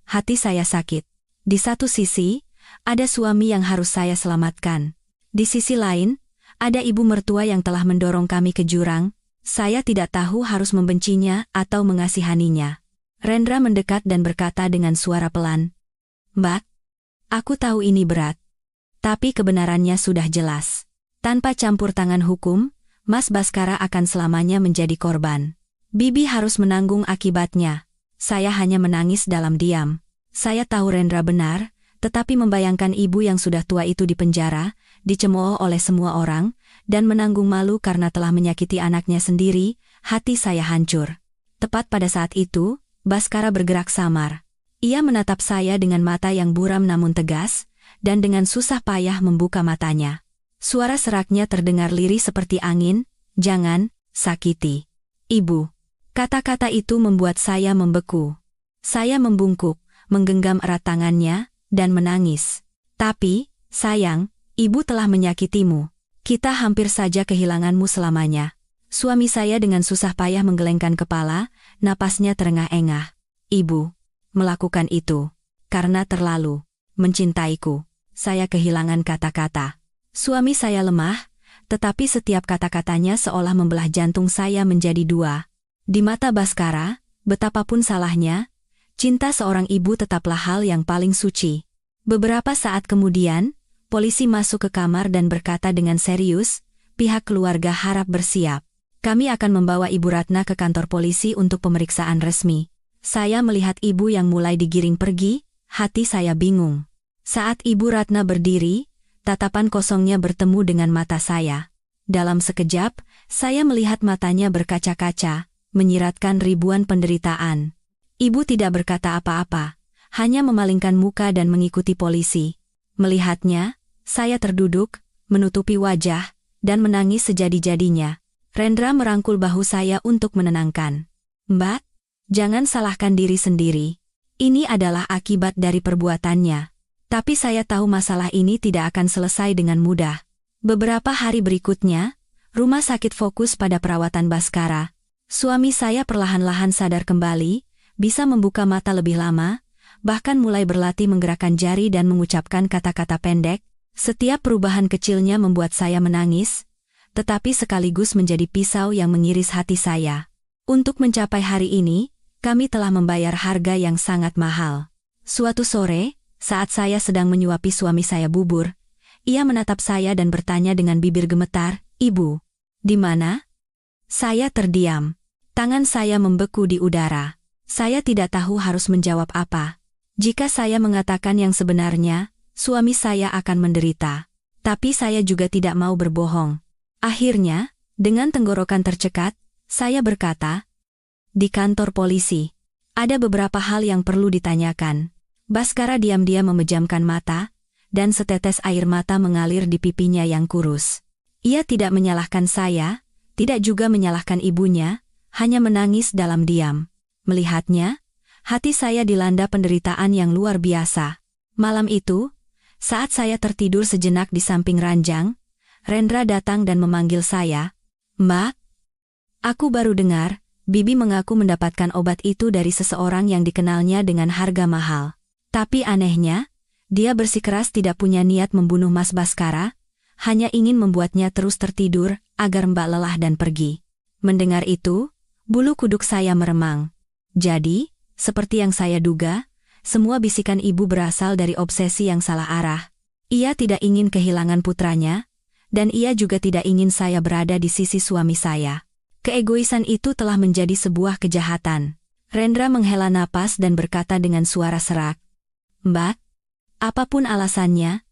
hati saya sakit. Di satu sisi, ada suami yang harus saya selamatkan. Di sisi lain, ada ibu mertua yang telah mendorong kami ke jurang. Saya tidak tahu harus membencinya atau mengasihaninya. Rendra mendekat dan berkata dengan suara pelan, "Mbak, aku tahu ini berat. Tapi kebenarannya sudah jelas. Tanpa campur tangan hukum, Mas Baskara akan selamanya menjadi korban. Bibi harus menanggung akibatnya." Saya hanya menangis dalam diam. Saya tahu Rendra benar, tetapi membayangkan ibu yang sudah tua itu di penjara, dicemooh oleh semua orang, dan menanggung malu karena telah menyakiti anaknya sendiri, hati saya hancur. Tepat pada saat itu, Baskara bergerak samar. Ia menatap saya dengan mata yang buram namun tegas, dan dengan susah payah membuka matanya. Suara seraknya terdengar lirih seperti angin, "Jangan sakiti Ibu." Kata-kata itu membuat saya membeku. Saya membungkuk, menggenggam erat tangannya, dan menangis. "Tapi, sayang, Ibu telah menyakitimu. Kita hampir saja kehilanganmu selamanya." Suami saya dengan susah payah menggelengkan kepala, napasnya terengah-engah. "Ibu melakukan itu karena terlalu mencintaiku." Saya kehilangan kata-kata. Suami saya lemah, tetapi setiap kata-katanya seolah membelah jantung saya menjadi dua. Di mata Baskara, betapapun salahnya, cinta seorang ibu tetaplah hal yang paling suci. Beberapa saat kemudian, polisi masuk ke kamar dan berkata dengan serius, "Pihak keluarga harap bersiap. Kami akan membawa Ibu Ratna ke kantor polisi untuk pemeriksaan resmi." Saya melihat ibu yang mulai digiring pergi, hati saya bingung. Saat Ibu Ratna berdiri, tatapan kosongnya bertemu dengan mata saya. Dalam sekejap, saya melihat matanya berkaca-kaca, menyiratkan ribuan penderitaan. Ibu tidak berkata apa-apa, hanya memalingkan muka dan mengikuti polisi. Melihatnya, saya terduduk, menutupi wajah, dan menangis sejadi-jadinya. Rendra merangkul bahu saya untuk menenangkan. "Mbak, jangan salahkan diri sendiri. Ini adalah akibat dari perbuatannya. Tapi saya tahu masalah ini tidak akan selesai dengan mudah." Beberapa hari berikutnya, rumah sakit fokus pada perawatan Baskara. Suami saya perlahan-lahan sadar kembali, bisa membuka mata lebih lama, bahkan mulai berlatih menggerakkan jari dan mengucapkan kata-kata pendek. Setiap perubahan kecilnya membuat saya menangis, tetapi sekaligus menjadi pisau yang mengiris hati saya. Untuk mencapai hari ini, kami telah membayar harga yang sangat mahal. Suatu sore, saat saya sedang menyuapi suami saya bubur, ia menatap saya dan bertanya dengan bibir gemetar, "Ibu, di mana?" Saya terdiam. Tangan saya membeku di udara. Saya tidak tahu harus menjawab apa. Jika saya mengatakan yang sebenarnya, suami saya akan menderita. Tapi saya juga tidak mau berbohong. Akhirnya, dengan tenggorokan tercekat, saya berkata, "Di kantor polisi, ada beberapa hal yang perlu ditanyakan." Baskara diam-diam memejamkan mata, dan setetes air mata mengalir di pipinya yang kurus. Ia tidak menyalahkan saya, tidak juga menyalahkan ibunya, hanya menangis dalam diam. Melihatnya, hati saya dilanda penderitaan yang luar biasa. Malam itu, saat saya tertidur sejenak di samping ranjang, Rendra datang dan memanggil saya, "Mbak, aku baru dengar, Bibi mengaku mendapatkan obat itu dari seseorang yang dikenalnya dengan harga mahal. Tapi anehnya, dia bersikeras tidak punya niat membunuh Mas Baskara, hanya ingin membuatnya terus tertidur, agar Mbak lelah dan pergi." Mendengar itu, bulu kuduk saya meremang. Jadi, seperti yang saya duga, Semua bisikan ibu berasal dari obsesi yang salah arah. Ia tidak ingin kehilangan putranya, dan ia juga tidak ingin saya berada di sisi suami saya. Keegoisan itu telah menjadi sebuah kejahatan. Rendra menghela napas dan berkata dengan suara serak, "Mbak, apapun alasannya,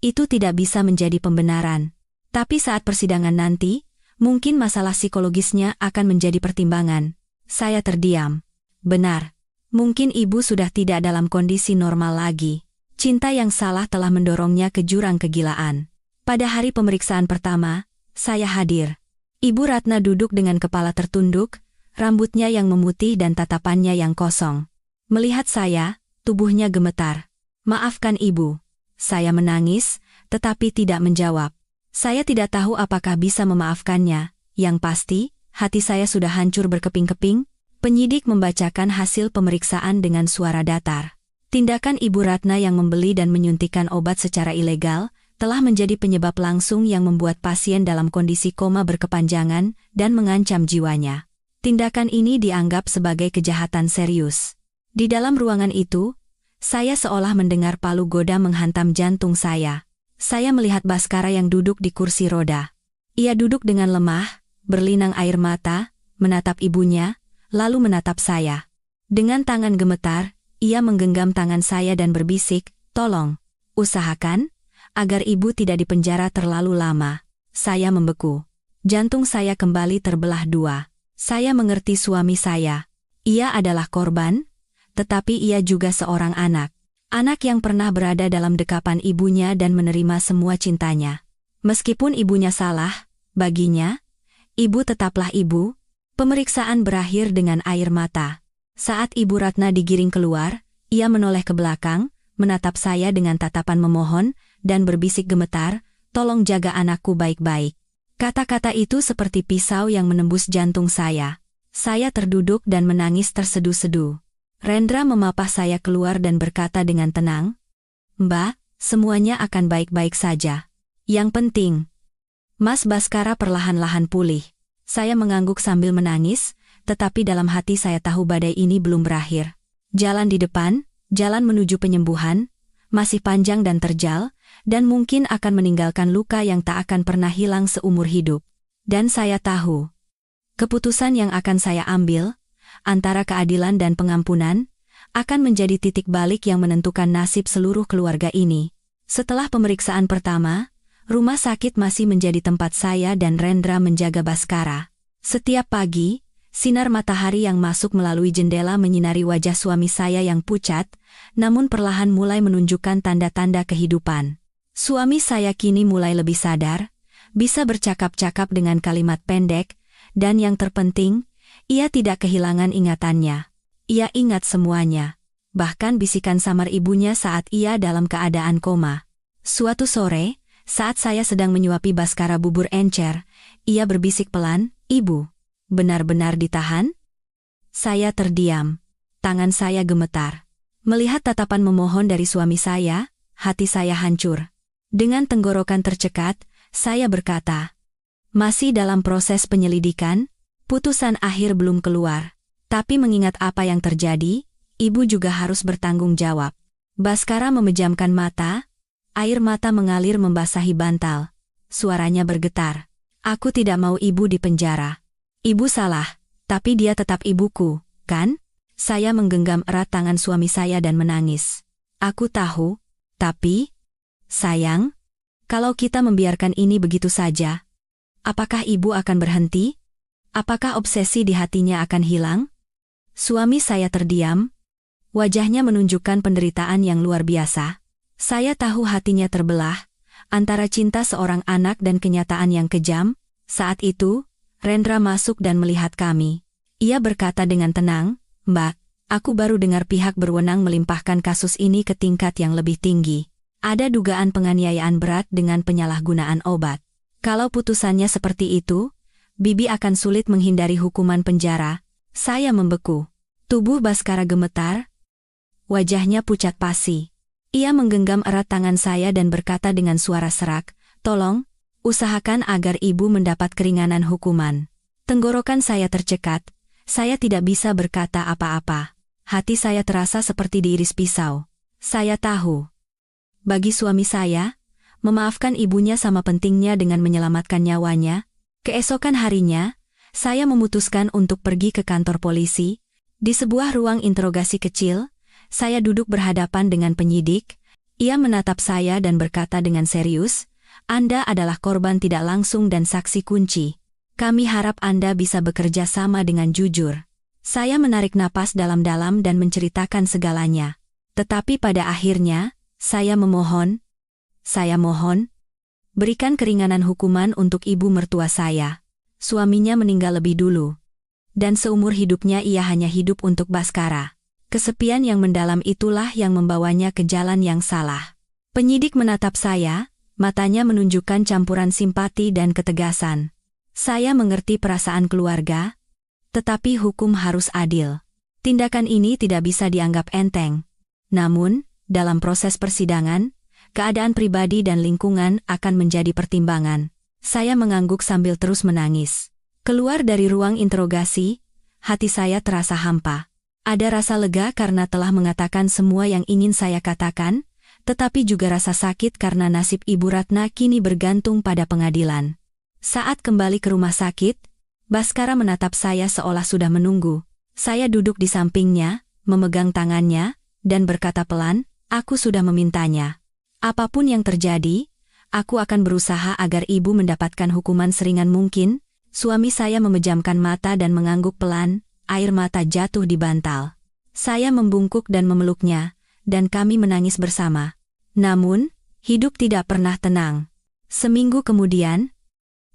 itu tidak bisa menjadi pembenaran. Tapi saat persidangan nanti, mungkin masalah psikologisnya akan menjadi pertimbangan." Saya terdiam. Benar. Mungkin ibu sudah tidak dalam kondisi normal lagi. Cinta yang salah telah mendorongnya ke jurang kegilaan. Pada hari pemeriksaan pertama, saya hadir. Ibu Ratna duduk dengan kepala tertunduk, rambutnya yang memutih dan tatapannya yang kosong. Melihat saya, tubuhnya gemetar. "Maafkan ibu." Saya menangis, tetapi tidak menjawab. Saya tidak tahu apakah bisa memaafkannya. Yang pasti, hati saya sudah hancur berkeping-keping. Penyidik membacakan hasil pemeriksaan dengan suara datar. Tindakan Ibu Ratna yang membeli dan menyuntikkan obat secara ilegal telah menjadi penyebab langsung yang membuat pasien dalam kondisi koma berkepanjangan dan mengancam jiwanya. Tindakan ini dianggap sebagai kejahatan serius. Di dalam ruangan itu, saya seolah mendengar palu goda menghantam jantung saya. Saya melihat Baskara yang duduk di kursi roda. Ia duduk dengan lemah, berlinang air mata, menatap ibunya, lalu menatap saya. Dengan tangan gemetar, ia menggenggam tangan saya dan berbisik, "Tolong, usahakan agar ibu tidak dipenjara terlalu lama." Saya membeku. Jantung saya kembali terbelah dua. Saya mengerti suami saya. Ia adalah korban, tetapi ia juga seorang anak. Anak yang pernah berada dalam dekapan ibunya dan menerima semua cintanya. Meskipun ibunya salah, baginya, ibu tetaplah ibu. Pemeriksaan berakhir dengan air mata. Saat Ibu Ratna digiring keluar, ia menoleh ke belakang, menatap saya dengan tatapan memohon, dan berbisik gemetar, "Tolong jaga anakku baik-baik." Kata-kata itu seperti pisau yang menembus jantung saya. Saya terduduk dan menangis terseduh-seduh. Rendra memapah saya keluar dan berkata dengan tenang, "Mbak, semuanya akan baik-baik saja. Yang penting, Mas Baskara perlahan-lahan pulih." Saya mengangguk sambil menangis, tetapi dalam hati saya tahu badai ini belum berakhir. Jalan di depan, jalan menuju penyembuhan, masih panjang dan terjal, dan mungkin akan meninggalkan luka yang tak akan pernah hilang seumur hidup. Dan saya tahu, keputusan yang akan saya ambil, antara keadilan dan pengampunan, akan menjadi titik balik yang menentukan nasib seluruh keluarga ini. Setelah pemeriksaan pertama, rumah sakit masih menjadi tempat saya dan Rendra menjaga Baskara. Setiap pagi, sinar matahari yang masuk melalui jendela menyinari wajah suami saya yang pucat, namun perlahan mulai menunjukkan tanda-tanda kehidupan. Suami saya kini mulai lebih sadar, bisa bercakap-cakap dengan kalimat pendek, dan yang terpenting, ia tidak kehilangan ingatannya. Ia ingat semuanya, bahkan bisikan samar ibunya saat ia dalam keadaan koma. Suatu sore, saat saya sedang menyuapi Baskara bubur encer, ia berbisik pelan, "Ibu, benar-benar ditahan?" Saya terdiam. Tangan saya gemetar. Melihat tatapan memohon dari suami saya, hati saya hancur. Dengan tenggorokan tercekat, saya berkata, "Masih dalam proses penyelidikan, putusan akhir belum keluar. Tapi mengingat apa yang terjadi, ibu juga harus bertanggung jawab." Baskara memejamkan mata. Air mata mengalir membasahi bantal. Suaranya bergetar. "Aku tidak mau ibu dipenjara. Ibu salah, tapi dia tetap ibuku, kan?" Saya menggenggam erat tangan suami saya dan menangis. "Aku tahu, tapi, sayang, kalau kita membiarkan ini begitu saja, apakah ibu akan berhenti? Apakah obsesi di hatinya akan hilang?" Suami saya terdiam. Wajahnya menunjukkan penderitaan yang luar biasa. Saya tahu hatinya terbelah, antara cinta seorang anak dan kenyataan yang kejam. Saat itu, Rendra masuk dan melihat kami. Ia berkata dengan tenang, "Mbak, aku baru dengar pihak berwenang melimpahkan kasus ini ke tingkat yang lebih tinggi. Ada dugaan penganiayaan berat dengan penyalahgunaan obat. Kalau putusannya seperti itu, Bibi akan sulit menghindari hukuman penjara." Saya membeku. Tubuh Baskara gemetar. Wajahnya pucat pasi. Ia menggenggam erat tangan saya dan berkata dengan suara serak, "Tolong, usahakan agar ibu mendapat keringanan hukuman." Tenggorokan saya tercekat. Saya tidak bisa berkata apa-apa. Hati saya terasa seperti diiris pisau. Saya tahu. Bagi suami saya, memaafkan ibunya sama pentingnya dengan menyelamatkan nyawanya. Keesokan harinya, saya memutuskan untuk pergi ke kantor polisi. Di sebuah ruang interogasi kecil, saya duduk berhadapan dengan penyidik. Ia menatap saya dan berkata dengan serius, "Anda adalah korban tidak langsung dan saksi kunci. Kami harap Anda bisa bekerja sama dengan jujur." Saya menarik napas dalam-dalam dan menceritakan segalanya. Tetapi pada akhirnya, saya mohon, berikan keringanan hukuman untuk ibu mertua saya. Suaminya meninggal lebih dulu. Dan seumur hidupnya ia hanya hidup untuk Baskara. Kesepian yang mendalam itulah yang membawanya ke jalan yang salah. Penyidik menatap saya, matanya menunjukkan campuran simpati dan ketegasan. Saya mengerti perasaan keluarga, tetapi hukum harus adil. Tindakan ini tidak bisa dianggap enteng. Namun, dalam proses persidangan, keadaan pribadi dan lingkungan akan menjadi pertimbangan. Saya mengangguk sambil terus menangis. Keluar dari ruang interogasi, hati saya terasa hampa. Ada rasa lega karena telah mengatakan semua yang ingin saya katakan, tetapi juga rasa sakit karena nasib Ibu Ratna kini bergantung pada pengadilan. Saat kembali ke rumah sakit, Baskara menatap saya seolah sudah menunggu. Saya duduk di sampingnya, memegang tangannya, dan berkata pelan, "Aku sudah memintanya. Apapun yang terjadi, aku akan berusaha agar ibu mendapatkan hukuman seringan mungkin." Suami saya memejamkan mata dan mengangguk pelan, air mata jatuh di bantal. Saya membungkuk dan memeluknya, dan kami menangis bersama. Namun, hidup tidak pernah tenang. Seminggu kemudian,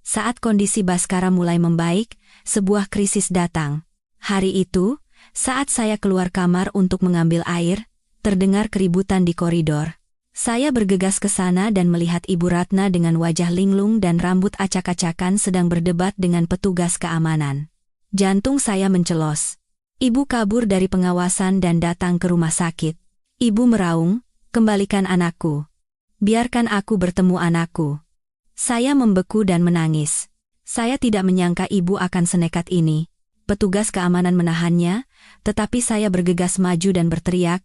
saat kondisi Baskara mulai membaik, sebuah krisis datang. Hari itu, saat saya keluar kamar untuk mengambil air, terdengar keributan di koridor. Saya bergegas ke sana dan melihat Ibu Ratna dengan wajah linglung dan rambut acak-acakan sedang berdebat dengan petugas keamanan. Jantung saya mencelos. Ibu kabur dari pengawasan dan datang ke rumah sakit. Ibu meraung, "Kembalikan anakku. Biarkan aku bertemu anakku." Saya membeku dan menangis. Saya tidak menyangka ibu akan senekat ini. Petugas keamanan menahannya, tetapi saya bergegas maju dan berteriak,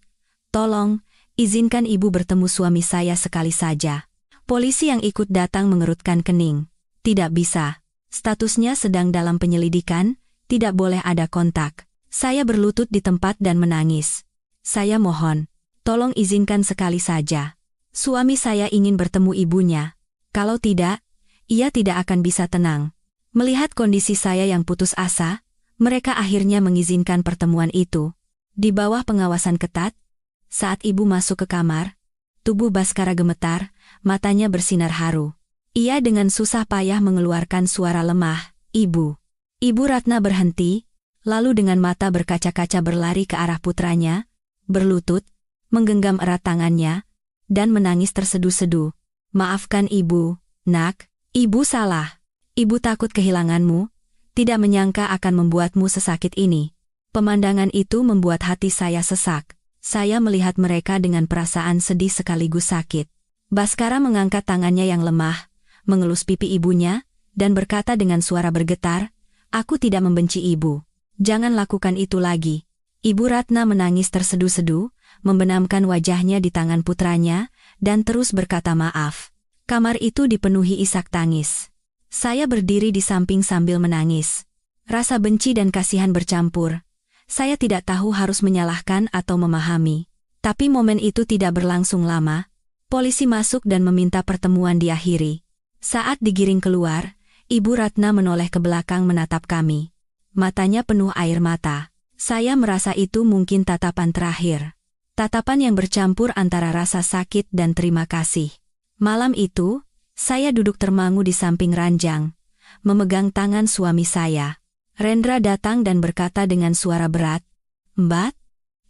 "Tolong, izinkan ibu bertemu suami saya sekali saja." Polisi yang ikut datang mengerutkan kening. "Tidak bisa. Statusnya sedang dalam penyelidikan, tidak boleh ada kontak." Saya berlutut di tempat dan menangis. "Saya mohon, tolong izinkan sekali saja. Suami saya ingin bertemu ibunya. Kalau tidak, ia tidak akan bisa tenang." Melihat kondisi saya yang putus asa, mereka akhirnya mengizinkan pertemuan itu. Di bawah pengawasan ketat, saat ibu masuk ke kamar, tubuh Baskara gemetar, matanya bersinar haru. Ia dengan susah payah mengeluarkan suara lemah, "Ibu." Ibu Ratna berhenti, lalu dengan mata berkaca-kaca berlari ke arah putranya, berlutut, menggenggam erat tangannya, dan menangis terseduh-seduh. "Maafkan ibu, nak, ibu salah. Ibu takut kehilanganmu, tidak menyangka akan membuatmu sesakit ini." Pemandangan itu membuat hati saya sesak. Saya melihat mereka dengan perasaan sedih sekaligus sakit. Baskara mengangkat tangannya yang lemah, mengelus pipi ibunya, dan berkata dengan suara bergetar, "Aku tidak membenci ibu. Jangan lakukan itu lagi." Ibu Ratna menangis terseduh-seduh, membenamkan wajahnya di tangan putranya, dan terus berkata maaf. Kamar itu dipenuhi isak tangis. Saya berdiri di samping sambil menangis. Rasa benci dan kasihan bercampur. Saya tidak tahu harus menyalahkan atau memahami. Tapi momen itu tidak berlangsung lama. Polisi masuk dan meminta pertemuan diakhiri. Saat digiring keluar, Ibu Ratna menoleh ke belakang menatap kami. Matanya penuh air mata. Saya merasa itu mungkin tatapan terakhir. Tatapan yang bercampur antara rasa sakit dan terima kasih. Malam itu, saya duduk termangu di samping ranjang, memegang tangan suami saya. Rendra datang dan berkata dengan suara berat, "Mbak,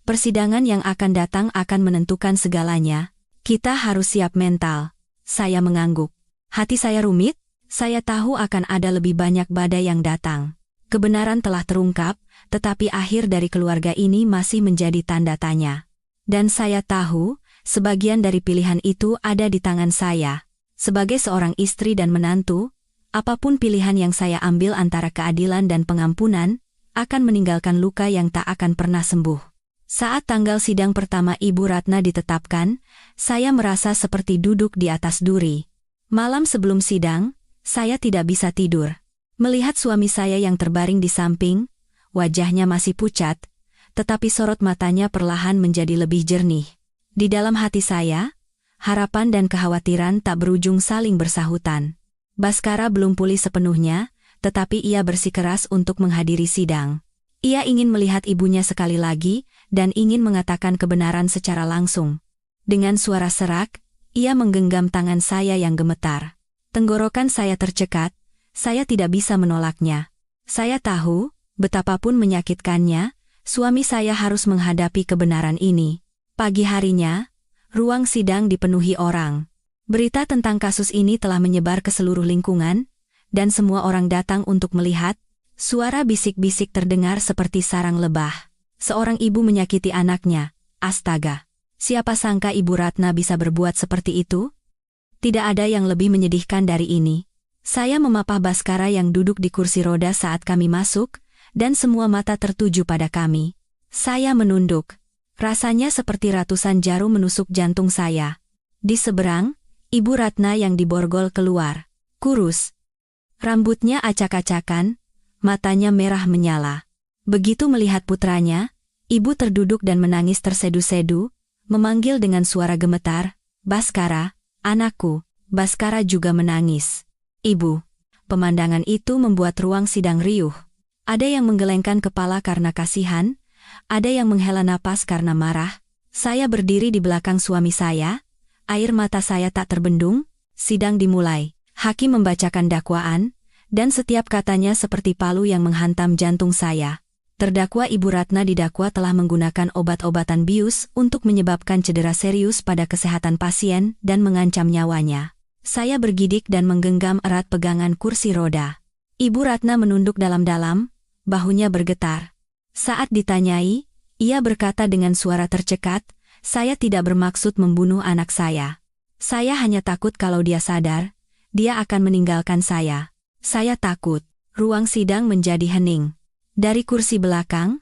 persidangan yang akan datang akan menentukan segalanya. Kita harus siap mental." Saya mengangguk. Hati saya rumit, saya tahu akan ada lebih banyak badai yang datang. Kebenaran telah terungkap, tetapi akhir dari keluarga ini masih menjadi tanda tanya. Dan saya tahu, sebagian dari pilihan itu ada di tangan saya. Sebagai seorang istri dan menantu, apapun pilihan yang saya ambil antara keadilan dan pengampunan, akan meninggalkan luka yang tak akan pernah sembuh. Saat tanggal sidang pertama Ibu Ratna ditetapkan, saya merasa seperti duduk di atas duri. Malam sebelum sidang, saya tidak bisa tidur. Melihat suami saya yang terbaring di samping, wajahnya masih pucat, tetapi sorot matanya perlahan menjadi lebih jernih. Di dalam hati saya, harapan dan kekhawatiran tak berujung saling bersahutan. Baskara belum pulih sepenuhnya, tetapi ia bersikeras untuk menghadiri sidang. Ia ingin melihat ibunya sekali lagi, dan ingin mengatakan kebenaran secara langsung. Dengan suara serak, ia menggenggam tangan saya yang gemetar. Tenggorokan saya tercekat, saya tidak bisa menolaknya. Saya tahu, betapapun menyakitkannya, suami saya harus menghadapi kebenaran ini. Pagi harinya, ruang sidang dipenuhi orang. Berita tentang kasus ini telah menyebar ke seluruh lingkungan, dan semua orang datang untuk melihat. Suara bisik-bisik terdengar seperti sarang lebah. Seorang ibu menyakiti anaknya. Astaga! Siapa sangka Ibu Ratna bisa berbuat seperti itu? Tidak ada yang lebih menyedihkan dari ini. Saya memapah Baskara yang duduk di kursi roda saat kami masuk, dan semua mata tertuju pada kami. Saya menunduk. Rasanya seperti ratusan jarum menusuk jantung saya. Di seberang, Ibu Ratna yang diborgol keluar. Kurus. Rambutnya acak-acakan, matanya merah menyala. Begitu melihat putranya, ibu terduduk dan menangis tersedu-sedu, memanggil dengan suara gemetar, "Baskara, anakku." Baskara juga menangis. "Ibu." Pemandangan itu membuat ruang sidang riuh. Ada yang menggelengkan kepala karena kasihan, ada yang menghela napas karena marah. Saya berdiri di belakang suami saya, air mata saya tak terbendung. Sidang dimulai. Hakim membacakan dakwaan, dan setiap katanya seperti palu yang menghantam jantung saya. Terdakwa Ibu Ratna didakwa telah menggunakan obat-obatan bius untuk menyebabkan cedera serius pada kesehatan pasien dan mengancam nyawanya. Saya bergidik dan menggenggam erat pegangan kursi roda. Ibu Ratna menunduk dalam-dalam, bahunya bergetar. Saat ditanyai, ia berkata dengan suara tercekat, "Saya tidak bermaksud membunuh anak saya. Saya hanya takut kalau dia sadar, dia akan meninggalkan saya." Saya takut. Ruang sidang menjadi hening. Dari kursi belakang,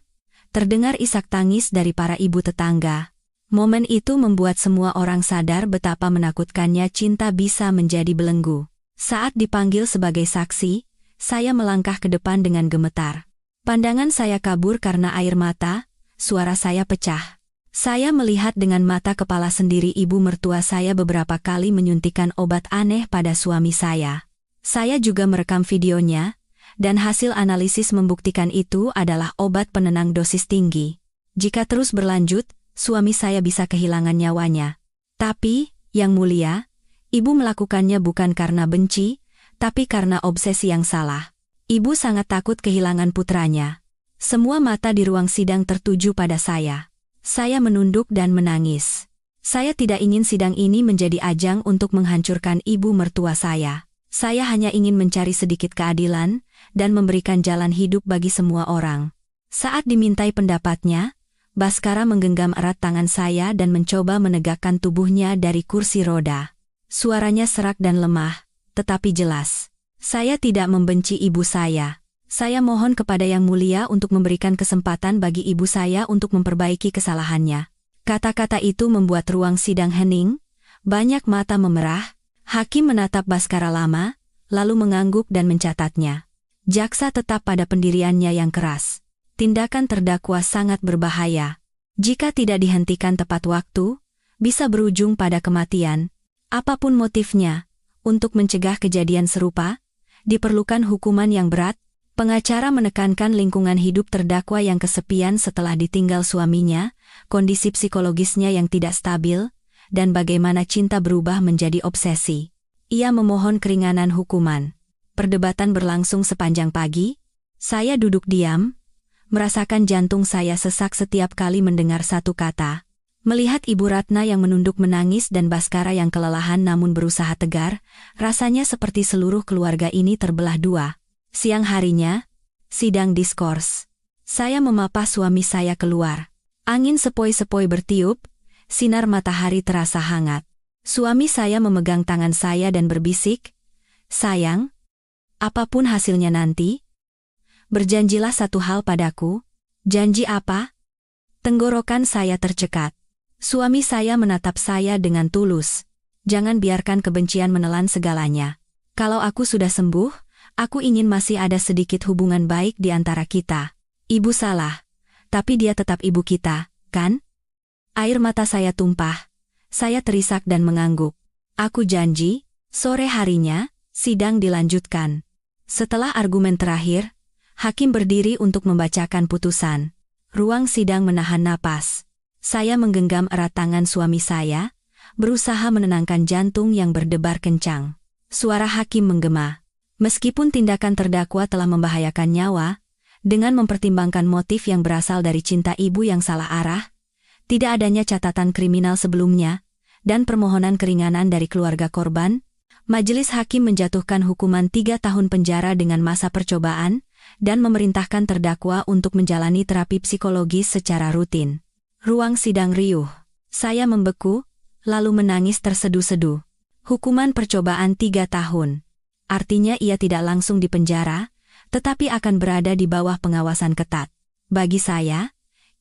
terdengar isak tangis dari para ibu tetangga. Momen itu membuat semua orang sadar betapa menakutkannya cinta bisa menjadi belenggu. Saat dipanggil sebagai saksi, saya melangkah ke depan dengan gemetar. Pandangan saya kabur karena air mata, suara saya pecah. Saya melihat dengan mata kepala sendiri ibu mertua saya beberapa kali menyuntikkan obat aneh pada suami saya. Saya juga merekam videonya, dan hasil analisis membuktikan itu adalah obat penenang dosis tinggi. Jika terus berlanjut, suami saya bisa kehilangan nyawanya. Tapi, Yang Mulia, ibu melakukannya bukan karena benci, tapi karena obsesi yang salah. Ibu sangat takut kehilangan putranya. Semua mata di ruang sidang tertuju pada saya. Saya menunduk dan menangis. Saya tidak ingin sidang ini menjadi ajang untuk menghancurkan ibu mertua saya. Saya hanya ingin mencari sedikit keadilan, dan memberikan jalan hidup bagi semua orang. Saat dimintai pendapatnya, Baskara menggenggam erat tangan saya dan mencoba menegakkan tubuhnya dari kursi roda. Suaranya serak dan lemah, tetapi jelas. "Saya tidak membenci ibu saya. Saya mohon kepada Yang Mulia untuk memberikan kesempatan bagi ibu saya untuk memperbaiki kesalahannya." Kata-kata itu membuat ruang sidang hening, banyak mata memerah. Hakim menatap Baskara lama, lalu mengangguk dan mencatatnya. Jaksa tetap pada pendiriannya yang keras. Tindakan terdakwa sangat berbahaya. Jika tidak dihentikan tepat waktu, bisa berujung pada kematian. Apapun motifnya, untuk mencegah kejadian serupa, diperlukan hukuman yang berat. Pengacara menekankan lingkungan hidup terdakwa yang kesepian setelah ditinggal suaminya, kondisi psikologisnya yang tidak stabil, dan bagaimana cinta berubah menjadi obsesi. Ia memohon keringanan hukuman. Perdebatan berlangsung sepanjang pagi. Saya duduk diam, merasakan jantung saya sesak setiap kali mendengar satu kata. Melihat Ibu Ratna yang menunduk menangis dan Baskara yang kelelahan namun berusaha tegar, rasanya seperti seluruh keluarga ini terbelah dua. Siang harinya, sidang diskors. Saya memapah suami saya keluar. Angin sepoi-sepoi bertiup, sinar matahari terasa hangat. Suami saya memegang tangan saya dan berbisik, "Sayang, apapun hasilnya nanti, berjanjilah satu hal padaku." "Janji apa?" Tenggorokan saya tercekat. Suami saya menatap saya dengan tulus. Jangan biarkan kebencian menelan segalanya. Kalau aku sudah sembuh, aku ingin masih ada sedikit hubungan baik di antara kita. Ibu salah, tapi dia tetap ibu kita, kan? Air mata saya tumpah. Saya terisak dan mengangguk. Aku janji, sore harinya, sidang dilanjutkan. Setelah argumen terakhir, hakim berdiri untuk membacakan putusan. Ruang sidang menahan napas. Saya menggenggam erat tangan suami saya, berusaha menenangkan jantung yang berdebar kencang. Suara hakim menggema. Meskipun tindakan terdakwa telah membahayakan nyawa, dengan mempertimbangkan motif yang berasal dari cinta ibu yang salah arah, tidak adanya catatan kriminal sebelumnya, dan permohonan keringanan dari keluarga korban, majelis hakim menjatuhkan hukuman 3 tahun penjara dengan masa percobaan, dan memerintahkan terdakwa untuk menjalani terapi psikologis secara rutin. Ruang sidang riuh. Saya membeku, lalu menangis terseduh-seduh. Hukuman percobaan 3 tahun. Artinya ia tidak langsung dipenjara, tetapi akan berada di bawah pengawasan ketat. Bagi saya,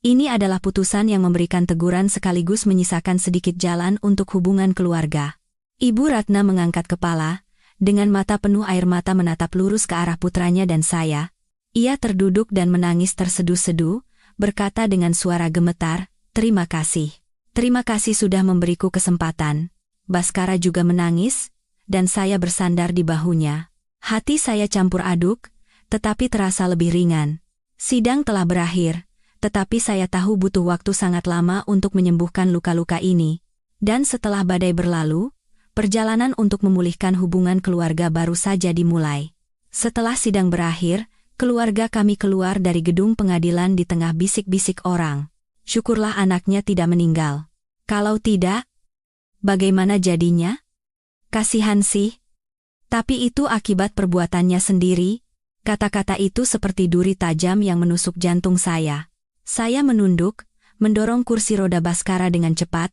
ini adalah putusan yang memberikan teguran sekaligus menyisakan sedikit jalan untuk hubungan keluarga. Ibu Ratna mengangkat kepala, dengan mata penuh air mata menatap lurus ke arah putranya dan saya. Ia terduduk dan menangis terseduh-seduh, berkata dengan suara gemetar, "Terima kasih. Terima kasih sudah memberiku kesempatan." Baskara juga menangis, dan saya bersandar di bahunya. Hati saya campur aduk, tetapi terasa lebih ringan. Sidang telah berakhir, tetapi saya tahu butuh waktu sangat lama untuk menyembuhkan luka-luka ini. Dan setelah badai berlalu, perjalanan untuk memulihkan hubungan keluarga baru saja dimulai. Setelah sidang berakhir, keluarga kami keluar dari gedung pengadilan di tengah bisik-bisik orang. Syukurlah anaknya tidak meninggal. Kalau tidak, bagaimana jadinya? Kasihan sih. Tapi itu akibat perbuatannya sendiri. Kata-kata itu seperti duri tajam yang menusuk jantung saya. Saya menunduk, mendorong kursi roda Baskara dengan cepat,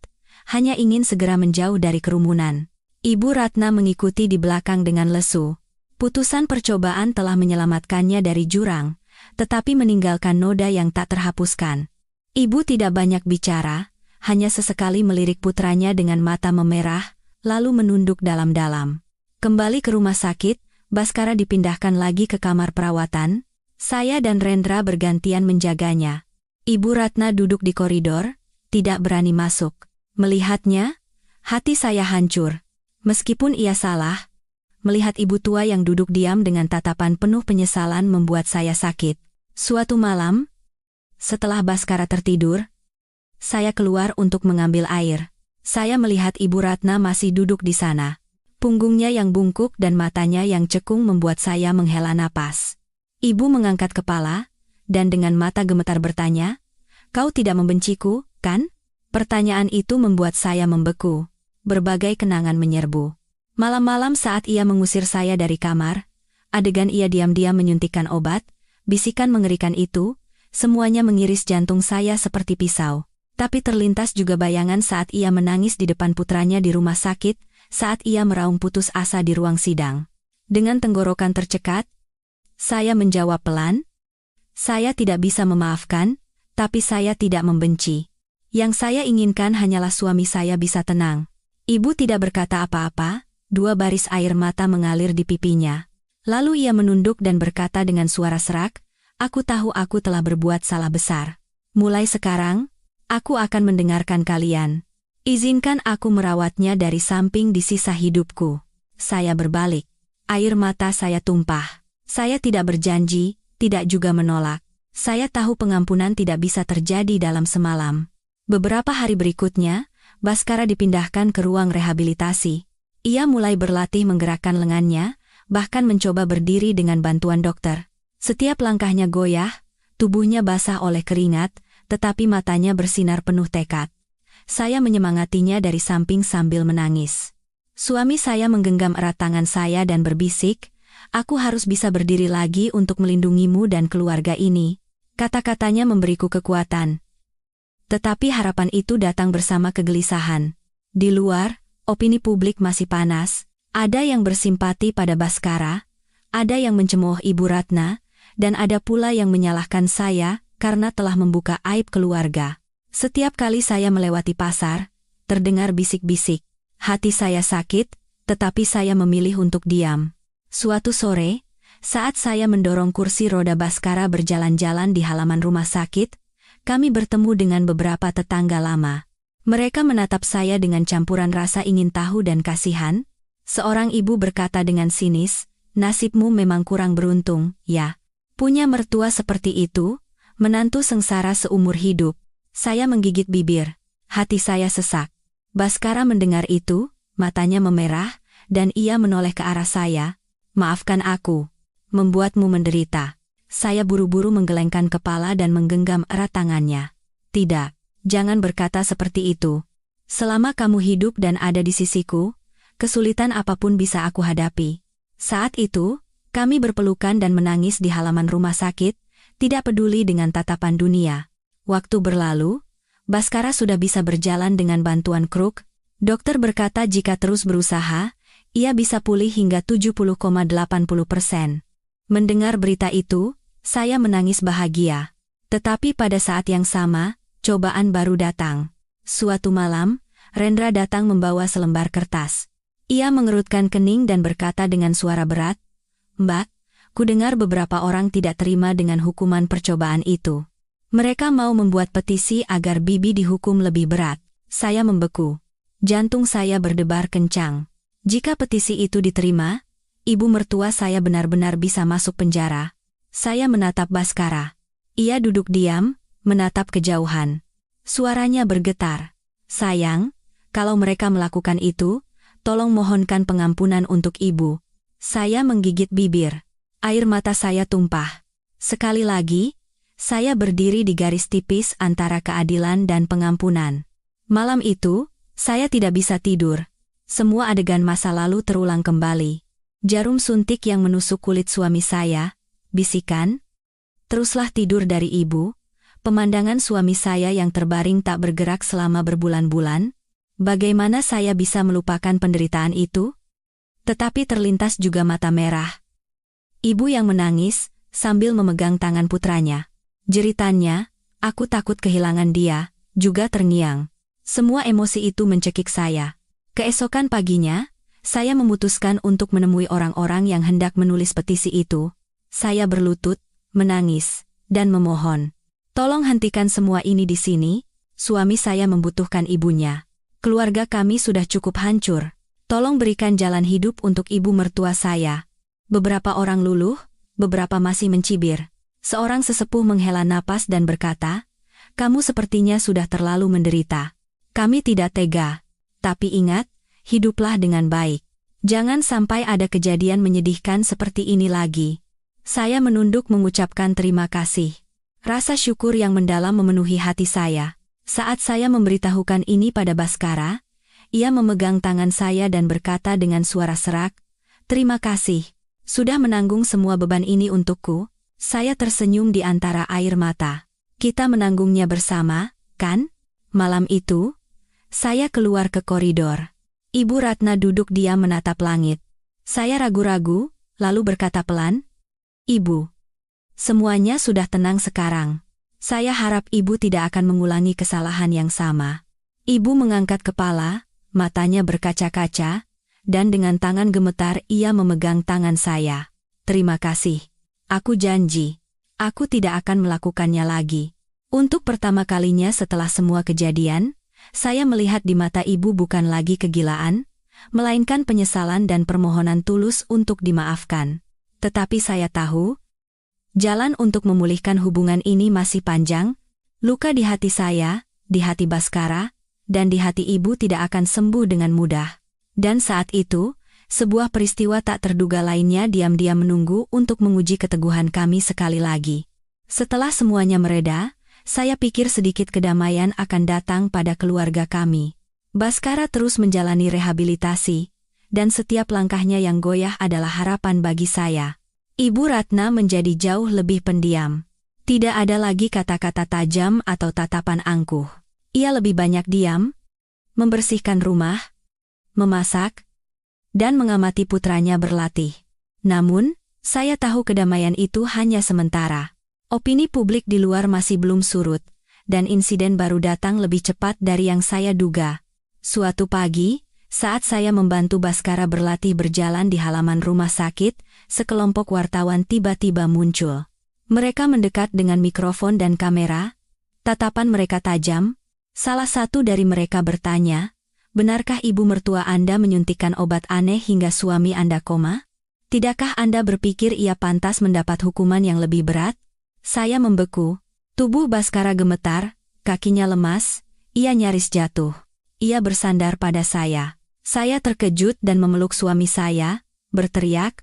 hanya ingin segera menjauh dari kerumunan. Ibu Ratna mengikuti di belakang dengan lesu. Putusan percobaan telah menyelamatkannya dari jurang, tetapi meninggalkan noda yang tak terhapuskan. Ibu tidak banyak bicara, hanya sesekali melirik putranya dengan mata memerah, lalu menunduk dalam-dalam. Kembali ke rumah sakit, Baskara dipindahkan lagi ke kamar perawatan. Saya dan Rendra bergantian menjaganya. Ibu Ratna duduk di koridor, tidak berani masuk. Melihatnya, hati saya hancur. Meskipun ia salah, melihat ibu tua yang duduk diam dengan tatapan penuh penyesalan membuat saya sakit. Suatu malam, setelah Baskara tertidur, saya keluar untuk mengambil air. Saya melihat Ibu Ratna masih duduk di sana. Punggungnya yang bungkuk dan matanya yang cekung membuat saya menghela napas. Ibu mengangkat kepala, dan dengan mata gemetar bertanya, "Kau tidak membenciku, kan?" Pertanyaan itu membuat saya membeku. Berbagai kenangan menyerbu. Malam-malam saat ia mengusir saya dari kamar, adegan ia diam-diam menyuntikkan obat, bisikan mengerikan itu, semuanya mengiris jantung saya seperti pisau. Tapi terlintas juga bayangan saat ia menangis di depan putranya di rumah sakit, saat ia meraung putus asa di ruang sidang. Dengan tenggorokan tercekat, saya menjawab pelan, "Saya tidak bisa memaafkan, tapi saya tidak membenci. Yang saya inginkan hanyalah suami saya bisa tenang." Ibu tidak berkata apa-apa. 2 baris air mata mengalir di pipinya. Lalu ia menunduk dan berkata dengan suara serak, "Aku tahu aku telah berbuat salah besar. Mulai sekarang, aku akan mendengarkan kalian. Izinkan aku merawatnya dari samping di sisa hidupku." Saya berbalik. Air mata saya tumpah. Saya tidak berjanji, tidak juga menolak. Saya tahu pengampunan tidak bisa terjadi dalam semalam. Beberapa hari berikutnya, Baskara dipindahkan ke ruang rehabilitasi. Ia mulai berlatih menggerakkan lengannya, bahkan mencoba berdiri dengan bantuan dokter. Setiap langkahnya goyah, tubuhnya basah oleh keringat, tetapi matanya bersinar penuh tekad. Saya menyemangatinya dari samping sambil menangis. Suami saya menggenggam erat tangan saya dan berbisik, "Aku harus bisa berdiri lagi untuk melindungimu dan keluarga ini." Kata-katanya memberiku kekuatan. Tetapi harapan itu datang bersama kegelisahan. Di luar, opini publik masih panas, ada yang bersimpati pada Baskara, ada yang mencemooh Ibu Ratna, dan ada pula yang menyalahkan saya karena telah membuka aib keluarga. Setiap kali saya melewati pasar, terdengar bisik-bisik. Hati saya sakit, tetapi saya memilih untuk diam. Suatu sore, saat saya mendorong kursi roda Baskara berjalan-jalan di halaman rumah sakit, kami bertemu dengan beberapa tetangga lama. Mereka menatap saya dengan campuran rasa ingin tahu dan kasihan. Seorang ibu berkata dengan sinis, "Nasibmu memang kurang beruntung, ya. Punya mertua seperti itu, menantu sengsara seumur hidup." Saya menggigit bibir. Hati saya sesak. Baskara mendengar itu, matanya memerah, dan ia menoleh ke arah saya. "Maafkan aku. Membuatmu menderita." Saya buru-buru menggelengkan kepala dan menggenggam erat tangannya. "Tidak, jangan berkata seperti itu. Selama kamu hidup dan ada di sisiku, kesulitan apapun bisa aku hadapi." Saat itu, kami berpelukan dan menangis di halaman rumah sakit, tidak peduli dengan tatapan dunia. Waktu berlalu, Baskara sudah bisa berjalan dengan bantuan kruk. Dokter berkata jika terus berusaha, ia bisa pulih hingga 70,80%. Mendengar berita itu, saya menangis bahagia. Tetapi pada saat yang sama, cobaan baru datang. Suatu malam, Rendra datang membawa selembar kertas. Ia mengerutkan kening dan berkata dengan suara berat, "Mbak, kudengar beberapa orang tidak terima dengan hukuman percobaan itu. Mereka mau membuat petisi agar Bibi dihukum lebih berat." Saya membeku. Jantung saya berdebar kencang. Jika petisi itu diterima, ibu mertua saya benar-benar bisa masuk penjara. Saya menatap Baskara. Ia duduk diam, menatap kejauhan. Suaranya bergetar. "Sayang, kalau mereka melakukan itu, tolong mohonkan pengampunan untuk ibu." Saya menggigit bibir. Air mata saya tumpah. Sekali lagi, saya berdiri di garis tipis antara keadilan dan pengampunan. Malam itu, saya tidak bisa tidur. Semua adegan masa lalu terulang kembali. Jarum suntik yang menusuk kulit suami saya, bisikan, "Teruslah tidur dari ibu." Pemandangan suami saya yang terbaring tak bergerak selama berbulan-bulan. Bagaimana saya bisa melupakan penderitaan itu? Tetapi terlintas juga mata merah ibu yang menangis, sambil memegang tangan putranya. Jeritannya, "Aku takut kehilangan dia," juga terngiang. Semua emosi itu mencekik saya. Keesokan paginya, saya memutuskan untuk menemui orang-orang yang hendak menulis petisi itu. Saya berlutut, menangis, dan memohon, "Tolong hentikan semua ini di sini. Suami saya membutuhkan ibunya. Keluarga kami sudah cukup hancur. Tolong berikan jalan hidup untuk ibu mertua saya." Beberapa orang luluh, beberapa masih mencibir. Seorang sesepuh menghela napas dan berkata, "Kamu sepertinya sudah terlalu menderita. Kami tidak tega. Tapi ingat, hiduplah dengan baik. Jangan sampai ada kejadian menyedihkan seperti ini lagi." Saya menunduk mengucapkan terima kasih. Rasa syukur yang mendalam memenuhi hati saya. Saat saya memberitahukan ini pada Baskara, ia memegang tangan saya dan berkata dengan suara serak, "Terima kasih. Sudah menanggung semua beban ini untukku." Saya tersenyum di antara air mata. "Kita menanggungnya bersama, kan?" Malam itu, saya keluar ke koridor. Ibu Ratna duduk diam menatap langit. Saya ragu-ragu, lalu berkata pelan, "Ibu, semuanya sudah tenang sekarang. Saya harap ibu tidak akan mengulangi kesalahan yang sama." Ibu mengangkat kepala, matanya berkaca-kaca, dan dengan tangan gemetar ia memegang tangan saya. "Terima kasih. Aku janji, aku tidak akan melakukannya lagi." Untuk pertama kalinya setelah semua kejadian, saya melihat di mata ibu bukan lagi kegilaan, melainkan penyesalan dan permohonan tulus untuk dimaafkan. Tetapi saya tahu, jalan untuk memulihkan hubungan ini masih panjang. Luka di hati saya, di hati Baskara, dan di hati ibu tidak akan sembuh dengan mudah. Dan saat itu, sebuah peristiwa tak terduga lainnya diam-diam menunggu untuk menguji keteguhan kami sekali lagi. Setelah semuanya mereda, saya pikir sedikit kedamaian akan datang pada keluarga kami. Baskara terus menjalani rehabilitasi, dan setiap langkahnya yang goyah adalah harapan bagi saya. Ibu Ratna menjadi jauh lebih pendiam. Tidak ada lagi kata-kata tajam atau tatapan angkuh. Ia lebih banyak diam, membersihkan rumah, memasak, dan mengamati putranya berlatih. Namun, saya tahu kedamaian itu hanya sementara. Opini publik di luar masih belum surut, dan insiden baru datang lebih cepat dari yang saya duga. Suatu pagi, saat saya membantu Baskara berlatih berjalan di halaman rumah sakit, sekelompok wartawan tiba-tiba muncul. Mereka mendekat dengan mikrofon dan kamera. Tatapan mereka tajam. Salah satu dari mereka bertanya, "Benarkah ibu mertua Anda menyuntikkan obat aneh hingga suami Anda koma? Tidakkah Anda berpikir ia pantas mendapat hukuman yang lebih berat?" Saya membeku. Tubuh Baskara gemetar, kakinya lemas, ia nyaris jatuh. Ia bersandar pada saya. Saya terkejut dan memeluk suami saya, berteriak,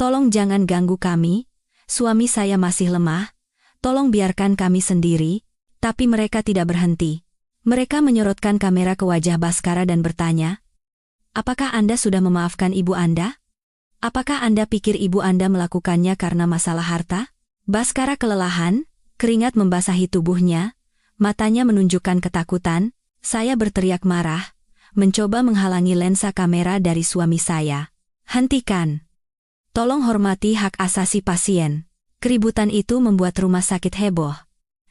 "Tolong jangan ganggu kami. Suami saya masih lemah. Tolong biarkan kami sendiri." Tapi mereka tidak berhenti. Mereka menyorotkan kamera ke wajah Baskara dan bertanya, "Apakah Anda sudah memaafkan ibu Anda? Apakah Anda pikir ibu Anda melakukannya karena masalah harta?" Baskara kelelahan, keringat membasahi tubuhnya, matanya menunjukkan ketakutan. Saya berteriak marah, mencoba menghalangi lensa kamera dari suami saya. "Hentikan! Tolong hormati hak asasi pasien." Keributan itu membuat rumah sakit heboh,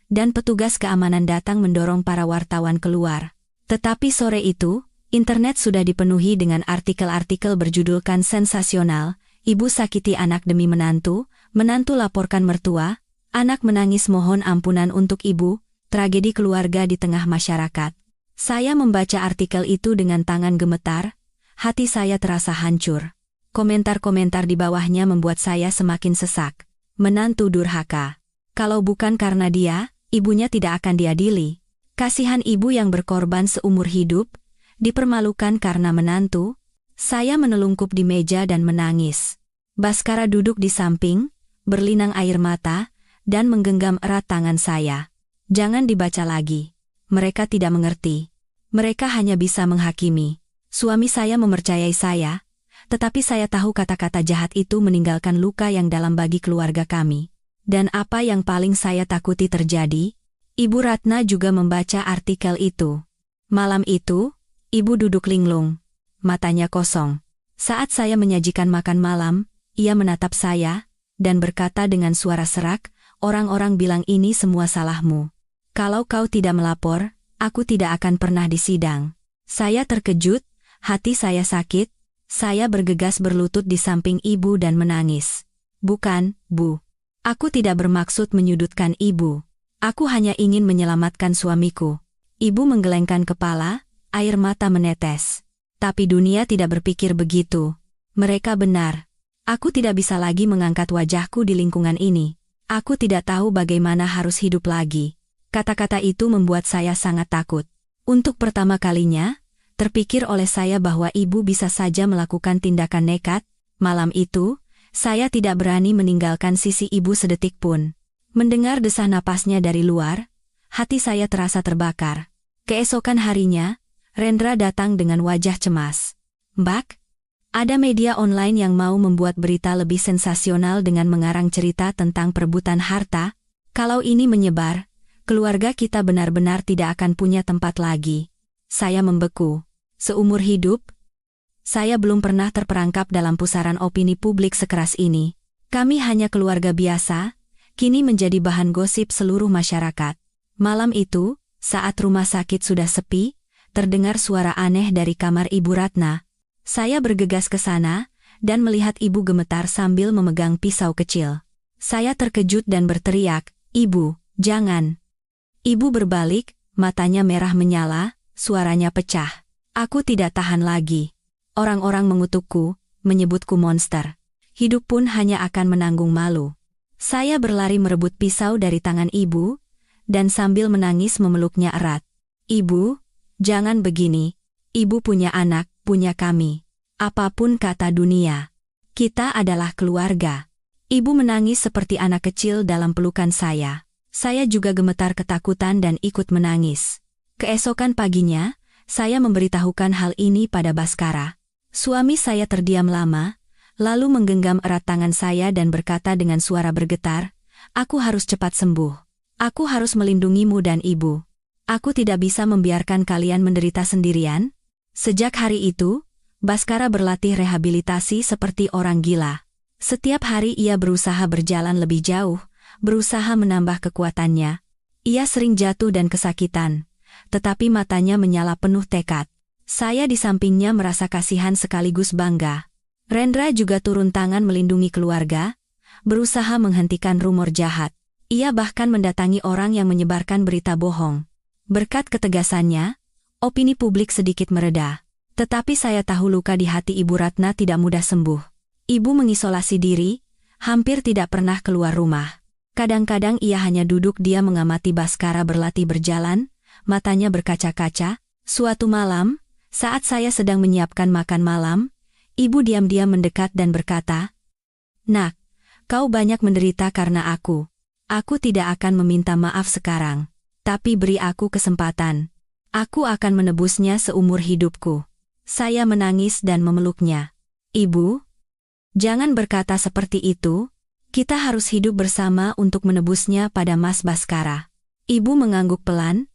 dan petugas keamanan datang mendorong para wartawan keluar. Tetapi sore itu, internet sudah dipenuhi dengan artikel-artikel berjudulkan sensasional, "Ibu sakiti anak demi menantu, menantu laporkan mertua, anak menangis mohon ampunan untuk ibu, tragedi keluarga di tengah masyarakat." Saya membaca artikel itu dengan tangan gemetar, hati saya terasa hancur. Komentar-komentar di bawahnya membuat saya semakin sesak. Menantu durhaka. Kalau bukan karena dia, ibunya tidak akan diadili. Kasihan ibu yang berkorban seumur hidup, dipermalukan karena menantu. Saya menelungkup di meja dan menangis. Baskara duduk di samping, berlinang air mata, dan menggenggam erat tangan saya. "Jangan dibaca lagi. Mereka tidak mengerti. Mereka hanya bisa menghakimi." Suami saya mempercayai saya, tetapi saya tahu kata-kata jahat itu meninggalkan luka yang dalam bagi keluarga kami. Dan apa yang paling saya takuti terjadi? Ibu Ratna juga membaca artikel itu. Malam itu, ibu duduk linglung, matanya kosong. Saat saya menyajikan makan malam, ia menatap saya, dan berkata dengan suara serak, "Orang-orang bilang ini semua salahmu. Kalau kau tidak melapor, aku tidak akan pernah disidang." Saya terkejut, hati saya sakit, saya bergegas berlutut di samping ibu dan menangis. "Bukan, Bu. Aku tidak bermaksud menyudutkan ibu. Aku hanya ingin menyelamatkan suamiku." Ibu menggelengkan kepala, air mata menetes. Tapi dunia tidak berpikir begitu. Mereka benar. Aku tidak bisa lagi mengangkat wajahku di lingkungan ini. Aku tidak tahu bagaimana harus hidup lagi. Kata-kata itu membuat saya sangat takut. Untuk pertama kalinya, terpikir oleh saya bahwa ibu bisa saja melakukan tindakan nekat. Malam itu, saya tidak berani meninggalkan sisi ibu sedetik pun. Mendengar desah napasnya dari luar, hati saya terasa terbakar. Keesokan harinya, Rendra datang dengan wajah cemas. "Mbak, ada media online yang mau membuat berita lebih sensasional dengan mengarang cerita tentang perebutan harta. Kalau ini menyebar, keluarga kita benar-benar tidak akan punya tempat lagi." Saya membeku. Seumur hidup, saya belum pernah terperangkap dalam pusaran opini publik sekeras ini. Kami hanya keluarga biasa, kini menjadi bahan gosip seluruh masyarakat. Malam itu, saat rumah sakit sudah sepi, terdengar suara aneh dari kamar Ibu Ratna. Saya bergegas ke sana, dan melihat ibu gemetar sambil memegang pisau kecil. Saya terkejut dan berteriak, "Ibu, jangan." Ibu berbalik, matanya merah menyala, suaranya pecah. Aku tidak tahan lagi. Orang-orang mengutukku, menyebutku monster. Hidup pun hanya akan menanggung malu. Saya berlari merebut pisau dari tangan ibu, dan sambil menangis memeluknya erat. "Ibu, jangan begini. Ibu punya anak, punya kami. Apapun kata dunia, kita adalah keluarga." Ibu menangis seperti anak kecil dalam pelukan saya. Saya juga gemetar ketakutan dan ikut menangis. Keesokan paginya, saya memberitahukan hal ini pada Baskara. Suami saya terdiam lama, lalu menggenggam erat tangan saya dan berkata dengan suara bergetar, "Aku harus cepat sembuh. Aku harus melindungimu dan ibu. Aku tidak bisa membiarkan kalian menderita sendirian." Sejak hari itu, Baskara berlatih rehabilitasi seperti orang gila. Setiap hari ia berusaha berjalan lebih jauh, berusaha menambah kekuatannya. Ia sering jatuh dan kesakitan, tetapi matanya menyala penuh tekad. Saya di sampingnya merasa kasihan sekaligus bangga. Rendra juga turun tangan melindungi keluarga, berusaha menghentikan rumor jahat. Ia bahkan mendatangi orang yang menyebarkan berita bohong. Berkat ketegasannya, opini publik sedikit mereda. Tetapi saya tahu luka di hati Ibu Ratna tidak mudah sembuh. Ibu mengisolasi diri, hampir tidak pernah keluar rumah. Kadang-kadang ia hanya duduk diam mengamati Baskara berlatih berjalan, matanya berkaca-kaca. Suatu malam, saat saya sedang menyiapkan makan malam, ibu diam-diam mendekat dan berkata, "Nak, kau banyak menderita karena aku. Aku tidak akan meminta maaf sekarang, tapi beri aku kesempatan. Aku akan menebusnya seumur hidupku." Saya menangis dan memeluknya. "Ibu, jangan berkata seperti itu. Kita harus hidup bersama untuk menebusnya pada Mas Baskara." Ibu mengangguk pelan,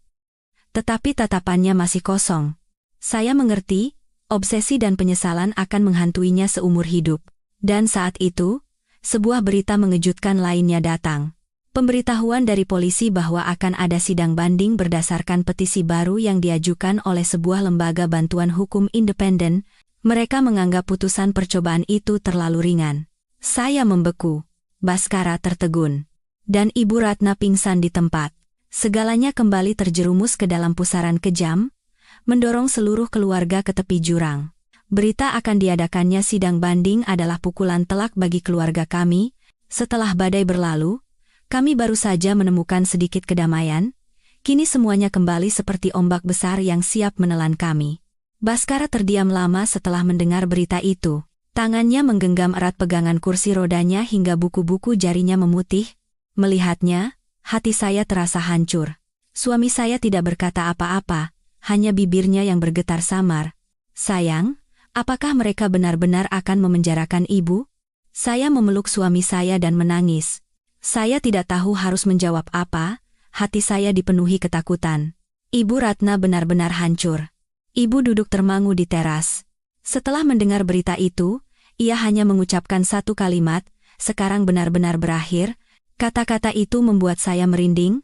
tetapi tatapannya masih kosong. Saya mengerti, obsesi dan penyesalan akan menghantuinya seumur hidup. Dan saat itu, sebuah berita mengejutkan lainnya datang. Pemberitahuan dari polisi bahwa akan ada sidang banding berdasarkan petisi baru yang diajukan oleh sebuah lembaga bantuan hukum independen. Mereka menganggap putusan percobaan itu terlalu ringan. Saya membeku. Baskara tertegun. Dan Ibu Ratna pingsan di tempat. Segalanya kembali terjerumus ke dalam pusaran kejam, mendorong seluruh keluarga ke tepi jurang. Berita akan diadakannya sidang banding adalah pukulan telak bagi keluarga kami. Setelah badai berlalu, kami baru saja menemukan sedikit kedamaian. Kini semuanya kembali seperti ombak besar yang siap menelan kami. Baskara terdiam lama setelah mendengar berita itu. Tangannya menggenggam erat pegangan kursi rodanya hingga buku-buku jarinya memutih. Melihatnya, hati saya terasa hancur. Suami saya tidak berkata apa-apa, hanya bibirnya yang bergetar samar. "Sayang, apakah mereka benar-benar akan memenjarakan ibu?" Saya memeluk suami saya dan menangis. Saya tidak tahu harus menjawab apa, hati saya dipenuhi ketakutan. Ibu Ratna benar-benar hancur. Ibu duduk termangu di teras. Setelah mendengar berita itu, ia hanya mengucapkan satu kalimat, "Sekarang benar-benar berakhir." Kata-kata itu membuat saya merinding,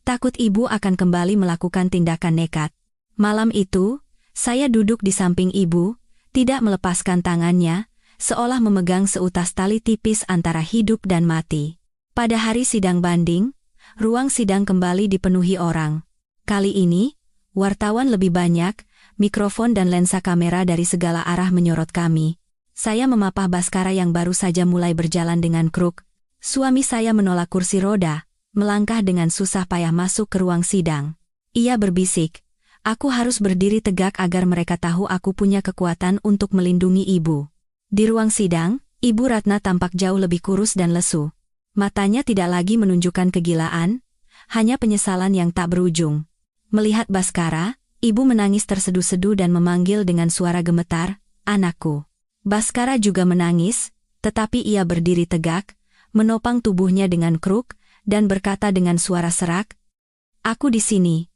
takut ibu akan kembali melakukan tindakan nekat. Malam itu, saya duduk di samping ibu, tidak melepaskan tangannya, seolah memegang seutas tali tipis antara hidup dan mati. Pada hari sidang banding, ruang sidang kembali dipenuhi orang. Kali ini, wartawan lebih banyak, mikrofon dan lensa kamera dari segala arah menyorot kami. Saya memapah Baskara yang baru saja mulai berjalan dengan kruk. Suami saya menolak kursi roda, melangkah dengan susah payah masuk ke ruang sidang. Ia berbisik, "Aku harus berdiri tegak agar mereka tahu aku punya kekuatan untuk melindungi ibu." Di ruang sidang, Ibu Ratna tampak jauh lebih kurus dan lesu. Matanya tidak lagi menunjukkan kegilaan, hanya penyesalan yang tak berujung. Melihat Baskara, ibu menangis terseduh-seduh dan memanggil dengan suara gemetar, "Anakku." Baskara juga menangis, tetapi ia berdiri tegak, menopang tubuhnya dengan kruk, dan berkata dengan suara serak, "Aku di sini,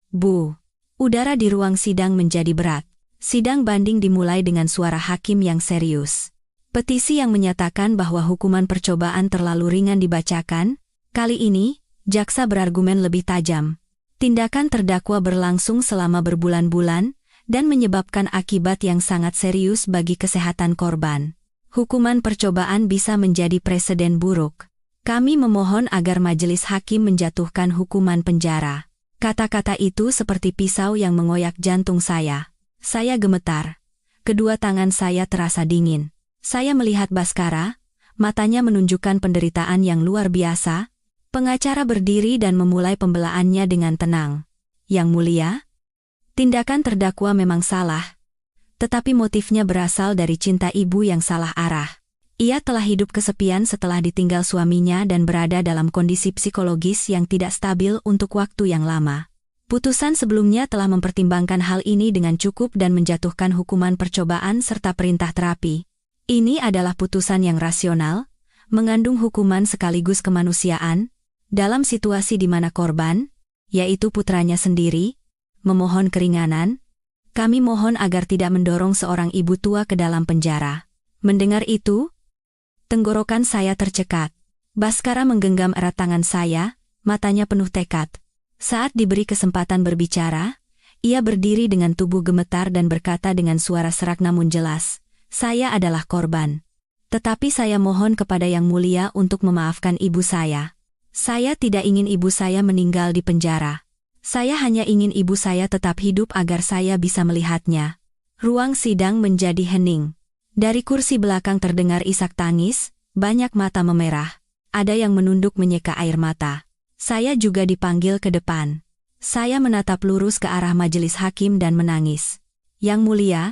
Bu." Udara di ruang sidang menjadi berat. Sidang banding dimulai dengan suara hakim yang serius. Petisi yang menyatakan bahwa hukuman percobaan terlalu ringan dibacakan. Kali ini, jaksa berargumen lebih tajam. Tindakan terdakwa berlangsung selama berbulan-bulan, dan menyebabkan akibat yang sangat serius bagi kesehatan korban. Hukuman percobaan bisa menjadi preseden buruk. Kami memohon agar majelis hakim menjatuhkan hukuman penjara. Kata-kata itu seperti pisau yang mengoyak jantung saya. Saya gemetar. Kedua tangan saya terasa dingin. Saya melihat Baskara, matanya menunjukkan penderitaan yang luar biasa. Pengacara berdiri dan memulai pembelaannya dengan tenang. "Yang mulia, tindakan terdakwa memang salah, tetapi motifnya berasal dari cinta ibu yang salah arah. Ia telah hidup kesepian setelah ditinggal suaminya dan berada dalam kondisi psikologis yang tidak stabil untuk waktu yang lama. Putusan sebelumnya telah mempertimbangkan hal ini dengan cukup dan menjatuhkan hukuman percobaan serta perintah terapi. Ini adalah putusan yang rasional, mengandung hukuman sekaligus kemanusiaan, dalam situasi di mana korban, yaitu putranya sendiri, memohon keringanan. Kami mohon agar tidak mendorong seorang ibu tua ke dalam penjara." Mendengar itu, tenggorokan saya tercekat. Baskara menggenggam erat tangan saya, matanya penuh tekad. Saat diberi kesempatan berbicara, ia berdiri dengan tubuh gemetar dan berkata dengan suara serak namun jelas, "Saya adalah korban. Tetapi saya mohon kepada Yang Mulia untuk memaafkan ibu saya. Saya tidak ingin ibu saya meninggal di penjara. Saya hanya ingin ibu saya tetap hidup agar saya bisa melihatnya." Ruang sidang menjadi hening. Dari kursi belakang terdengar isak tangis, banyak mata memerah. Ada yang menunduk menyeka air mata. Saya juga dipanggil ke depan. Saya menatap lurus ke arah majelis hakim dan menangis. "Yang Mulia,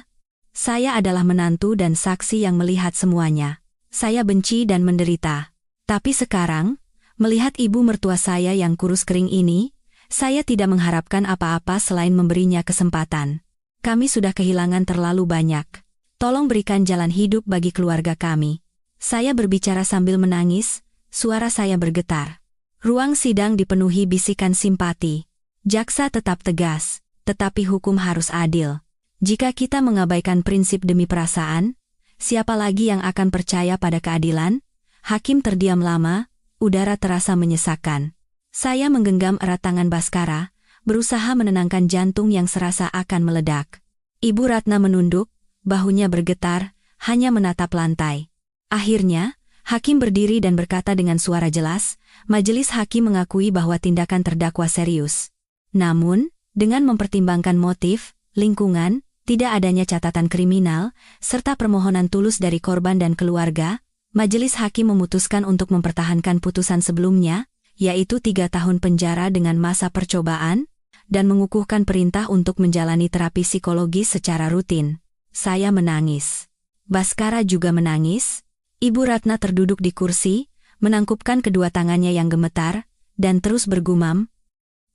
saya adalah menantu dan saksi yang melihat semuanya. Saya benci dan menderita. Tapi sekarang, melihat ibu mertua saya yang kurus kering ini, saya tidak mengharapkan apa-apa selain memberinya kesempatan. Kami sudah kehilangan terlalu banyak. Tolong berikan jalan hidup bagi keluarga kami." Saya berbicara sambil menangis, suara saya bergetar. Ruang sidang dipenuhi bisikan simpati. Jaksa tetap tegas, tetapi hukum harus adil. Jika kita mengabaikan prinsip demi perasaan, siapa lagi yang akan percaya pada keadilan? Hakim terdiam lama, udara terasa menyesakan. Saya menggenggam erat tangan Baskara, berusaha menenangkan jantung yang serasa akan meledak. Ibu Ratna menunduk, bahunya bergetar, hanya menatap lantai. Akhirnya, hakim berdiri dan berkata dengan suara jelas, majelis hakim mengakui bahwa tindakan terdakwa serius. Namun, dengan mempertimbangkan motif, lingkungan, tidak adanya catatan kriminal, serta permohonan tulus dari korban dan keluarga, majelis hakim memutuskan untuk mempertahankan putusan sebelumnya, yaitu 3 tahun penjara dengan masa percobaan, dan mengukuhkan perintah untuk menjalani terapi psikologis secara rutin. Saya menangis. Baskara juga menangis. Ibu Ratna terduduk di kursi, menangkupkan kedua tangannya yang gemetar, dan terus bergumam,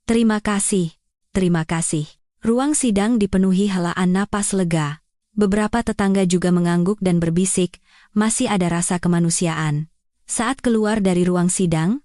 "Terima kasih, terima kasih." Ruang sidang dipenuhi helaan napas lega. Beberapa tetangga juga mengangguk dan berbisik, masih ada rasa kemanusiaan. Saat keluar dari ruang sidang,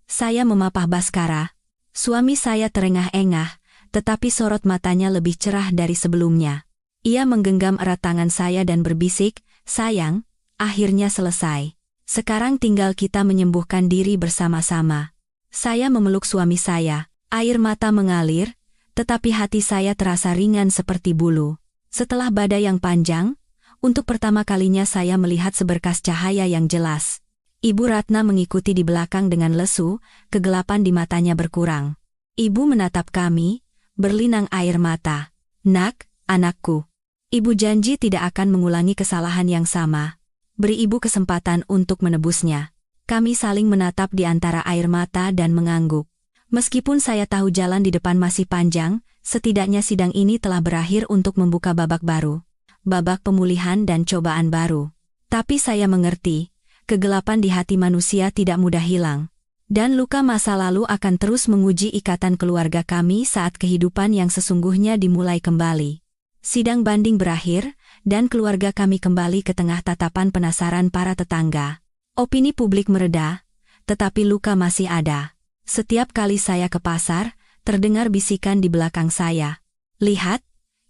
saya memapah Baskara. Suami saya terengah-engah, tetapi sorot matanya lebih cerah dari sebelumnya. Ia menggenggam erat tangan saya dan berbisik, "Sayang, akhirnya selesai. Sekarang tinggal kita menyembuhkan diri bersama-sama." Saya memeluk suami saya, air mata mengalir, tetapi hati saya terasa ringan seperti bulu. Setelah badai yang panjang, untuk pertama kalinya saya melihat seberkas cahaya yang jelas. Ibu Ratna mengikuti di belakang dengan lesu, kegelapan di matanya berkurang. Ibu menatap kami, berlinang air mata. "Nak, anakku. Ibu janji tidak akan mengulangi kesalahan yang sama. Beri ibu kesempatan untuk menebusnya." Kami saling menatap di antara air mata dan mengangguk. Meskipun saya tahu jalan di depan masih panjang, setidaknya sidang ini telah berakhir untuk membuka babak baru. Babak pemulihan dan cobaan baru. Tapi saya mengerti, kegelapan di hati manusia tidak mudah hilang. Dan luka masa lalu akan terus menguji ikatan keluarga kami saat kehidupan yang sesungguhnya dimulai kembali. Sidang banding berakhir, dan keluarga kami kembali ke tengah tatapan penasaran para tetangga. Opini publik mereda, tetapi luka masih ada. Setiap kali saya ke pasar, terdengar bisikan di belakang saya. "Lihat,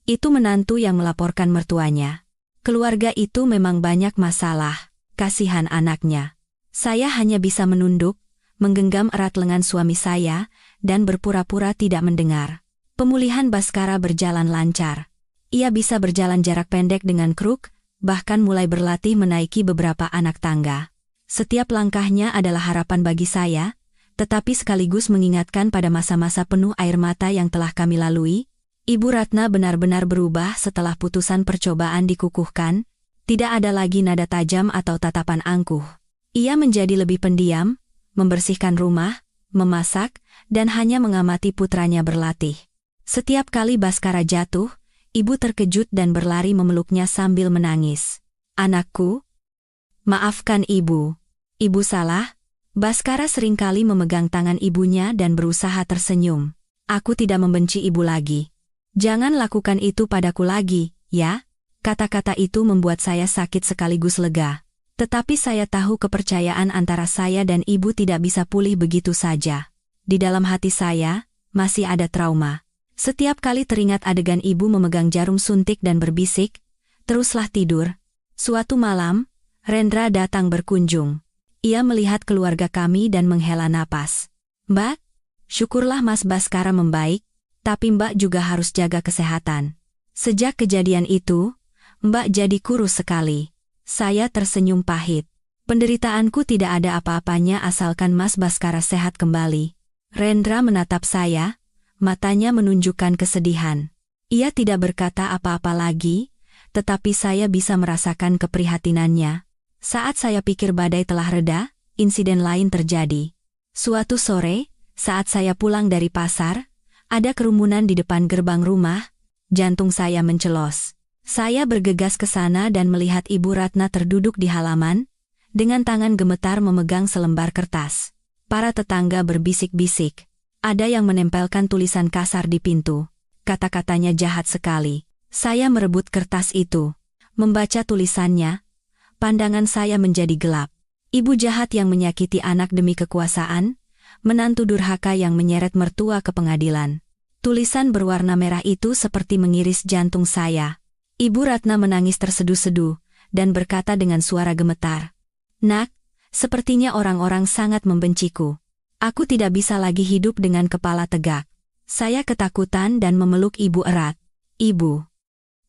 itu menantu yang melaporkan mertuanya. Keluarga itu memang banyak masalah, kasihan anaknya." Saya hanya bisa menunduk, menggenggam erat lengan suami saya, dan berpura-pura tidak mendengar. Pemulihan Baskara berjalan lancar. Ia bisa berjalan jarak pendek dengan kruk, bahkan mulai berlatih menaiki beberapa anak tangga. Setiap langkahnya adalah harapan bagi saya, tetapi sekaligus mengingatkan pada masa-masa penuh air mata yang telah kami lalui. Ibu Ratna benar-benar berubah setelah putusan percobaan dikukuhkan, tidak ada lagi nada tajam atau tatapan angkuh. Ia menjadi lebih pendiam, membersihkan rumah, memasak, dan hanya mengamati putranya berlatih. Setiap kali Baskara jatuh, ibu terkejut dan berlari memeluknya sambil menangis. "Anakku, maafkan ibu. Ibu salah." Baskara seringkali memegang tangan ibunya dan berusaha tersenyum. "Aku tidak membenci ibu lagi. Jangan lakukan itu padaku lagi, ya?" Kata-kata itu membuat saya sakit sekaligus lega. Tetapi saya tahu kepercayaan antara saya dan ibu tidak bisa pulih begitu saja. Di dalam hati saya, masih ada trauma. Setiap kali teringat adegan ibu memegang jarum suntik dan berbisik, "Teruslah tidur." Suatu malam, Rendra datang berkunjung. Ia melihat keluarga kami dan menghela napas. Mbak, syukurlah Mas Baskara membaik, tapi Mbak juga harus jaga kesehatan. Sejak kejadian itu, Mbak jadi kurus sekali. Saya tersenyum pahit. Penderitaanku tidak ada apa-apanya asalkan Mas Baskara sehat kembali. Rendra menatap saya, matanya menunjukkan kesedihan. Ia tidak berkata apa-apa lagi, tetapi saya bisa merasakan keprihatinannya. Saat saya pikir badai telah reda, insiden lain terjadi. Suatu sore, saat saya pulang dari pasar, ada kerumunan di depan gerbang rumah, jantung saya mencelos. Saya bergegas ke sana dan melihat Ibu Ratna terduduk di halaman, dengan tangan gemetar memegang selembar kertas. Para tetangga berbisik-bisik. Ada yang menempelkan tulisan kasar di pintu. Kata-katanya jahat sekali. Saya merebut kertas itu. Membaca tulisannya, pandangan saya menjadi gelap. Ibu jahat yang menyakiti anak demi kekuasaan, menantu durhaka yang menyeret mertua ke pengadilan. Tulisan berwarna merah itu seperti mengiris jantung saya. Ibu Ratna menangis terseduh-seduh, dan berkata dengan suara gemetar. Nak, sepertinya orang-orang sangat membenciku. Aku tidak bisa lagi hidup dengan kepala tegak. Saya ketakutan dan memeluk ibu erat. Ibu,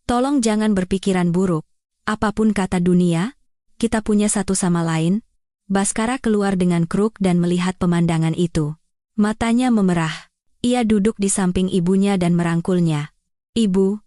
tolong jangan berpikiran buruk. Apapun kata dunia, kita punya satu sama lain. Baskara keluar dengan kruk dan melihat pemandangan itu. Matanya memerah. Ia duduk di samping ibunya dan merangkulnya. Ibu,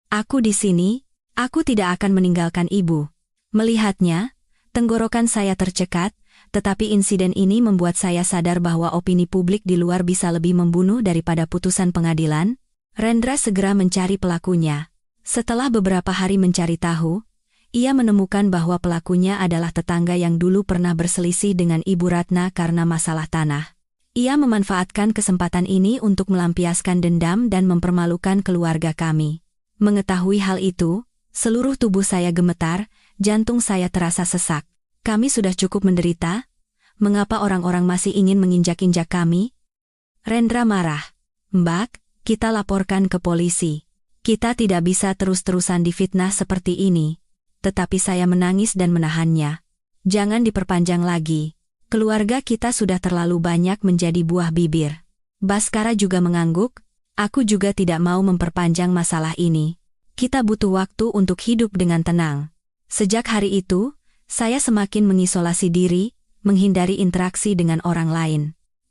aku di sini, aku tidak akan meninggalkan ibu. Melihatnya, tenggorokan saya tercekat, tetapi insiden ini membuat saya sadar bahwa opini publik di luar bisa lebih membunuh daripada putusan pengadilan. Rendra segera mencari pelakunya. Setelah beberapa hari mencari tahu, ia menemukan bahwa pelakunya adalah tetangga yang dulu pernah berselisih dengan Ibu Ratna karena masalah tanah. Ia memanfaatkan kesempatan ini untuk melampiaskan dendam dan mempermalukan keluarga kami. Mengetahui hal itu, seluruh tubuh saya gemetar, jantung saya terasa sesak. Kami sudah cukup menderita, mengapa orang-orang masih ingin menginjak-injak kami? Rendra marah. Mbak, kita laporkan ke polisi. Kita tidak bisa terus-terusan difitnah seperti ini. Tetapi saya menangis dan menahannya. Jangan diperpanjang lagi. Keluarga kita sudah terlalu banyak menjadi buah bibir. Baskara juga mengangguk, aku juga tidak mau memperpanjang masalah ini. Kita butuh waktu untuk hidup dengan tenang. Sejak hari itu, saya semakin mengisolasi diri, menghindari interaksi dengan orang lain.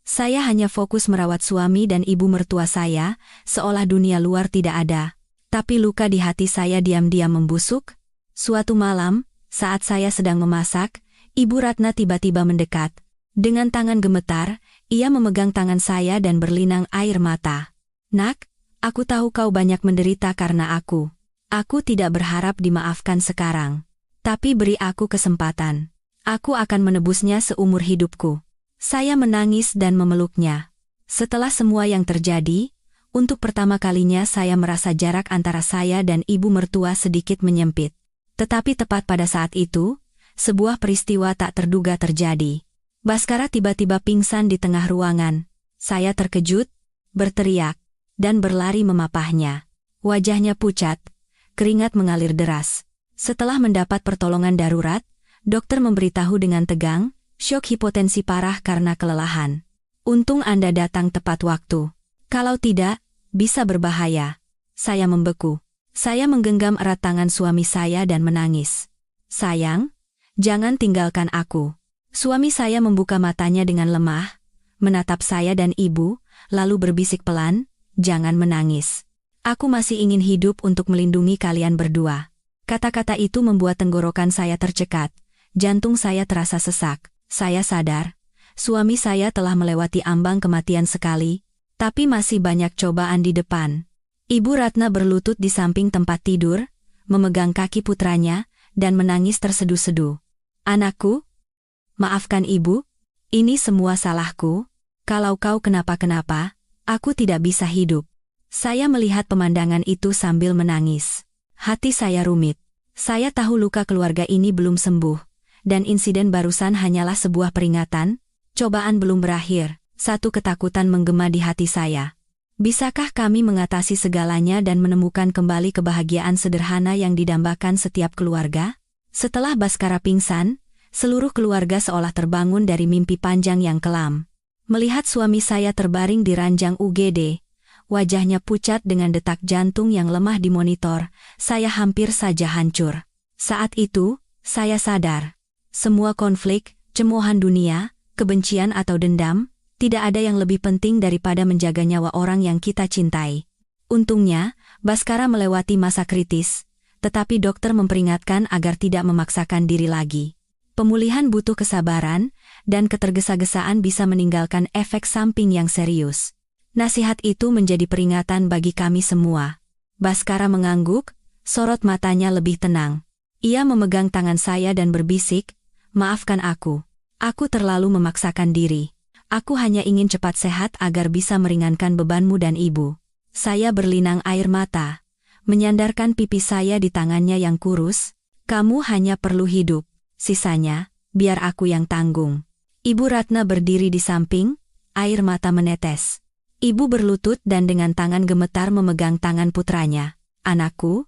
Saya hanya fokus merawat suami dan ibu mertua saya, seolah dunia luar tidak ada. Tapi luka di hati saya diam-diam membusuk. Suatu malam, saat saya sedang memasak, Ibu Ratna tiba-tiba mendekat. Dengan tangan gemetar, ia memegang tangan saya dan berlinang air mata. Nak, aku tahu kau banyak menderita karena aku. Aku tidak berharap dimaafkan sekarang. Tapi beri aku kesempatan. Aku akan menebusnya seumur hidupku. Saya menangis dan memeluknya. Setelah semua yang terjadi, untuk pertama kalinya saya merasa jarak antara saya dan ibu mertua sedikit menyempit. Tetapi tepat pada saat itu, sebuah peristiwa tak terduga terjadi. Baskara tiba-tiba pingsan di tengah ruangan. Saya terkejut, berteriak, dan berlari memapahnya. Wajahnya pucat, keringat mengalir deras. Setelah mendapat pertolongan darurat, dokter memberitahu dengan tegang, syok hipotensi parah karena kelelahan. Untung Anda datang tepat waktu. Kalau tidak, bisa berbahaya. Saya membeku. Saya menggenggam erat tangan suami saya dan menangis. Sayang, jangan tinggalkan aku. Suami saya membuka matanya dengan lemah, menatap saya dan ibu, lalu berbisik pelan, jangan menangis. Aku masih ingin hidup untuk melindungi kalian berdua. Kata-kata itu membuat tenggorokan saya tercekat, jantung saya terasa sesak. Saya sadar, suami saya telah melewati ambang kematian sekali, tapi masih banyak cobaan di depan. Ibu Ratna berlutut di samping tempat tidur, memegang kaki putranya, dan menangis terseduh-seduh. Anakku, maafkan ibu, ini semua salahku. Kalau kau kenapa-kenapa, aku tidak bisa hidup. Saya melihat pemandangan itu sambil menangis. Hati saya rumit. Saya tahu luka keluarga ini belum sembuh, dan insiden barusan hanyalah sebuah peringatan. Cobaan belum berakhir, satu ketakutan menggema di hati saya. Bisakah kami mengatasi segalanya dan menemukan kembali kebahagiaan sederhana yang didambakan setiap keluarga? Setelah Baskara pingsan, seluruh keluarga seolah terbangun dari mimpi panjang yang kelam. Melihat suami saya terbaring di ranjang UGD, wajahnya pucat dengan detak jantung yang lemah di monitor, saya hampir saja hancur. Saat itu, saya sadar. Semua konflik, cemoohan dunia, kebencian atau dendam, tidak ada yang lebih penting daripada menjaga nyawa orang yang kita cintai. Untungnya, Baskara melewati masa kritis, tetapi dokter memperingatkan agar tidak memaksakan diri lagi. Pemulihan butuh kesabaran, dan ketergesa-gesaan bisa meninggalkan efek samping yang serius. Nasihat itu menjadi peringatan bagi kami semua. Baskara mengangguk, sorot matanya lebih tenang. Ia memegang tangan saya dan berbisik, "Maafkan aku. Aku terlalu memaksakan diri. Aku hanya ingin cepat sehat agar bisa meringankan bebanmu dan ibu." Saya berlinang air mata, menyandarkan pipi saya di tangannya yang kurus. "Kamu hanya perlu hidup. Sisanya, biar aku yang tanggung." Ibu Ratna berdiri di samping, air mata menetes. Ibu berlutut dan dengan tangan gemetar memegang tangan putranya. "Anakku,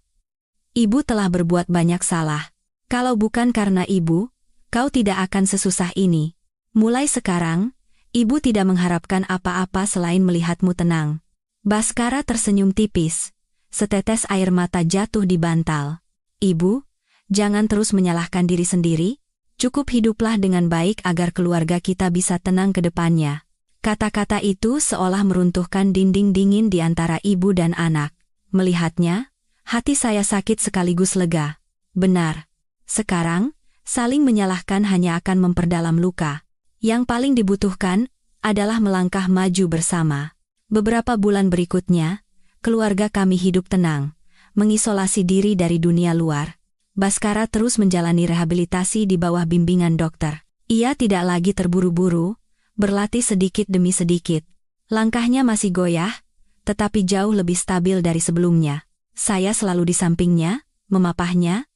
ibu telah berbuat banyak salah. Kalau bukan karena ibu, kau tidak akan sesusah ini. Mulai sekarang, ibu tidak mengharapkan apa-apa selain melihatmu tenang." Baskara tersenyum tipis. Setetes air mata jatuh di bantal. "Ibu, jangan terus menyalahkan diri sendiri. Cukup hiduplah dengan baik agar keluarga kita bisa tenang ke depannya." Kata-kata itu seolah meruntuhkan dinding dingin di antara ibu dan anak. Melihatnya, hati saya sakit sekaligus lega. Benar. Sekarang, saling menyalahkan hanya akan memperdalam luka. Yang paling dibutuhkan adalah melangkah maju bersama. Beberapa bulan berikutnya, keluarga kami hidup tenang, mengisolasi diri dari dunia luar. Baskara terus menjalani rehabilitasi di bawah bimbingan dokter. Ia tidak lagi terburu-buru, berlatih sedikit demi sedikit. Langkahnya masih goyah, tetapi jauh lebih stabil dari sebelumnya. Saya selalu di sampingnya, memapahnya,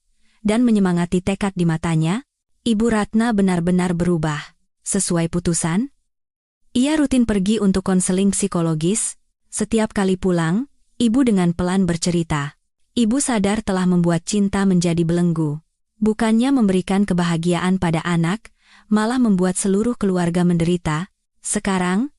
dan menyemangati tekad di matanya. Ibu Ratna benar-benar berubah. Sesuai putusan, ia rutin pergi untuk konseling psikologis. Setiap kali pulang, ibu dengan pelan bercerita. Ibu sadar telah membuat cinta menjadi belenggu. Bukannya memberikan kebahagiaan pada anak, malah membuat seluruh keluarga menderita. Sekarang,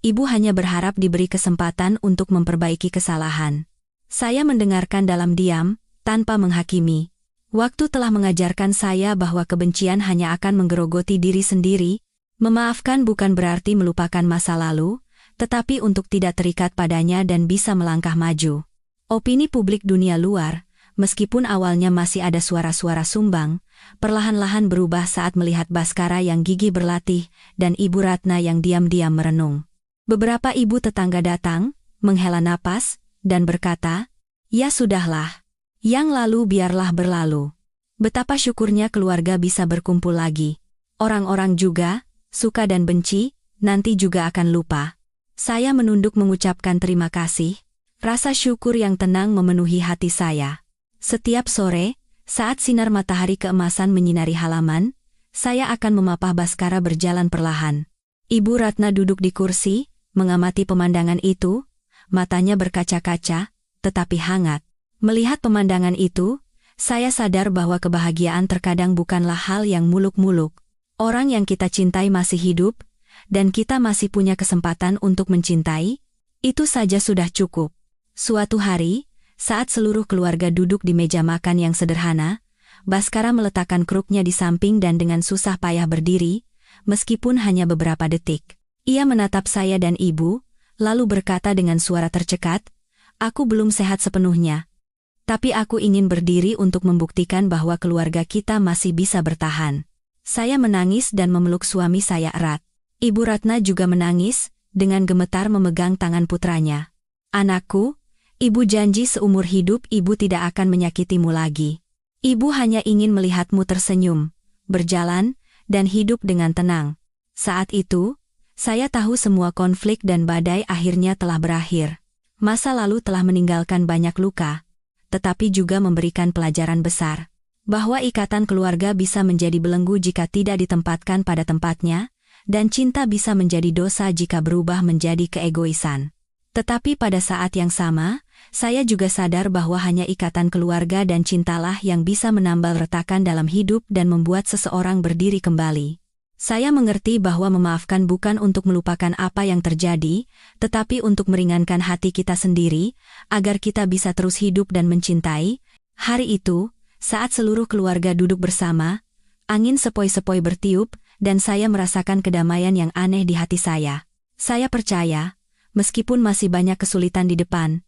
ibu hanya berharap diberi kesempatan untuk memperbaiki kesalahan. Saya mendengarkan dalam diam, tanpa menghakimi. Waktu telah mengajarkan saya bahwa kebencian hanya akan menggerogoti diri sendiri. Memaafkan bukan berarti melupakan masa lalu, tetapi untuk tidak terikat padanya dan bisa melangkah maju. Opini publik dunia luar, meskipun awalnya masih ada suara-suara sumbang, perlahan-lahan berubah saat melihat Baskara yang gigih berlatih dan Ibu Ratna yang diam-diam merenung. Beberapa ibu tetangga datang, menghela napas, dan berkata, "Ya sudahlah. Yang lalu biarlah berlalu." Betapa syukurnya keluarga bisa berkumpul lagi. Orang-orang juga, suka dan benci, nanti juga akan lupa. Saya menunduk mengucapkan terima kasih. Rasa syukur yang tenang memenuhi hati saya. Setiap sore, saat sinar matahari keemasan menyinari halaman, saya akan memapah Baskara berjalan perlahan. Ibu Ratna duduk di kursi, mengamati pemandangan itu, matanya berkaca-kaca, tetapi hangat. Melihat pemandangan itu, saya sadar bahwa kebahagiaan terkadang bukanlah hal yang muluk-muluk. Orang yang kita cintai masih hidup, dan kita masih punya kesempatan untuk mencintai, itu saja sudah cukup. Suatu hari, saat seluruh keluarga duduk di meja makan yang sederhana, Baskara meletakkan kruknya di samping dan dengan susah payah berdiri, meskipun hanya beberapa detik. Ia menatap saya dan ibu, lalu berkata dengan suara tercekat, "Aku belum sehat sepenuhnya. Tapi aku ingin berdiri untuk membuktikan bahwa keluarga kita masih bisa bertahan." Saya menangis dan memeluk suami saya erat. Ibu Ratna juga menangis, dengan gemetar memegang tangan putranya. "Anakku, ibu janji seumur hidup ibu tidak akan menyakitimu lagi. Ibu hanya ingin melihatmu tersenyum, berjalan, dan hidup dengan tenang." Saat itu, saya tahu semua konflik dan badai akhirnya telah berakhir. Masa lalu telah meninggalkan banyak luka, tetapi juga memberikan pelajaran besar. Bahwa ikatan keluarga bisa menjadi belenggu jika tidak ditempatkan pada tempatnya, dan cinta bisa menjadi dosa jika berubah menjadi keegoisan. Tetapi pada saat yang sama, saya juga sadar bahwa hanya ikatan keluarga dan cintalah yang bisa menambal retakan dalam hidup dan membuat seseorang berdiri kembali. Saya mengerti bahwa memaafkan bukan untuk melupakan apa yang terjadi, tetapi untuk meringankan hati kita sendiri, agar kita bisa terus hidup dan mencintai. Hari itu, saat seluruh keluarga duduk bersama, angin sepoi-sepoi bertiup, dan saya merasakan kedamaian yang aneh di hati saya. Saya percaya, meskipun masih banyak kesulitan di depan,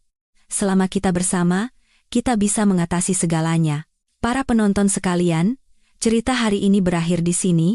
selama kita bersama, kita bisa mengatasi segalanya. Para penonton sekalian, cerita hari ini berakhir di sini,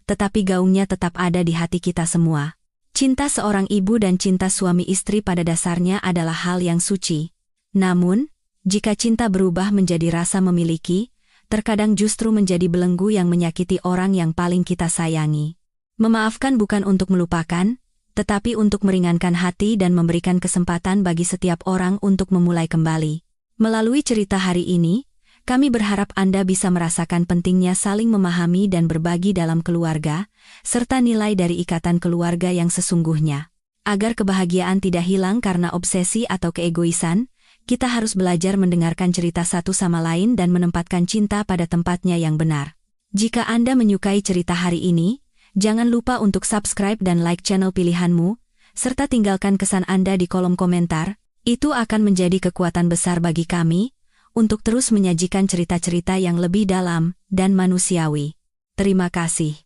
tetapi gaungnya tetap ada di hati kita semua. Cinta seorang ibu dan cinta suami istri pada dasarnya adalah hal yang suci. Namun, jika cinta berubah menjadi rasa memiliki, terkadang justru menjadi belenggu yang menyakiti orang yang paling kita sayangi. Memaafkan bukan untuk melupakan, tetapi untuk meringankan hati dan memberikan kesempatan bagi setiap orang untuk memulai kembali. Melalui cerita hari ini, kami berharap Anda bisa merasakan pentingnya saling memahami dan berbagi dalam keluarga, serta nilai dari ikatan keluarga yang sesungguhnya. Agar kebahagiaan tidak hilang karena obsesi atau keegoisan, kita harus belajar mendengarkan cerita satu sama lain dan menempatkan cinta pada tempatnya yang benar. Jika Anda menyukai cerita hari ini, jangan lupa untuk subscribe dan like channel pilihanmu, serta tinggalkan kesan Anda di kolom komentar. Itu akan menjadi kekuatan besar bagi kami untuk terus menyajikan cerita-cerita yang lebih dalam dan manusiawi. Terima kasih.